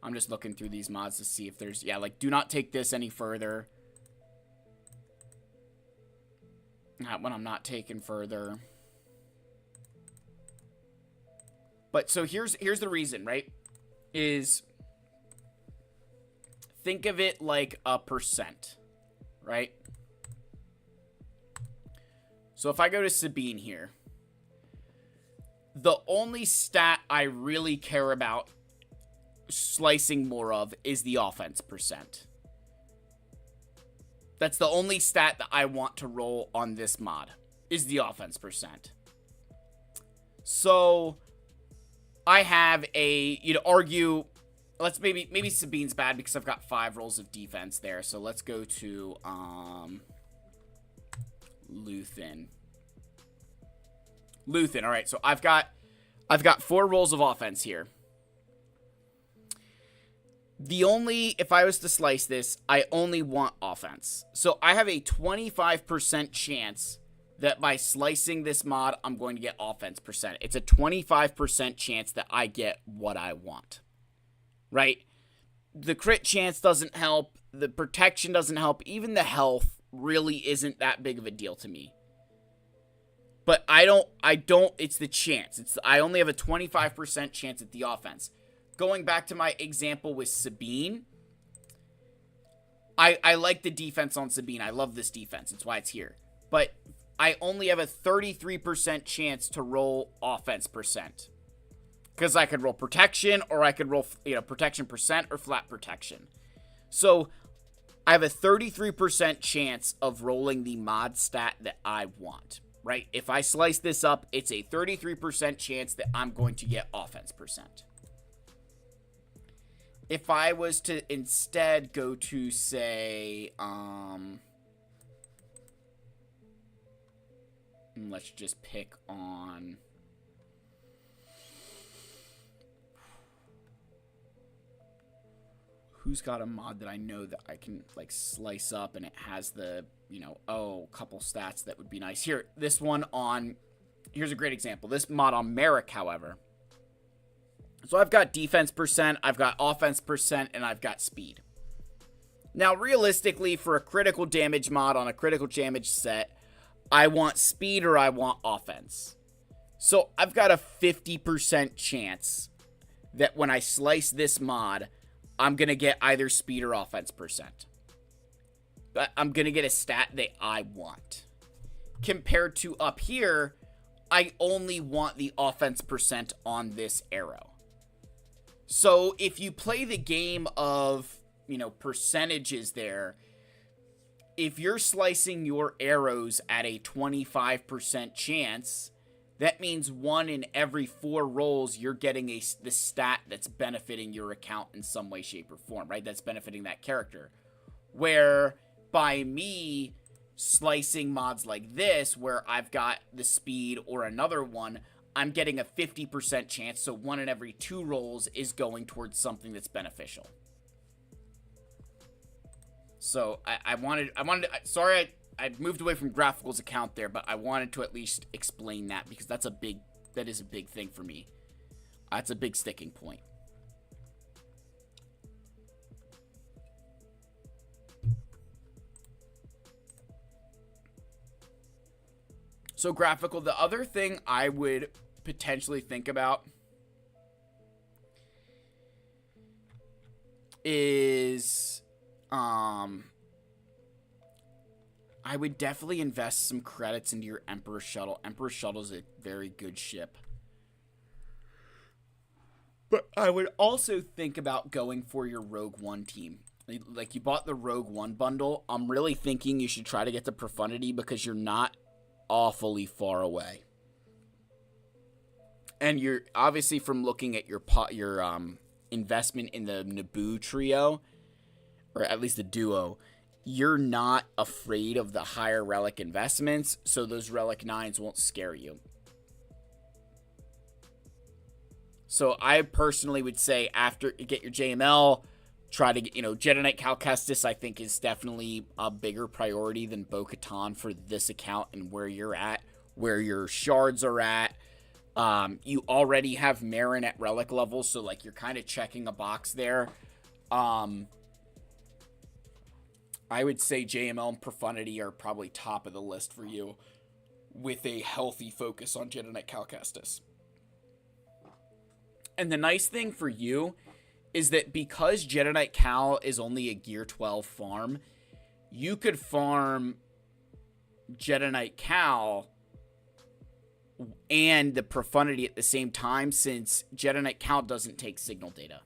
I'm just looking through these mods to see if there's... Yeah, like, do not take this any further. Not when I'm not taken further. But, so here's the reason, right? Is... Think of it like a %, right? So if I go to Sabine here... The only stat I really care about slicing more of is the offense %. That's the only stat that I want to roll on this mod, is the offense %. So, I have a, you'd argue, let's maybe Sabine's bad because I've got 5 rolls of defense there. So let's go to, Luthen, all right, so I've got 4 rolls of offense here. If I was to slice this, I only want offense. So I have a 25% chance that by slicing this mod, I'm going to get offense %. It's a 25% chance that I get what I want, right? The crit chance doesn't help. The protection doesn't help. Even the health really isn't that big of a deal to me. But it's the chance. I only have a 25% chance at the offense. Going back to my example with Sabine, I like the defense on Sabine. I love this defense. It's why it's here. But I only have a 33% chance to roll offense %. Because I could roll protection, or I could roll, protection % or flat protection. So I have a 33% chance of rolling the mod stat that I want. Right? If I slice this up, it's a 33% chance that I'm going to get offense %. If I was to instead go to, say, let's just pick on... Who's got a mod that I know that I can, like, slice up and it has the, a couple stats that would be nice. Here, this one on, here's a great example. This mod on Merrick, however. So I've got defense %, I've got offense %, and I've got speed. Now, realistically, for a critical damage mod on a critical damage set, I want speed or I want offense. So I've got a 50% chance that when I slice this mod, I'm going to get either speed or offense %. But I'm going to get a stat that I want. Compared to up here, I only want the offense % on this arrow. So if you play the game of, percentages there, if you're slicing your arrows at a 25% chance, that means 1 in every 4 rolls you're getting the stat that's benefiting your account in some way, shape, or form, right? That's benefiting that character. Where by me slicing mods like this, where I've got the speed or another one, I'm getting a 50% chance, so 1 in every 2 rolls is going towards something that's beneficial. So I wanted sorry I moved away from Graphical's account there, but I wanted to at least explain that because that is a big thing for me. That's a big sticking point. So Graphical, the other thing I would potentially think about is I would definitely invest some credits into your Emperor Shuttle. Emperor Shuttle is a very good ship. But I would also think about going for your Rogue One team. Like, you bought the Rogue One bundle. I'm really thinking you should try to get the Profundity because you're not awfully far away. And you're obviously, from looking at your investment in the Naboo trio, or at least the duo, you're not afraid of the higher relic investments, so those relic 9s won't scare you. So I personally would say, after you get your JML, try to get, Jedi Knight Cal Kestis, I think, is definitely a bigger priority than Bo-Katan for this account and where you're at, where your shards are at. You already have Marin at relic level, so like you're kind of checking a box there. I would say JML and Profundity are probably top of the list for you, with a healthy focus on Jedi Knight Cal Kestis. And the nice thing for you is that because Jedi Knight Cal is only a Gear 12 farm, you could farm Jedi Knight Cal and the Profundity at the same time, since Jedi Knight Cal doesn't take signal data.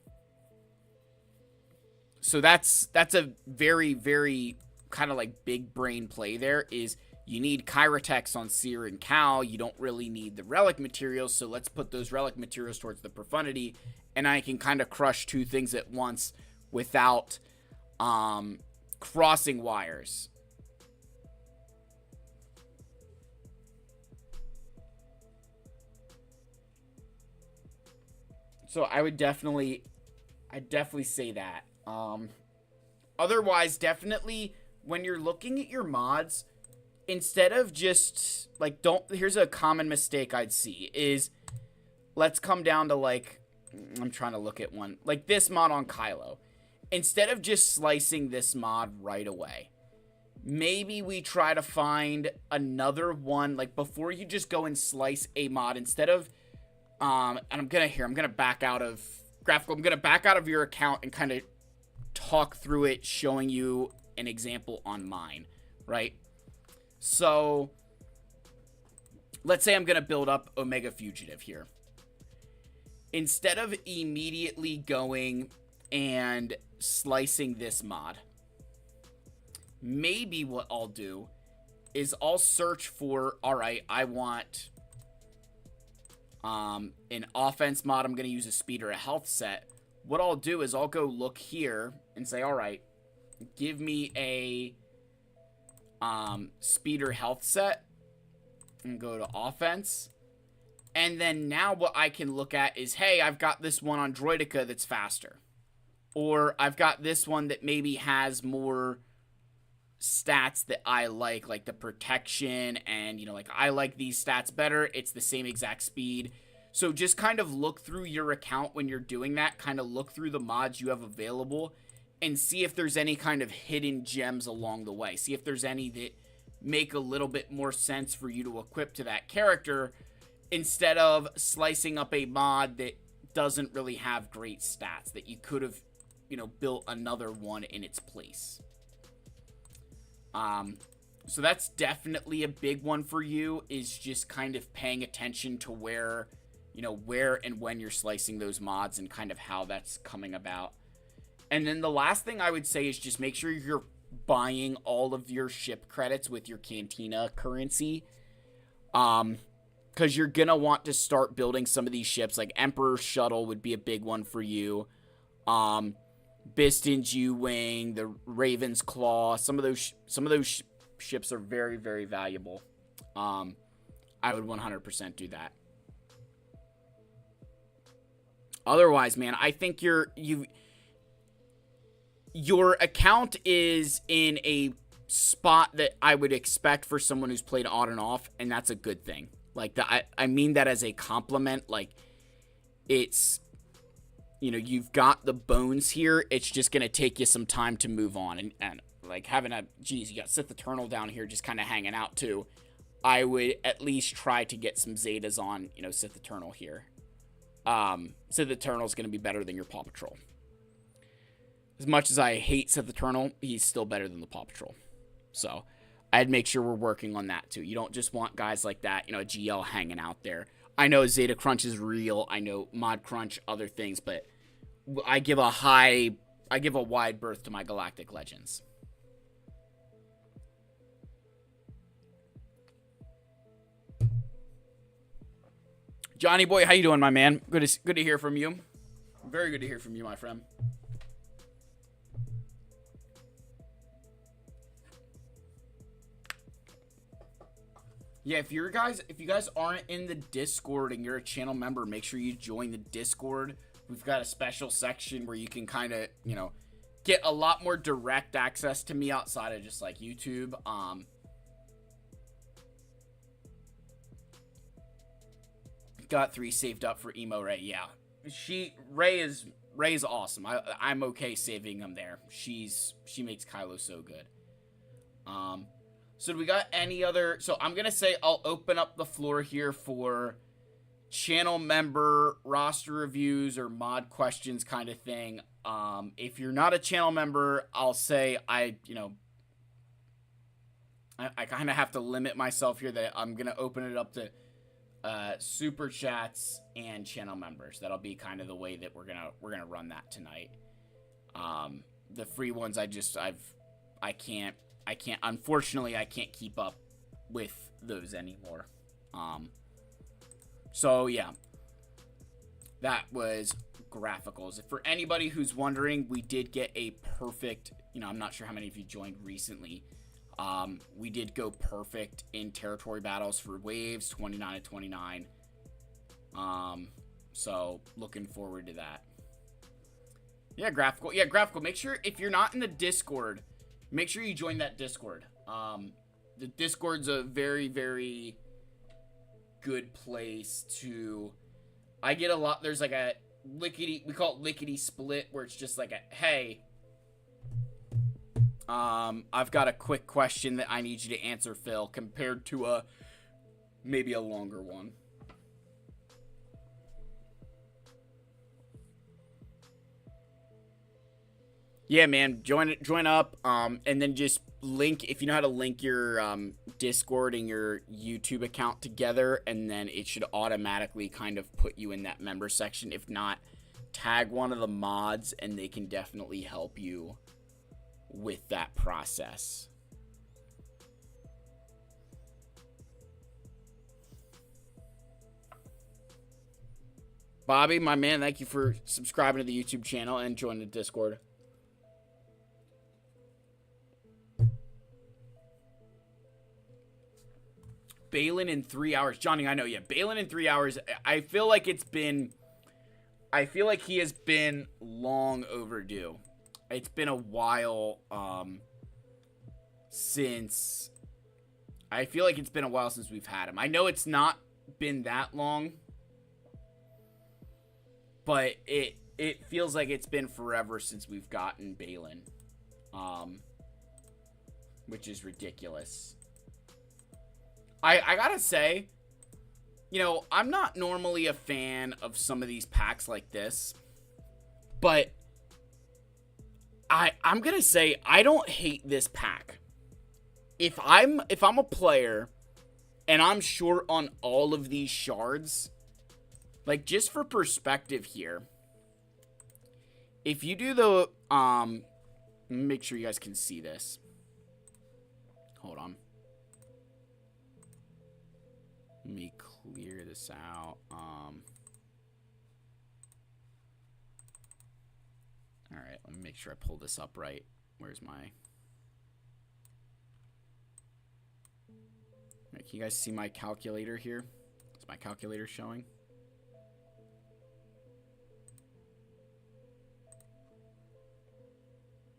So that's a very, very kind of like big brain play there, is you need Kyratex on Seer and Cal. You don't really need the relic materials, so let's put those relic materials towards the Profundity, and I can kind of crush 2 things at once without crossing wires. So I'd definitely say that. Otherwise, definitely, when you're looking at your mods, instead of just, like, here's a common mistake I'd see, is, let's come down to, like, I'm trying to look at one, like this mod on Kylo. Instead of just slicing this mod right away, maybe we try to find another one, like, before you just go and slice a mod, instead of, and I'm gonna back out of Graphical, I'm gonna back out of your account and kind of talk through it, showing you an example on mine, right? So, let's say I'm gonna build up Omega Fugitive here. Instead of immediately going and slicing this mod, maybe what I'll do is I'll search for, alright, I want an offense mod. I'm going to use a speed or a health set. What I'll do is I'll go look here and say, alright, give me a speed or health set, and go to offense. And then now what I can look at is, hey, I've got this one on Droideka that's faster. Or I've got this one that maybe has more stats that I like the protection, and, like, I like these stats better. It's the same exact speed. So just kind of look through your account when you're doing that. Kind of look through the mods you have available and see if there's any kind of hidden gems along the way. See if there's any that make a little bit more sense for you to equip to that character, instead of slicing up a mod that doesn't really have great stats, that you could have, built another one in its place. So that's definitely a big one for you, is just kind of paying attention to where and when you're slicing those mods, and kind of how that's coming about. And then the last thing I would say is just make sure you're buying all of your ship credits with your Cantina currency. Because you're going to want to start building some of these ships. Like Emperor's Shuttle would be a big one for you. Biston's U-Wing, the Raven's Claw. Some of those ships are very, very valuable. I would 100% do that. Otherwise, man, I think your account is in a spot that I would expect for someone who's played on and off, and that's a good thing. Like, I mean that as a compliment. Like, it's, you know, you've got the bones here. It's just going to take you some time to move on. And like, having you got Sith Eternal down here just kind of hanging out, too. I would at least try to get some Zetas on, you know, Sith Eternal here. Sith Eternal is going to be better than your Paw Patrol. As much as I hate Sith Eternal, he's still better than the Paw Patrol. So, I'd make sure we're working on that, too. You don't just want guys like that, you know, a GL hanging out there. I know Zeta Crunch is real. I know Mod Crunch, other things, but I give a wide berth to my Galactic Legends. Johnny boy, how you doing, my man? Good to hear from you. Very good to hear from you, my friend. Yeah, if you guys aren't in the Discord and you're a channel member, make sure you join the Discord. We've got a special section where you can kind of, you know, get a lot more direct access to me outside of just like YouTube. Got 3 saved up for Emo Ray. Yeah, Ray is awesome. I'm okay saving him there. She makes Kylo so good. So do we got any other? So I'm gonna say I'll open up the floor here for channel member roster reviews or mod questions kind of thing. If you're not a channel member, I'll say I kind of have to limit myself here that I'm gonna open it up to super chats and channel members. That'll be kind of the way that we're gonna run that tonight. The free ones unfortunately I can't keep up with those anymore. So yeah, that was Graphicals. For anybody who's wondering, we did get a perfect, I'm not sure how many of you joined recently. We did go perfect in territory battles for waves 29 and 29. So looking forward to that. Yeah, Graphical. Make sure if you're not in the Discord, make sure you join that Discord. The Discord's a very, very good place to. I get a lot. There's like a we call it lickety split, where it's just like a hey. I've got a quick question that I need you to answer, Phil, compared to maybe a longer one. Yeah, man, join up, and then just link, if you know how to link your Discord and your YouTube account together, and then it should automatically kind of put you in that member section. If not, tag one of the mods, and they can definitely help you with that process. Bobby, my man, thank you for subscribing to the YouTube channel and joining the Discord. Balin in 3 hours. Johnny, I know, yeah. Balin in 3 hours. I feel like he has been long overdue. It's been a while since we've had him. I know it's not been that long, but it feels like it's been forever since we've gotten Balin, which is ridiculous. I gotta say, I'm not normally a fan of some of these packs like this, but I'm gonna say I don't hate this pack. If I'm a player and I'm short on all of these shards, like, just for perspective here, if you do the make sure you guys can see this. Let me clear this out. All right, let me make sure I pull this up right. Where's my... Right, can you guys see my calculator here? Is my calculator showing?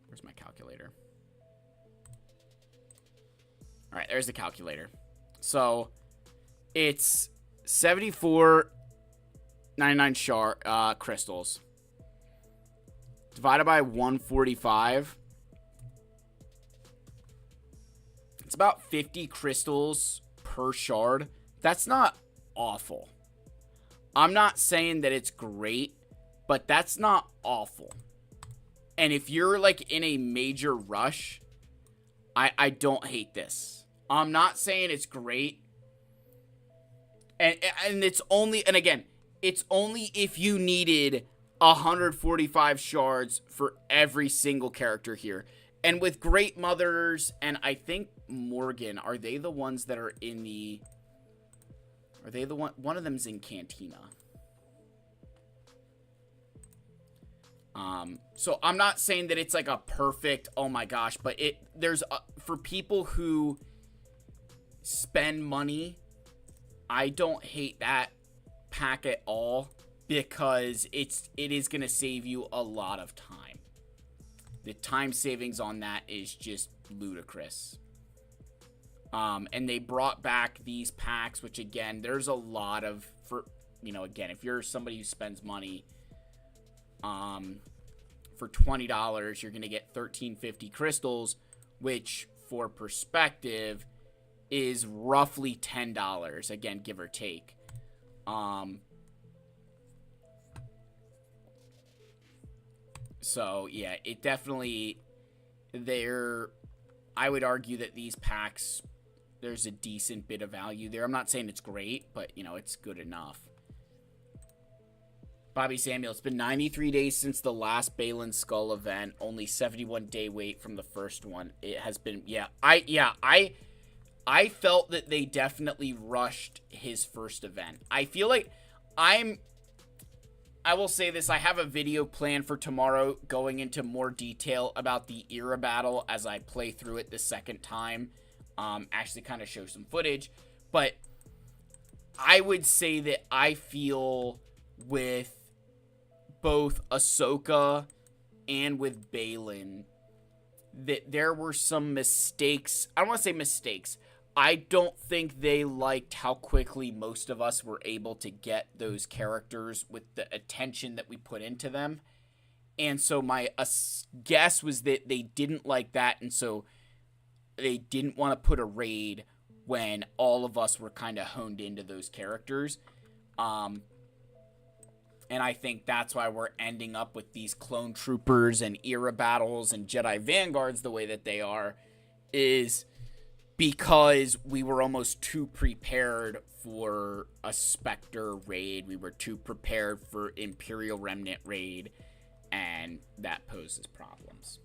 Where's my calculator? All right, there's the calculator. So it's 74.99 crystals divided by 145. It's about 50 crystals per shard. That's not awful. I'm not saying that it's great, but that's not awful. And if you're like in a major rush, I don't hate this. I'm not saying it's great. And it's only, and again, it's only if you needed 145 shards for every single character here. And with Great Mothers, and I think Morgan, are they the ones that are in the... Are they the one of them's in Cantina. So I'm not saying that it's like a perfect, oh my gosh, but there's, for people who spend money, I don't hate that pack at all, because it is going to save you a lot of time. The time savings on that is just ludicrous. And they brought back these packs, which again, there's a lot of, again, if you're somebody who spends money, for $20, you're going to get 1350 crystals, which for perspective is roughly $10, again, give or take. So yeah, it definitely, I would argue that these packs, there's a decent bit of value there. I'm not saying it's great, but it's good enough. Bobby Samuel, it's been 93 days since the last Balin Skull event. Only 71 day wait from the first one. It has been, I felt that they definitely rushed his first event. I feel like I will say this, I have a video planned for tomorrow going into more detail about the era battle as I play through it the second time. Actually kind of show some footage. But I would say that I feel with both Ahsoka and with Balin that there were some mistakes. I don't want to say mistakes. I don't think they liked how quickly most of us were able to get those characters with the attention that we put into them. And so my guess was that they didn't like that, and so they didn't want to put a raid when all of us were kind of honed into those characters. And I think that's why we're ending up with these clone troopers and era battles and Jedi vanguards the way that they are, is because we were almost too prepared for a Spectre raid. We were too prepared for Imperial Remnant raid, and that poses problems.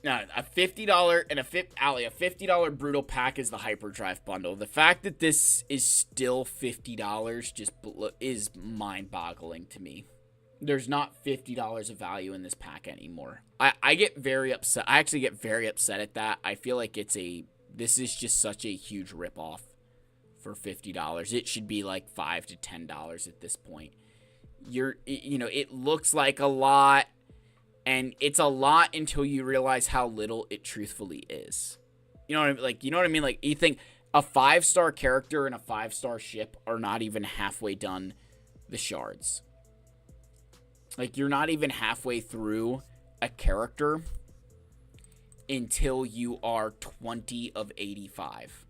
Now, a $50 and a $50 Brutal Pack is the Hyperdrive bundle. The fact that this is still $50 just is mind-boggling to me. There's not $50 of value in this pack anymore. I get very upset. I actually get very upset at that. I feel like this is just such a huge ripoff for $50. It should be like $5 to $10 at this point. It looks like a lot. And it's a lot until you realize how little it truthfully is. You know what I mean? Like, you think a 5-star character and a 5-star ship are not even halfway done the shards. Like, you're not even halfway through a character until you are 20 of 85.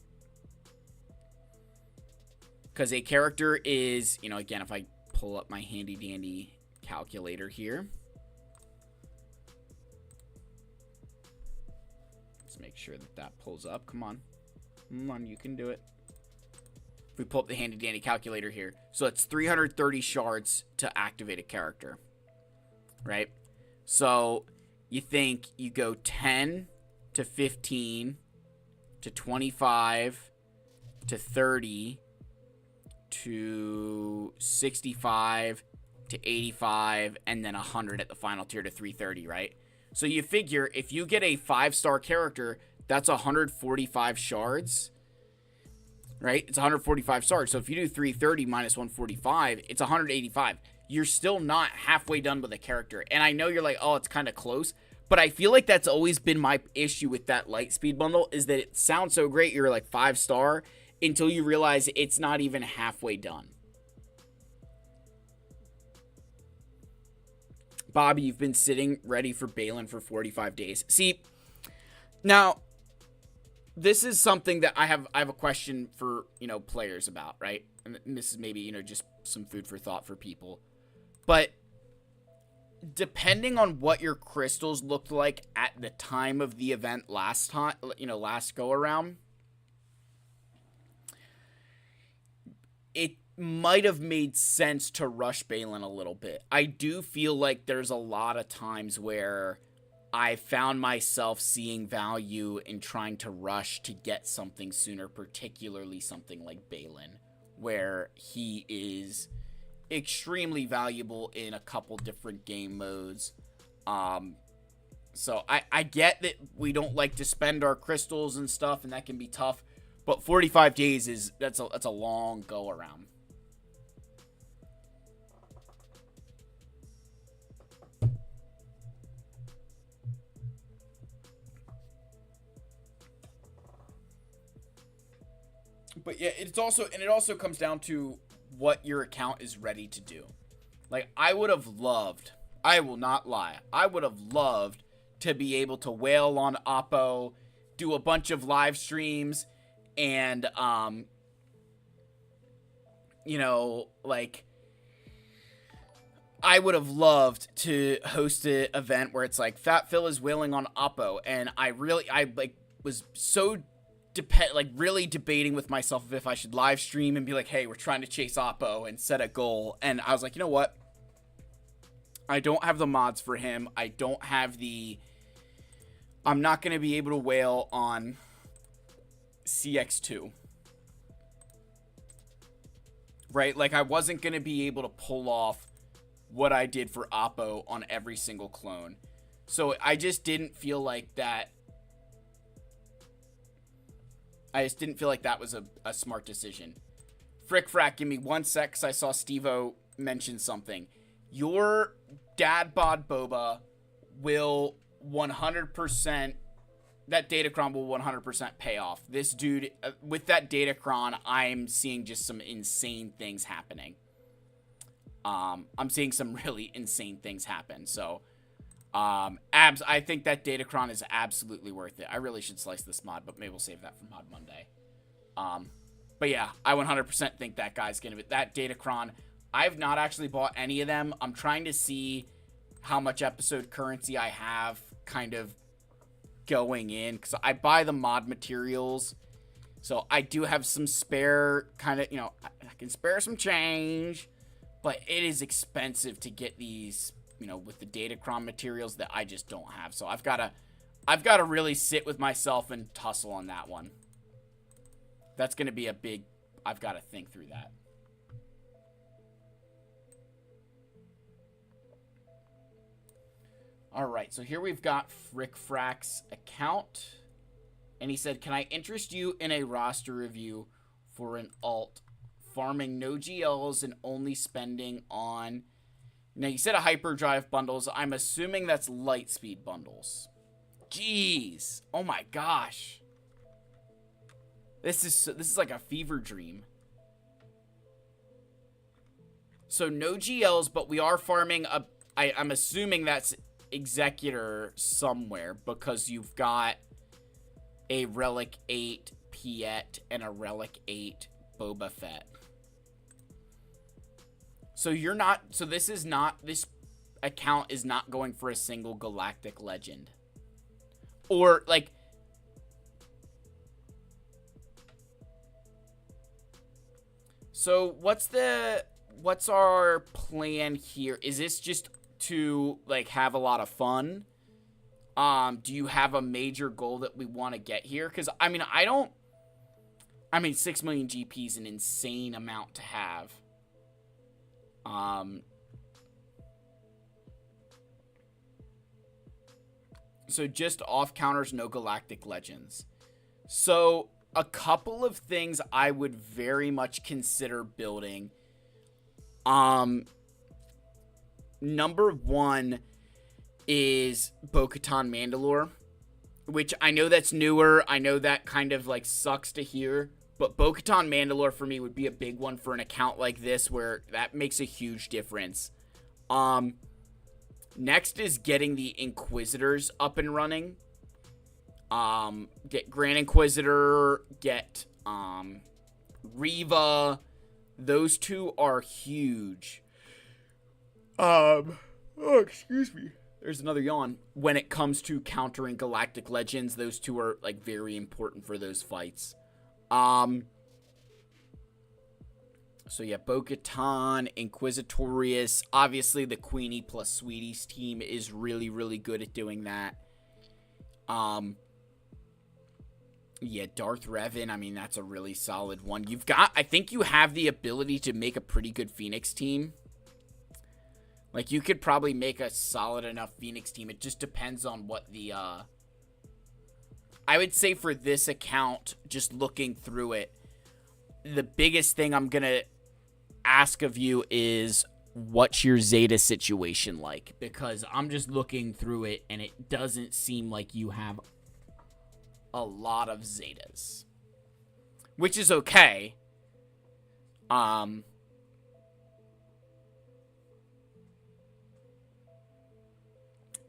Because a character is, again, if I pull up my handy-dandy calculator here. Make sure that pulls up. Come on, you can do it. If we pull up the handy dandy calculator here, so it's 330 shards to activate a character, right? So you think you go 10 to 15 to 25 to 30 to 65 to 85 and then 100 at the final tier to 330, right? So you figure if you get a 5-star character, that's 145 shards, right? It's 145 shards. So if you do 330 minus 145, it's 185. You're still not halfway done with a character. And I know you're like, oh, it's kind of close. But I feel like that's always been my issue with that Lightspeed bundle, is that it sounds so great. You're like 5-star until you realize it's not even halfway done. Bobby, you've been sitting ready for Balin for 45 days. See, now, this is something that I have a question for, players about, right? And this is maybe, just some food for thought for people. But depending on what your crystals looked like at the time of the event last go around, it might have made sense to rush Balin a little bit. I do feel like there's a lot of times where I found myself seeing value in trying to rush to get something sooner, particularly something like Balin, where he is extremely valuable in a couple different game modes. So I get that we don't like to spend our crystals and stuff, and that can be tough, but 45 days that's a long go around. But yeah, it also comes down to what your account is ready to do. Like, I will not lie, I would have loved to be able to wail on Oppo, do a bunch of live streams, and, I would have loved to host an event where it's like, Fat Phil is wailing on Oppo, and I was so really debating with myself if I should live stream and be like, hey, we're trying to chase Oppo and set a goal. And I was like, you know what? I don't have the mods for him. I'm not going to be able to wail on CX2. Right? Like, I wasn't going to be able to pull off what I did for Oppo on every single clone. So I just didn't feel like that. Was a smart decision. Frick frack, give me 1 sec, because I saw Steve-O mention something. Your dad bod boba will 100%, that Datacron will 100% pay off. This dude, with that Datacron, I'm seeing just some insane things happening. I'm seeing some really insane things happen, so... I think that Datacron is absolutely worth it. I really should slice this mod, but maybe we'll save that for Mod Monday. But yeah, I 100% think that guy's gonna be... That Datacron, I've not actually bought any of them. I'm trying to see how much episode currency I have kind of going in, because I buy the mod materials. So I do have some spare kind of, I can spare some change, but it is expensive to get these... with the Datacron materials that I just don't have. So I've got to really sit with myself and tussle on that one. That's going to be I've got to think through that. All right, so here we've got Frick Frack's account. And he said, can I interest you in a roster review for an alt farming no GLs and only spending on... Now, you said a hyperdrive bundles. I'm assuming that's Lightspeed bundles. Jeez. Oh my gosh. This is like a fever dream. So no GLs, but we are farming I'm assuming that's Executor somewhere, because you've got a Relic 8 Piet and a Relic 8 Boba Fett. So this account is not going for a single galactic legend. Or, like... So, what's our plan here? Is this just to, like, have a lot of fun? Do you have a major goal that we want to get here? Because, I mean, 6 million GP is an insane amount to have. So just off counters, no Galactic Legends. So a couple of things I would very much consider building. Number one is Bo-Katan Mandalore, which I know that's newer. I know that kind of like sucks to hear, but Bo-Katan Mandalore for me would be a big one for an account like this where that makes a huge difference. Next is getting the Inquisitors up and running. Get Grand Inquisitor, get Reva. Those two are huge. Oh, excuse me. There's another yawn. When it comes to countering Galactic Legends, those two are like very important for those fights. So yeah, Bo-Katan, Inquisitorius. Obviously, the Queenie plus Sweetie's team is really, really good at doing that. Yeah, Darth Revan, I mean, that's a really solid one. I think you have the ability to make a pretty good Phoenix team. Like, you could probably make a solid enough Phoenix team. It just depends on what the, I would say for this account, just looking through it, the biggest thing I'm gonna ask of you is, what's your Zeta situation like? Because I'm just looking through it, and it doesn't seem like you have a lot of Zetas, which is okay.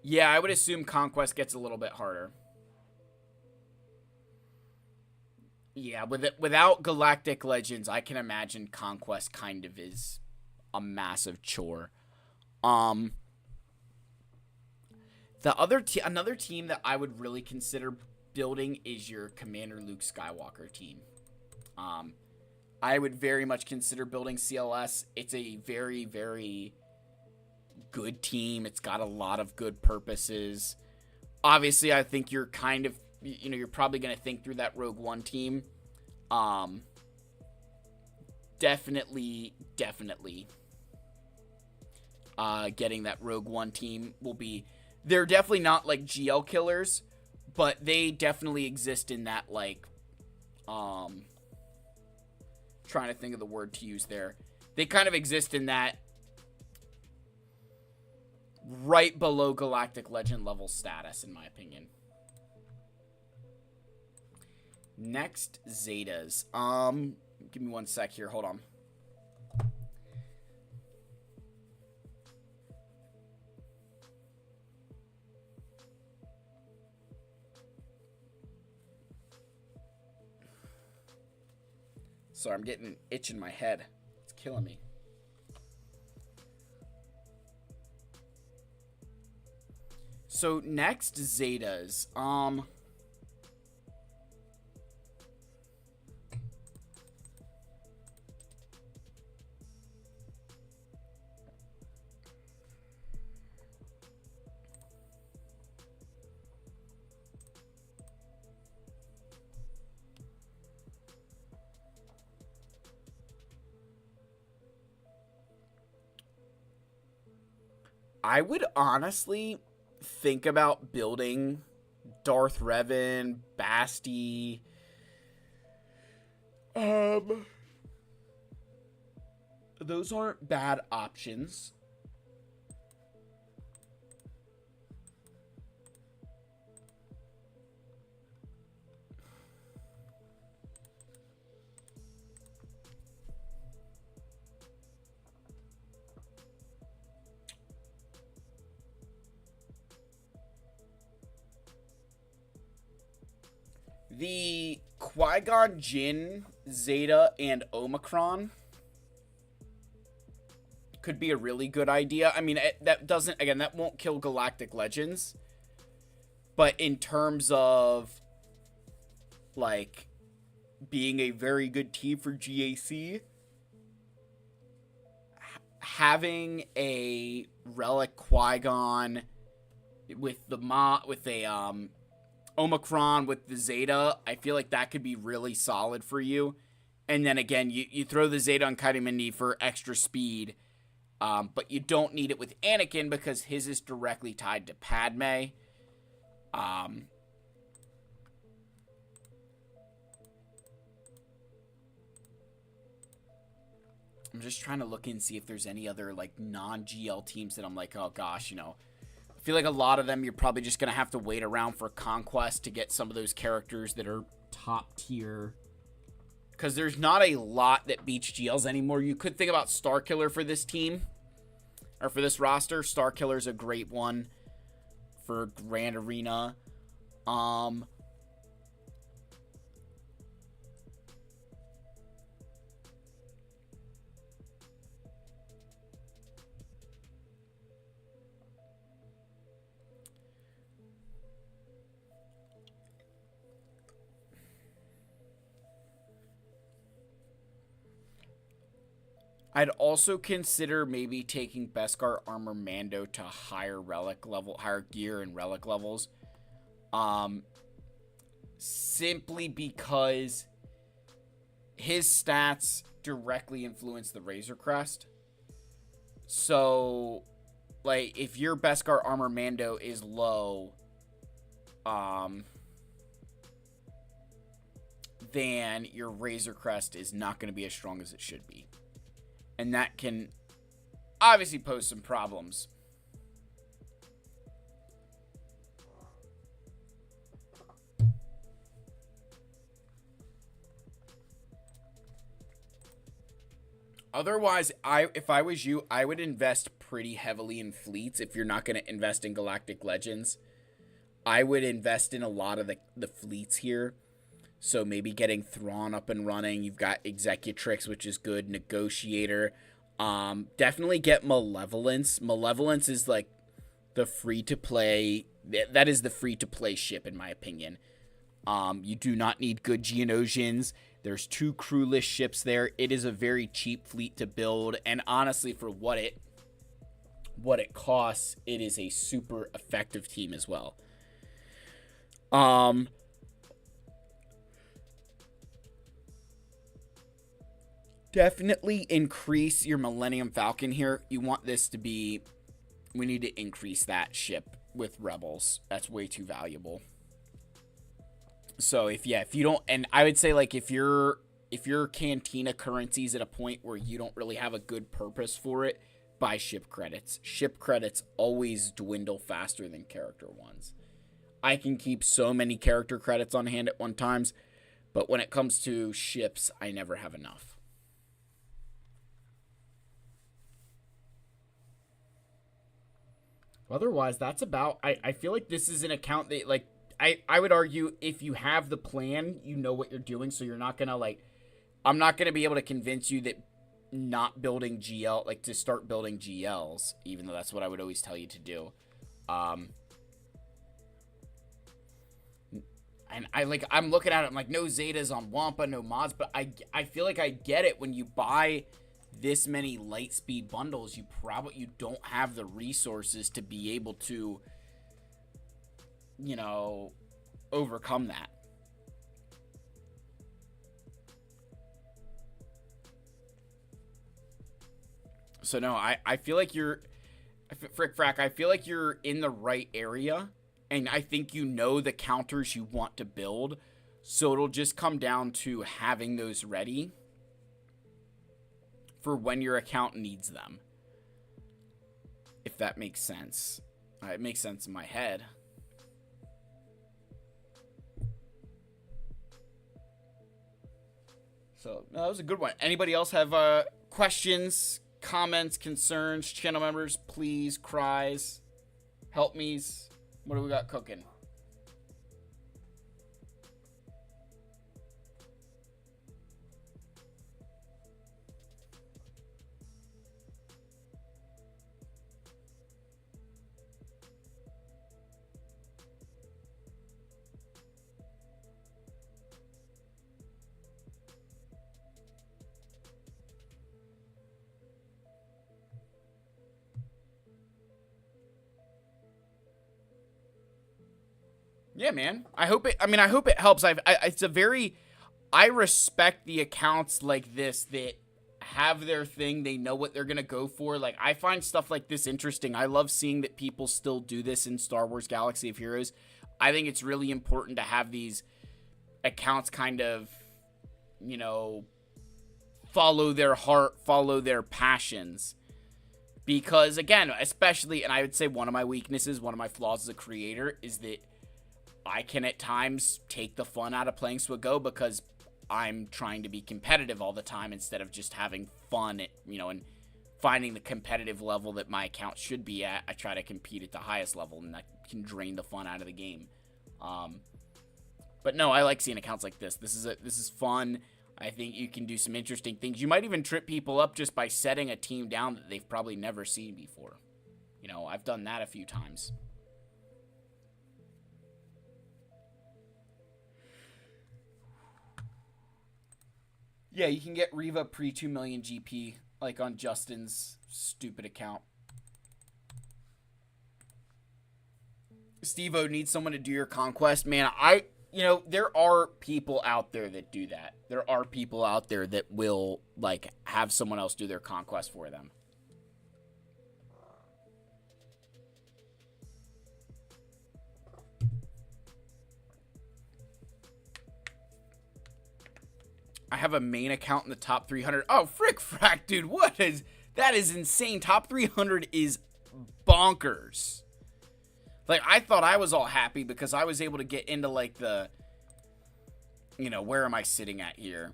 Yeah, I would assume Conquest gets a little bit harder. Yeah, without Galactic Legends, I can imagine Conquest kind of is a massive chore. Another team that I would really consider building is your Commander Luke Skywalker team. I would very much consider building CLS. It's a very, very good team. It's got a lot of good purposes. Obviously, I think you're kind of, you're probably going to think through that Rogue One team. Definitely, getting that Rogue One team will be, they're definitely not like GL killers, but they definitely exist in that, like, trying to think of the word to use there. They kind of exist in that right below Galactic Legend level status, in my opinion. Next, Zetas. Give me one sec here. Hold on. Sorry, I'm getting an itch in my head. It's killing me. So next, Zetas. I would honestly think about building Darth Revan, Basti. Those aren't bad options. The Qui-Gon Jinn, Zeta, and Omicron could be a really good idea. I mean, that won't kill Galactic Legends. But in terms of, like, being a very good team for GAC, having a Relic Qui-Gon with a Omicron with the Zeta. I feel like that could be really solid for you. And then again, you throw the Zeta on Katamindi for extra speed, but you don't need it with Anakin because his is directly tied to Padme. I'm just trying to look and see if there's any other like non-GL teams that I'm like, oh gosh, I feel like a lot of them you're probably just gonna have to wait around for Conquest to get some of those characters that are top tier. Because there's not a lot that beats GLs anymore. You could think about Starkiller for this team. Or for this roster. Starkiller's a great one for Grand Arena. I'd also consider maybe taking Beskar Armor Mando to higher gear and relic levels. Simply because his stats directly influence the Razor Crest. So, like, if your Beskar Armor Mando is low, then your Razor Crest is not going to be as strong as it should be. And that can obviously pose some problems. Otherwise, if I was you, I would invest pretty heavily in fleets. If you're not going to invest in Galactic Legends, I would invest in a lot of the fleets here. So maybe getting Thrawn up and running. You've got Executrix, which is good. Negotiator. Definitely get Malevolence. Malevolence is like the free-to-play. That is the free-to-play ship, in my opinion. You do not need good Geonosians. There's 2 crewless ships there. It is a very cheap fleet to build. And honestly, for what it costs, it is a super effective team as well. Definitely increase your Millennium Falcon here. You want this to be... We need to increase that ship with Rebels. That's way too valuable. So, if you don't... And I would say, like, if your Cantina currency's at a point where you don't really have a good purpose for it, buy ship credits. Ship credits always dwindle faster than character ones. I can keep so many character credits on hand at one time, but when it comes to ships, I never have enough. Otherwise, that's about... I feel like this is an account that, like... I would argue if you have the plan, you know what you're doing, so you're not going to, like... I'm not going to be able to convince you that not building GL... Like, to start building GLs, even though that's what I would always tell you to do. And I'm looking at it, I'm like, no Zetas on Wampa, no mods, but I feel like I get it when you buy... this many light speed bundles, you don't have the resources to be able to, overcome that. So no, I feel like I feel like you're in the right area, and I think you know the counters you want to build, so it'll just come down to having those ready for when your account needs them. If that makes sense. It makes sense in my head. So, no, that was a good one. Anybody else have questions, comments, concerns? Channel members, please, cries, help me's. What do we got cooking? Yeah, man. I hope it helps. I respect the accounts like this that have their thing. They know what they're going to go for. Like, I find stuff like this interesting. I love seeing that people still do this in Star Wars Galaxy of Heroes. I think it's really important to have these accounts kind of, you know, follow their heart, follow their passions. Because, again, especially, and I would say one of my weaknesses, one of my flaws as a creator is that I can at times take the fun out of playing SWGO because I'm trying to be competitive all the time instead of just having fun, you know, and finding the competitive level that my account should be at. I try to compete at the highest level, and that can drain the fun out of the game. But no, I like seeing accounts like this. This is fun. I think you can do some interesting things. You might even trip people up just by setting a team down that they've probably never seen before. You know, I've done that a few times. Yeah, you can get Reva pre 2 million GP, like on Justin's stupid account. Steve-O needs someone to do your conquest. Man, you know, there are people out there that do that. There are people out there that will, like, have someone else do their conquest for them. I have a main account in the top 300. Oh, frick frack, dude. That is insane. Top 300 is bonkers. Like, I thought I was all happy because I was able to get into, like, the, you know, where am I sitting at here?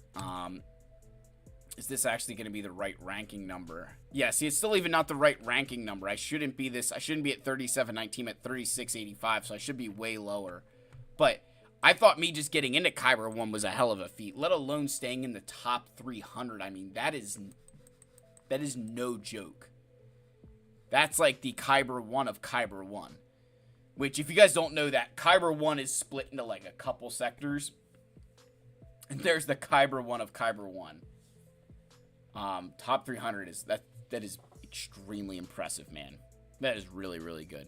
Is this actually going to be the right ranking number? Yeah, see, it's still even not the right ranking number. I shouldn't be at 3719, at 3685, so I should be way lower. But I thought me just getting into Kyber 1 was a hell of a feat, let alone staying in the top 300. I mean, that is no joke. That's like the Kyber 1 of Kyber 1. Which, if you guys don't know that, Kyber 1 is split into, like, a couple sectors. And there's the Kyber 1 of Kyber 1. Top 300 is, that is extremely impressive, man. That is really, really good.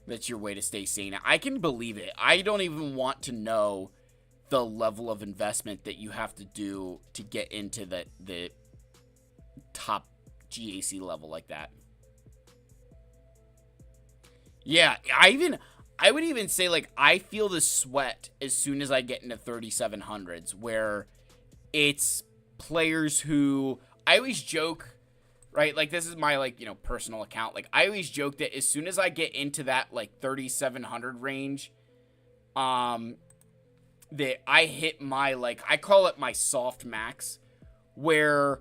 That's your way to stay sane. I can believe it. I don't even want to know the level of investment that you have to do to get into the top GAC level like that. Yeah, I would even say, like, I feel the sweat as soon as I get into 3700s, where it's players who, I always joke, right? Like, this is my, like, you know, personal account. Like, I always joke that as soon as I get into that, like, 3700 range, that I hit my, like, I call it my soft max, where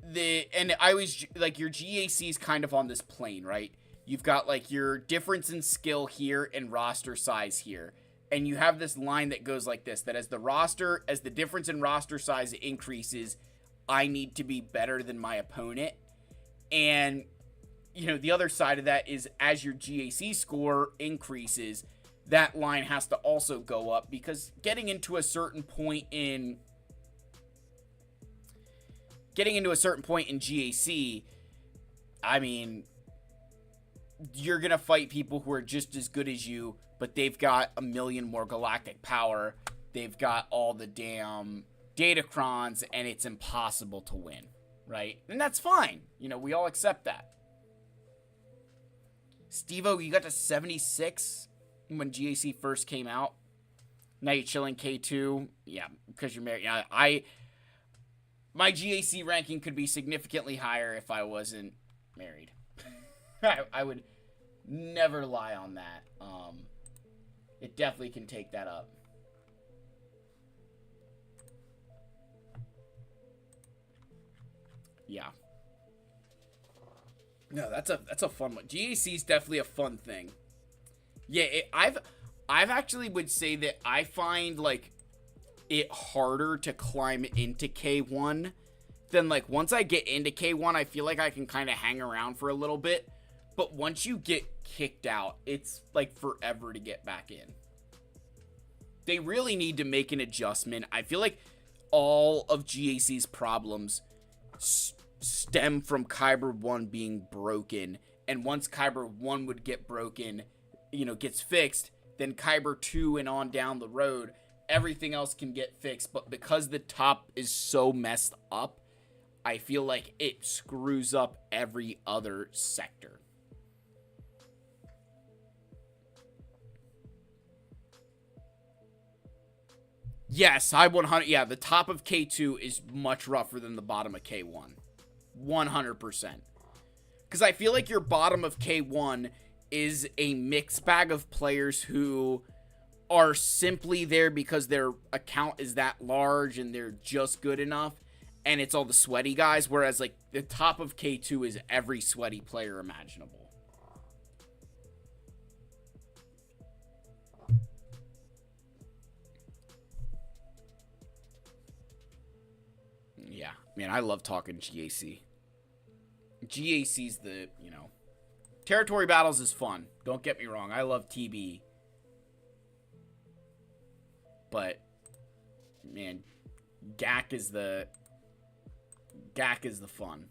and I always, like, your GAC is kind of on this plane, right? You've got, like, your difference in skill here and roster size here. And you have this line that goes like this, that as the difference in roster size increases, I need to be better than my opponent. And, you know, the other side of that is as your GAC score increases, that line has to also go up, because getting into a certain point in GAC, I mean, you're going to fight people who are just as good as you, but they've got a million more galactic power. They've got all the damn datacrons, and it's impossible to win, right? And that's fine. You know, we all accept that. Steve-O, you got to 76 when GAC first came out. Now you're chilling K2. Yeah, because you're married. Yeah, my GAC ranking could be significantly higher if I wasn't married. I would never lie on that. It definitely can take that up. Yeah. No, that's a fun one. GAC is definitely a fun thing. Yeah, I've actually would say that I find, like, it harder to climb into K1 than, like, once I get into K1, I feel like I can kind of hang around for a little bit. But once you get kicked out, it's, like, forever to get back in. They really need to make an adjustment. I feel like all of GAC's problems stem from Kyber 1 being broken And once Kyber 1 would get broken, gets fixed, then Kyber 2 and on down the road, everything else can get fixed. But because the top is so messed up, I feel like it screws up every other sector. Yes, I 100. Yeah, the top of K2 is much rougher than the bottom of K1. 100%. Because I feel like your bottom of K1 is a mixed bag of players who are simply there because their account is that large and they're just good enough. And it's all the sweaty guys. Whereas, like, the top of K2 is every sweaty player imaginable. Yeah, man, I love talking GAC. GAC's the, territory battles is fun. Don't get me wrong. I love TB. But, man, GAC is the fun.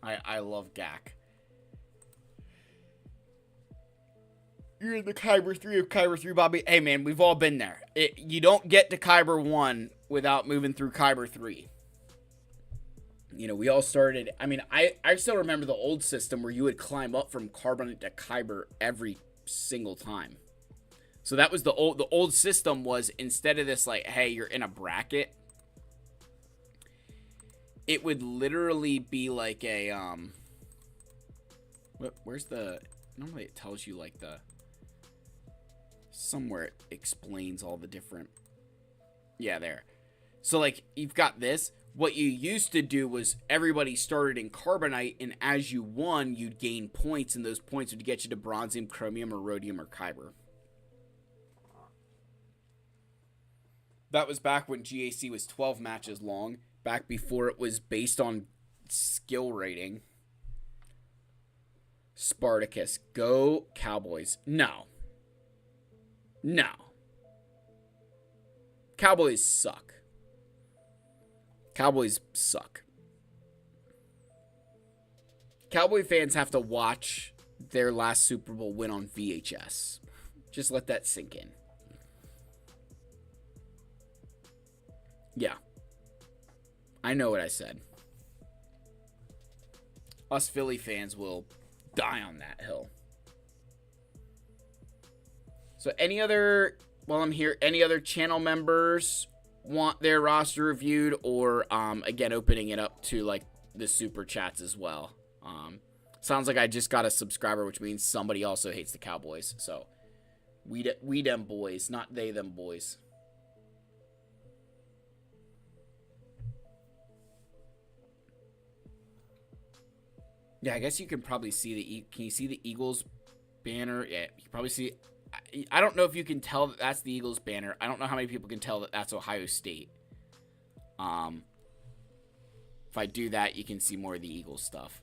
I love GAC. You're in the Kyber 3 of Kyber 3, Bobby. Hey, man, we've all been there. You don't get to Kyber 1 without moving through Kyber 3. We all started. I mean, I still remember the old system where you would climb up from Carbonite to Kyber every single time. So that was the old system was, instead of this, like, hey, you're in a bracket, it would literally be like a, where's the, normally it tells you, like, somewhere it explains all the different, yeah, there. So, like, you've got this. What you used to do was everybody started in Carbonite, and as you won, you'd gain points, and those points would get you to Bronzium, Chromium, or Rhodium, or Kyber. That was back when GAC was 12 matches long, back before it was based on skill rating. Spartacus, go Cowboys. No. Cowboys suck. Cowboys suck. Cowboy fans have to watch their last Super Bowl win on VHS. Just let that sink in. Yeah. I know what I said. Us Philly fans will die on that hill. So while I'm here, any other channel members want their roster reviewed, or again, opening it up to, like, the super chats as well? Sounds like I just got a subscriber, which means somebody also hates the Cowboys. So we them boys, not they them boys. Yeah, I guess you can probably see can you see the Eagles banner? Yeah, you can probably see. I don't know if you can tell that that's the Eagles banner. I don't know how many people can tell that that's Ohio State. If I do that, you can see more of the Eagles stuff.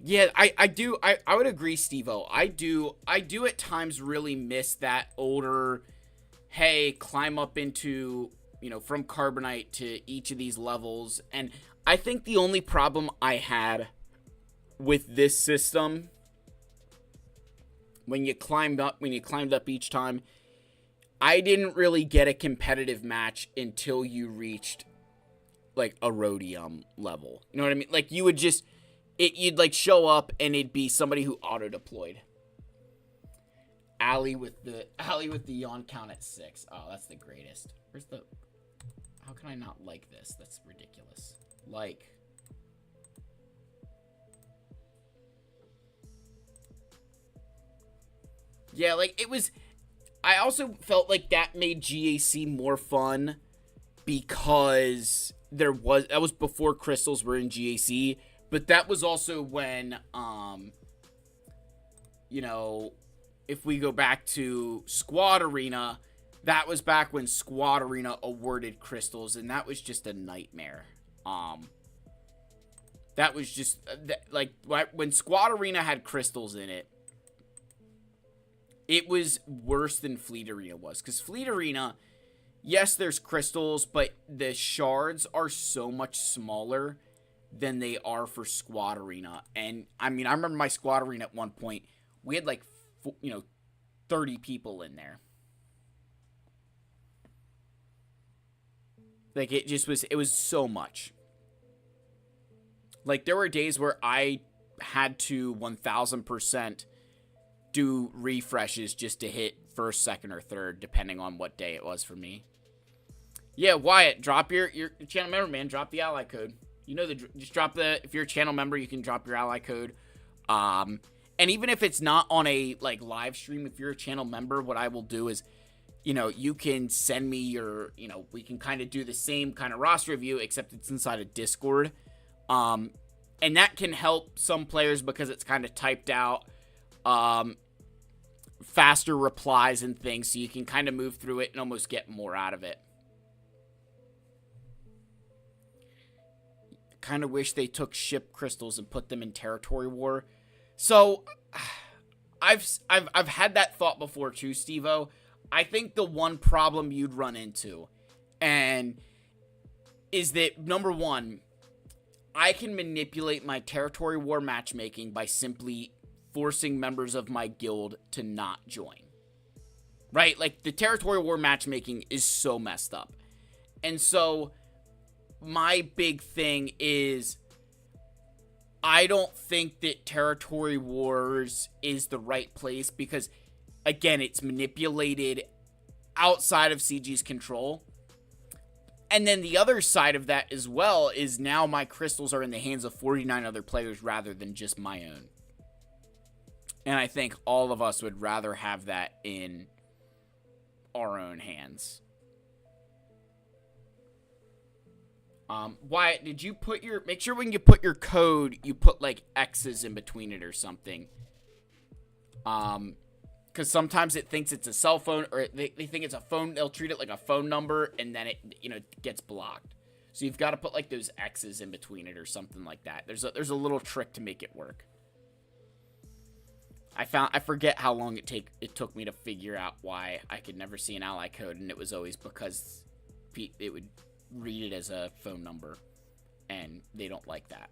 Yeah, I do. I would agree, Steve-O. I do at times really miss that older, hey, climb up into, from Carbonite to each of these levels. And I think the only problem I had with this system, when you climbed up each time, I didn't really get a competitive match until you reached, like, a Rhodium level. You know what I mean? Like, you would just, you'd, like, show up and it'd be somebody who auto-deployed. Allie with the yawn count at 6. Oh, that's the greatest. How can I not like this? That's ridiculous. Like, yeah, like, it was, I also felt like that made GAC more fun because that was before crystals were in GAC, but that was also when, if we go back to Squad Arena, that was back when Squad Arena awarded crystals, and that was just a nightmare. That was just, like, when Squad Arena had crystals in it, it was worse than Fleet Arena was. Because Fleet Arena, yes, there's crystals, but the shards are so much smaller than they are for Squad Arena. And, I mean, I remember my Squad Arena at one point, we had, like, 30 people in there. Like, it was so much. Like, there were days where I had to 1000% do refreshes just to hit first, second, or third, depending on what day it was for me. Yeah, Wyatt, drop your channel member, man. Drop the ally code. You know, just drop if you're a channel member, you can drop your ally code. And even if it's not on a, like, live stream, if you're a channel member, what I will do is, you can send me your, we can kind of do the same kind of roster review, except it's inside of Discord. And that can help some players because it's kind of typed out, faster replies and things, so you can kind of move through it and almost get more out of it. Kind of wish they took ship crystals and put them in territory war. So, I've had that thought before too, Steve-O. I think the one problem you'd run into, and is that, number one, I can manipulate my territory war matchmaking by simply forcing members of my guild to not join. Right? Like, the territory war matchmaking is so messed up. And so, my big thing is, I don't think that territory wars is the right place because, again, it's manipulated outside of CG's control. And then the other side of that as well is now my crystals are in the hands of 49 other players rather than just my own. And I think all of us would rather have that in our own hands. Wyatt, did you put make sure when you put your code, you put, like, X's in between it or something. Because sometimes it thinks it's a cell phone, or they think it's a phone, they'll treat it like a phone number, and then it, gets blocked. So you've got to put, like, those X's in between it or something like that. There's a little trick to make it work. I forget how long it took me to figure out why I could never see an ally code, and it was always because it would read it as a phone number, and they don't like that.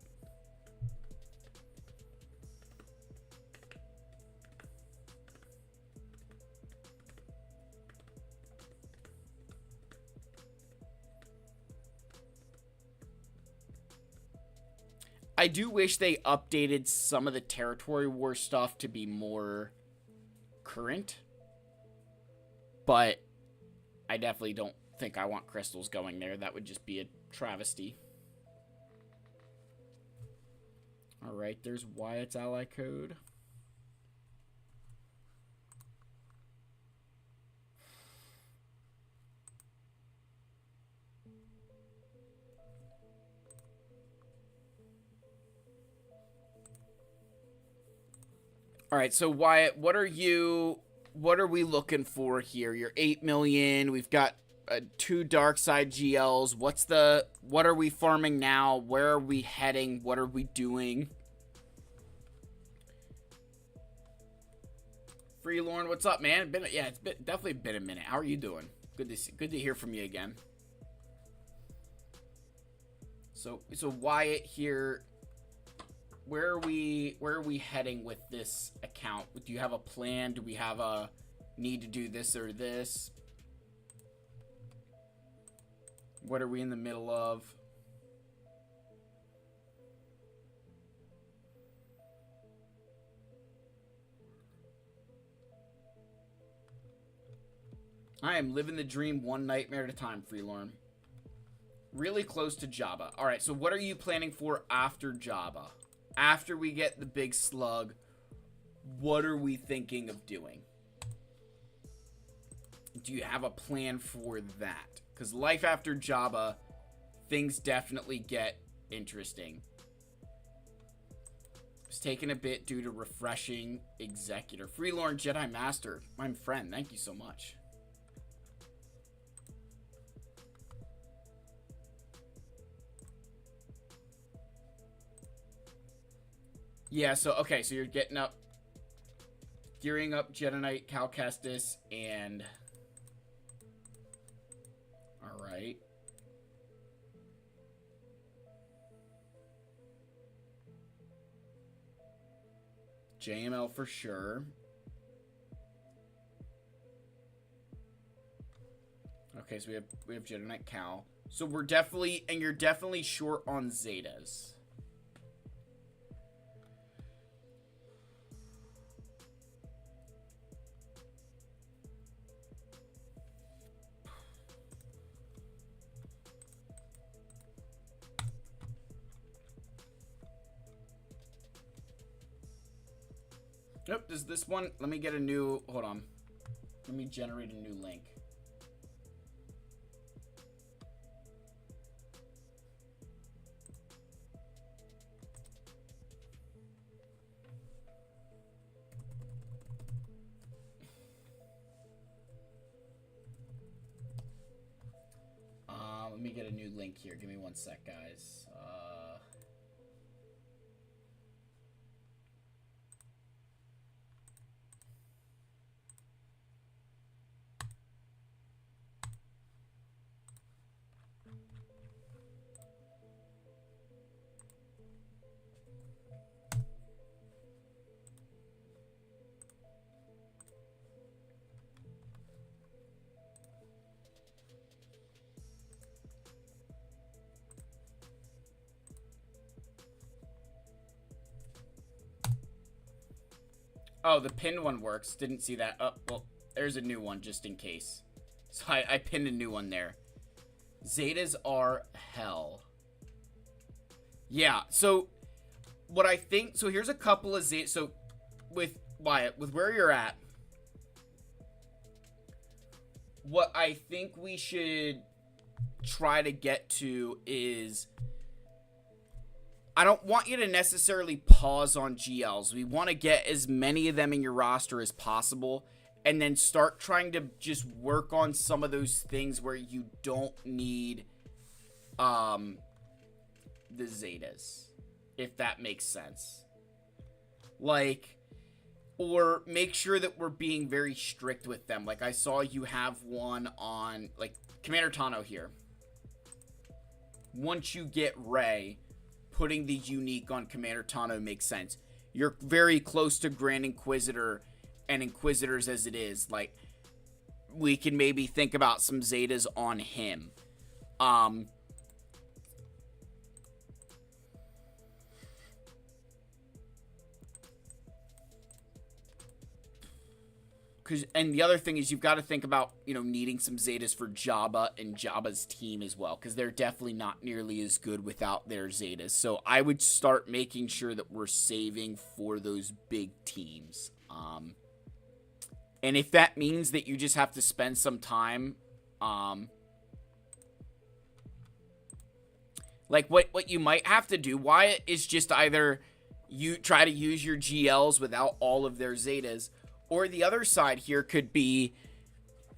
I do wish they updated some of the territory war stuff to be more current, but I definitely don't think I want crystals going there. That would just be a travesty. Alright, there's Wyatt's ally code. Alright, so Wyatt, what are we looking for here? You're 8 million. We've got 2 dark side GLs. What are we farming now? Where are we heading? What are we doing? Freelorn, what's up, man? It's definitely been a minute. How are you doing? Good to hear from you again. So Wyatt here, where are we heading with this account? Do you have a plan? Do we have a need to do this or this? What are we in the middle of? I am living the dream one nightmare at a time, Freelorn. Really close to Jawa. Alright, so what are you planning for after Jawa? After we get the big slug, what are we thinking of doing? Do you have a plan for that? Because life after Jawa, things definitely get interesting. It's taking a bit due to refreshing Executor. Freelorn Jedi Master, my friend, thank you so much. Yeah, so, okay, so you're gearing up Jedi Knight, Cal Kestis, and right? JML for sure. Okay, so we have Jedi Knight Cal. So we're definitely, and you're definitely short on Zetas. Nope, does this one, let me get a new, hold on. Let me generate a new link. Let me get a new link here. Give me one sec, guys. Oh, the pinned one works. Didn't see that. Oh, well, there's a new one just in case. So I pinned a new one there. Zetas are hell. Yeah, so what I think... So here's a couple of Zetas. So with Wyatt, with where you're at, what I think we should try to get to is... I don't want you to necessarily pause on GLs. We want to get as many of them in your roster as possible, and then start trying to just work on some of those things where you don't need the Zetas, if that makes sense. Like, or make sure that we're being very strict with them. Like, I saw you have one on, like, Commander Tano here. Once you get Rey, putting the unique on Commander Tano makes sense. You're very close to Grand Inquisitor and Inquisitors as it is. Like, we can maybe think about some Zetas on him. And the other thing is you've got to think about, you know, needing some Zetas for Jawa and Jabba's team as well, because they're definitely not nearly as good without their Zetas. So I would start making sure that we're saving for those big teams. And if that means that you just have to spend some time, like what you might have to do, Wyatt, is just either you try to use your GLs without all of their Zetas, or the other side here could be,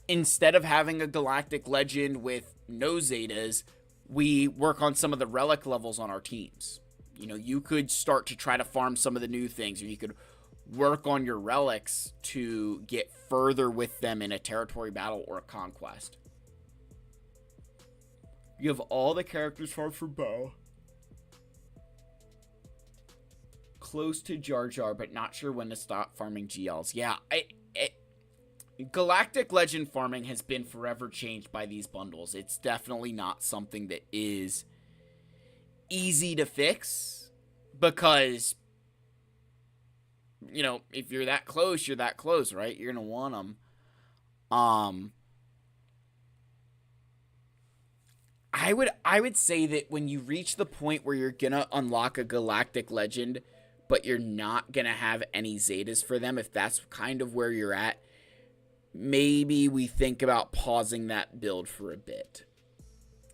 instead of having a Galactic Legend with no Zetas, we work on some of the relic levels on our teams. You know, you could start to try to farm some of the new things, or you could work on your relics to get further with them in a territory battle or a conquest. You have all the characters farmed for Bo. Close to Jar Jar, but not sure when to stop farming GLs. Yeah, Galactic Legend farming has been forever changed by these bundles. It's definitely not something that is easy to fix, because, you know, if you're that close, you're that close, right? You're going to want them. I would say that when you reach the point where you're going to unlock a Galactic Legend, but you're not going to have any Zetas for them, if that's kind of where you're at, maybe we think about pausing that build for a bit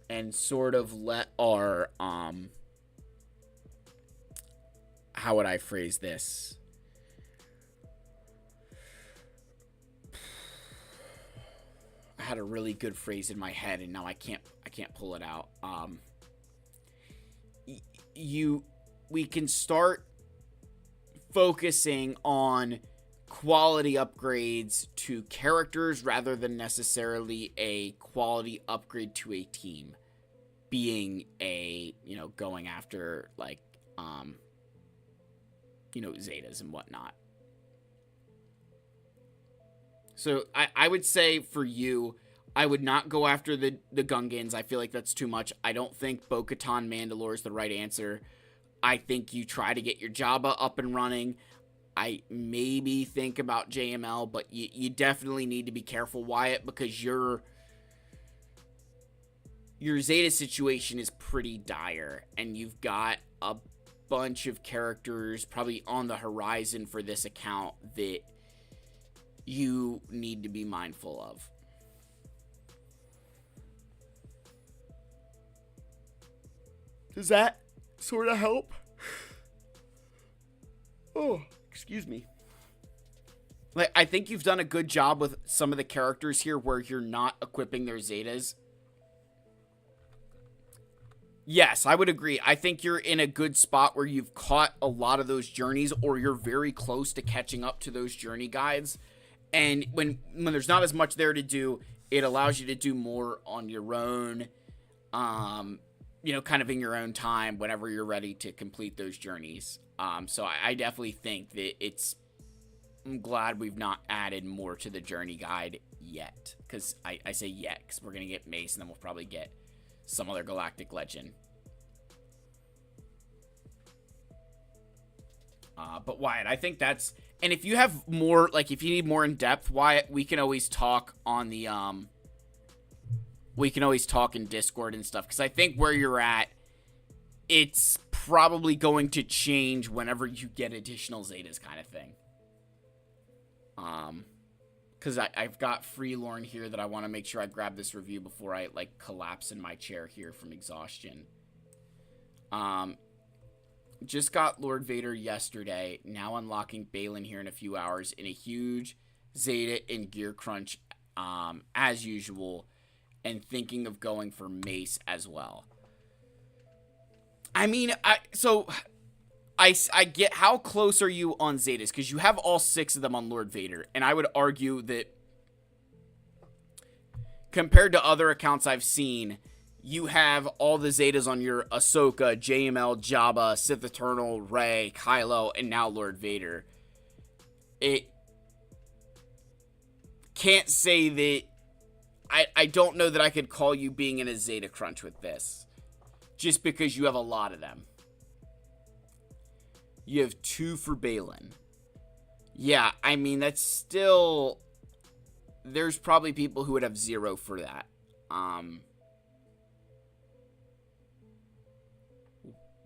and sort of let our, how would I phrase this? I had a really good phrase in my head and now I can't pull it out. We can start focusing on quality upgrades to characters rather than necessarily a quality upgrade to a team, being a, going after, like, Zetas and whatnot. So I would say for you, I would not go after the Gungans. I feel like that's too much. I don't think Bo-Katan Mandalore is the right answer. I think you try to get your Jawa up and running. I maybe think about JML, but you definitely need to be careful, Wyatt, because your Zeta situation is pretty dire, and you've got a bunch of characters probably on the horizon for this account that you need to be mindful of. Does that sort of help? Oh, excuse me. Like, I think you've done a good job with some of the characters here where you're not equipping their Zetas. Yes, I would agree. I think you're in a good spot where you've caught a lot of those journeys, or you're very close to catching up to those journey guides. And when there's not as much there to do, it allows you to do more on your own, kind of in your own time whenever you're ready to complete those journeys. So I definitely think that I'm glad we've not added more to the journey guide yet. Because I say yet, because we're going to get Mace, and then we'll probably get some other galactic legend. But Wyatt, I think that's... And if you have more, like, if you need more in-depth, Wyatt, we can always talk on the, we can always talk in Discord and stuff. Because I think where you're at, it's probably going to change whenever you get additional Zetas kind of thing. Because I've got Freelorn here that I want to make sure I grab this review before I, like, collapse in my chair here from exhaustion. Just got Lord Vader yesterday. Now unlocking Balin here in a few hours in a huge Zeta and gear crunch, as usual. And thinking of going for Mace as well. I mean, I get, how close are you on Zetas? Because you have all 6 of them on Lord Vader. And I would argue that compared to other accounts I've seen, you have all the Zetas on your Ahsoka, JML, Jawa, Sith Eternal, Rey, Kylo, and now Lord Vader. It can't say that... I don't know that I could call you being in a Zeta crunch with this. Just because you have a lot of them. You have 2 for Balin. Yeah, I mean, that's still... There's probably people who would have 0 for that.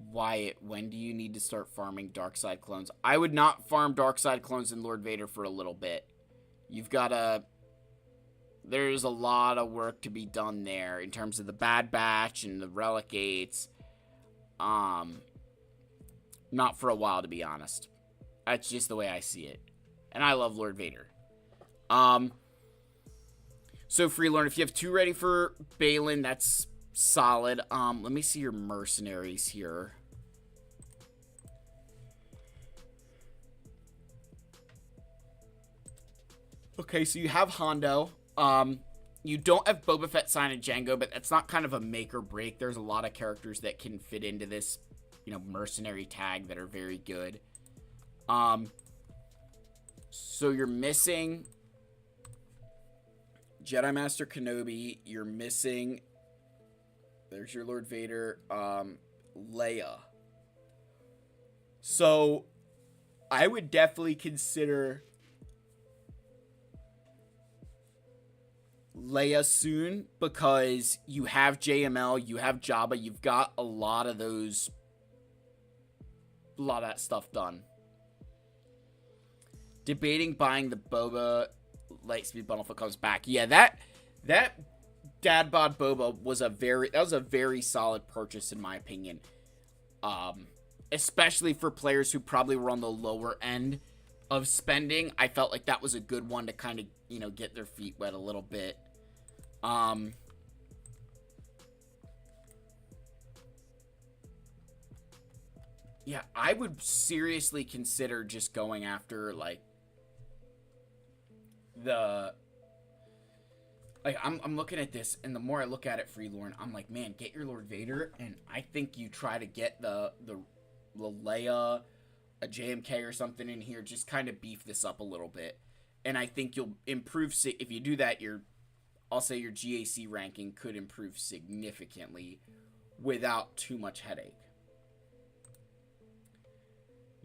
Wyatt, when do you need to start farming Darkside clones? I would not farm Darkside clones in Lord Vader for a little bit. You've got to... There's a lot of work to be done there in terms of the Bad Batch and the Relicates. Not for a while, to be honest. That's just the way I see it. And I love Lord Vader. So Freelorn, if you have 2 ready for Balin, that's solid. Let me see your mercenaries here. Okay, so you have Hondo. You don't have Boba Fett, Sign, and Jango, but that's not kind of a make or break. There's a lot of characters that can fit into this, mercenary tag that are very good. So you're missing Jedi Master Kenobi. You're missing... There's your Lord Vader, Leia. So, I would definitely consider Leia soon, because you have JML, you have Jawa, you've got a lot of that stuff done. Debating buying the Boba Lightspeed bundle if it comes back. Yeah, that Dad Bod Boba was a very solid purchase in my opinion. Especially for players who probably were on the lower end of spending. I felt like that was a good one to kind of, get their feet wet a little bit. Yeah, I would seriously consider just going after, like, the... Like, I'm looking at this, and the more I look at it, Freelorn, I'm like, man, get your Lord Vader, and I think you try to get the Leia, a JMK or something in here, just kind of beef this up a little bit. And I think you'll improve, if you do that, I'll say your GAC ranking could improve significantly without too much headache.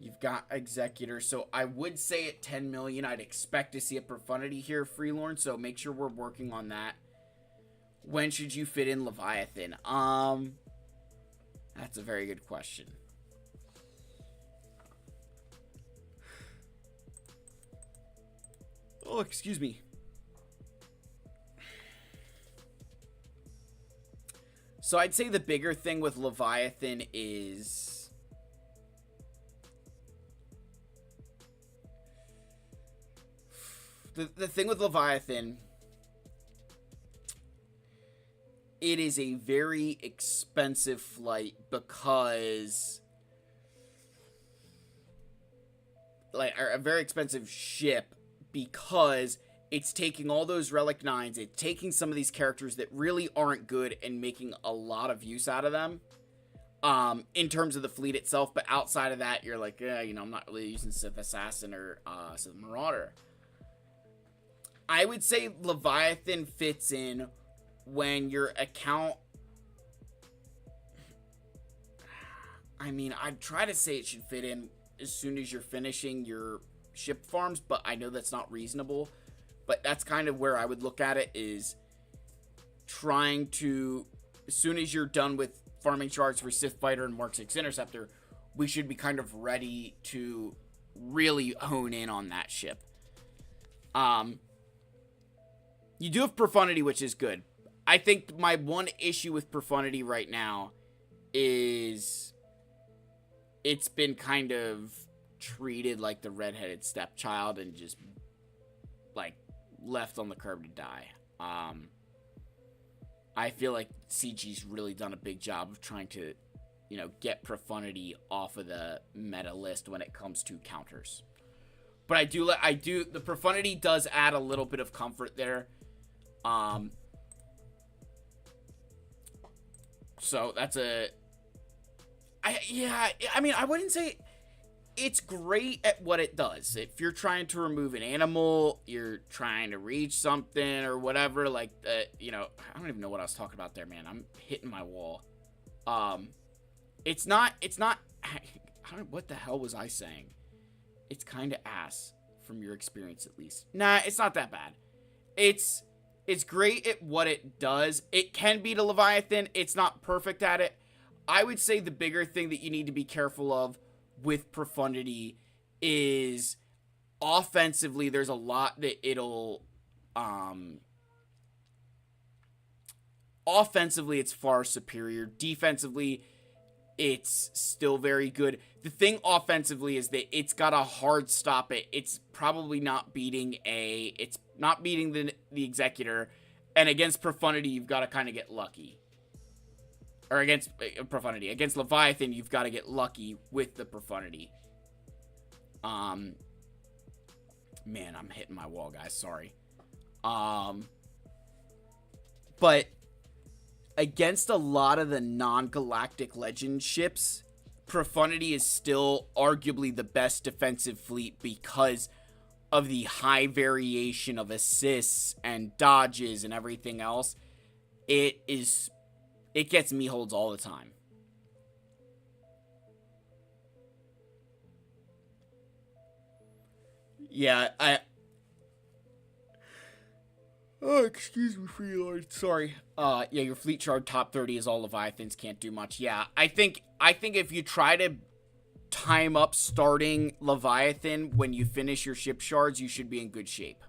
You've got Executor, so I would say at 10 million, I'd expect to see a Profundity here, Freelorn, so make sure we're working on that. When should you fit in Leviathan? That's a very good question. Oh, excuse me. So I'd say the bigger thing with Leviathan is... The thing with Leviathan, it is a very expensive flight because, like, or a very expensive ship because it's taking all those Relic 9s, it's taking some of these characters that really aren't good and making a lot of use out of them, in terms of the fleet itself, but outside of that, you're like, yeah, you know, I'm not really using Sith Assassin or Sith Marauder. I would say Leviathan fits in when your account... I mean, I'd try to say it should fit in as soon as you're finishing your ship farms, but I know that's not reasonable. But that's kind of where I would look at it, is trying to... As soon as you're done with farming shards for Sith Fighter and Mark 6 Interceptor, we should be kind of ready to really hone in on that ship. You do have Profundity, which is good. I think my one issue with Profundity right now is it's been kind of treated like the redheaded stepchild and just, like, left on the curb to die. I feel like CG's really done a big job of trying to, you know, get Profundity off of the meta list when it comes to counters. But the Profundity does add a little bit of comfort there. So that's I mean, I wouldn't say it's great at what it does. If you're trying to remove an animal, you're trying to reach something or whatever, like, you know, I don't even know what I was talking about there, man. I'm hitting my wall. It's not, what the hell was I saying? It's kind of ass from your experience, at least. Nah, it's not that bad. It's great at what it does. It can beat a Leviathan. It's not perfect at it. I would say the bigger thing that you need to be careful of with Profundity is offensively, there's a lot that it'll... offensively, it's far superior. Defensively, it's still very good. The thing offensively is that it's got a hard stop it. It's probably not beating it's not beating the Executor. And against Profundity, you've got to kind of get lucky. Or against Profundity. Against Leviathan, you've got to get lucky with the Profundity. Man, I'm hitting my wall, guys. Sorry. But against a lot of the non-galactic legend ships, Profundity is still arguably the best defensive fleet because of the high variation of assists and dodges and everything else. It gets me holds all the time. Yeah, oh, excuse me, Freelord. Sorry. Yeah, your fleet shard top 30 is all Leviathans, can't do much. Yeah, I think if you try to time up starting Leviathan when you finish your ship shards, you should be in good shape.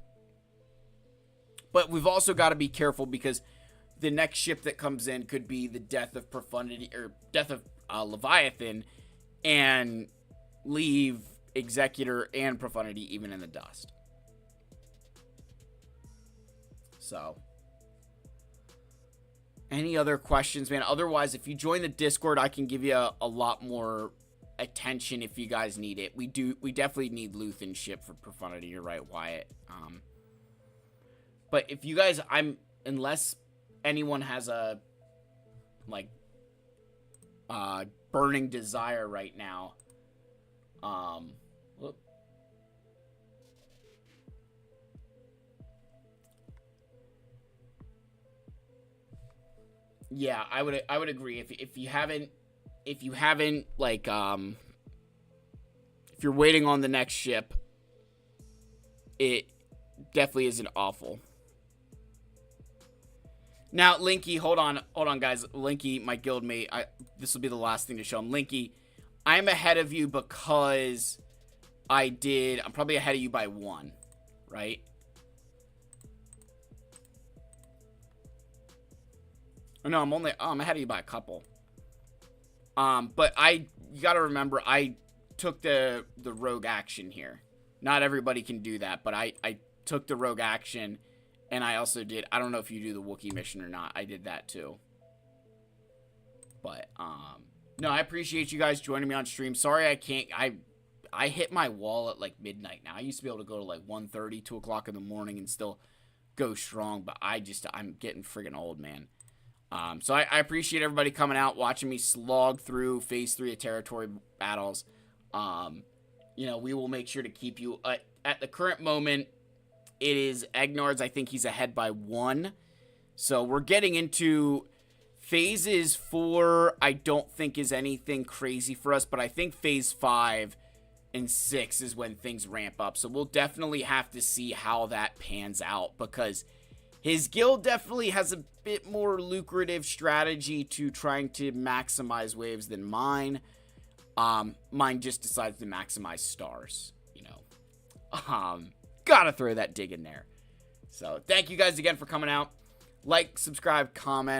But we've also got to be careful because the next ship that comes in could be the death of Profundity or death of Leviathan and leave Executor and Profundity even in the dust. So, any other questions, man? Otherwise, if you join the Discord, I can give you a lot more attention if you guys need it. We definitely need Luthen ship for Profundity. You're right, Wyatt. But if you guys, unless anyone has a, like, burning desire right now, whoop. Yeah, I would agree. If you haven't, like, if you're waiting on the next ship, it definitely isn't awful. Now, Linky, hold on, guys. Linky, my guildmate, this will be the last thing to show him. Linky, I'm ahead of you because I'm probably ahead of you by 1, right? No, I'm ahead of you by a couple. But you gotta remember, I took the rogue action here. Not everybody can do that, but I took the rogue action, and I also did, I don't know if you do the Wookie mission or not, I did that too. But, no, I appreciate you guys joining me on stream. Sorry I can't, I hit my wall at, like, midnight now. I used to be able to go to, like, 1:30, 2 o'clock in the morning and still go strong, but I'm getting friggin' old, man. So I appreciate everybody coming out, watching me slog through Phase 3 of Territory Battles. You know, we will make sure to keep you, at the current moment, it is Egnards. I think he's ahead by 1. So we're getting into Phases 4, I don't think is anything crazy for us, but I think Phase 5 and 6 is when things ramp up. So we'll definitely have to see how that pans out, because his guild definitely has a bit more lucrative strategy to trying to maximize waves than mine. Mine just decides to maximize stars, you know. Gotta throw that dig in there. So, thank you guys again for coming out. Like, subscribe, comment.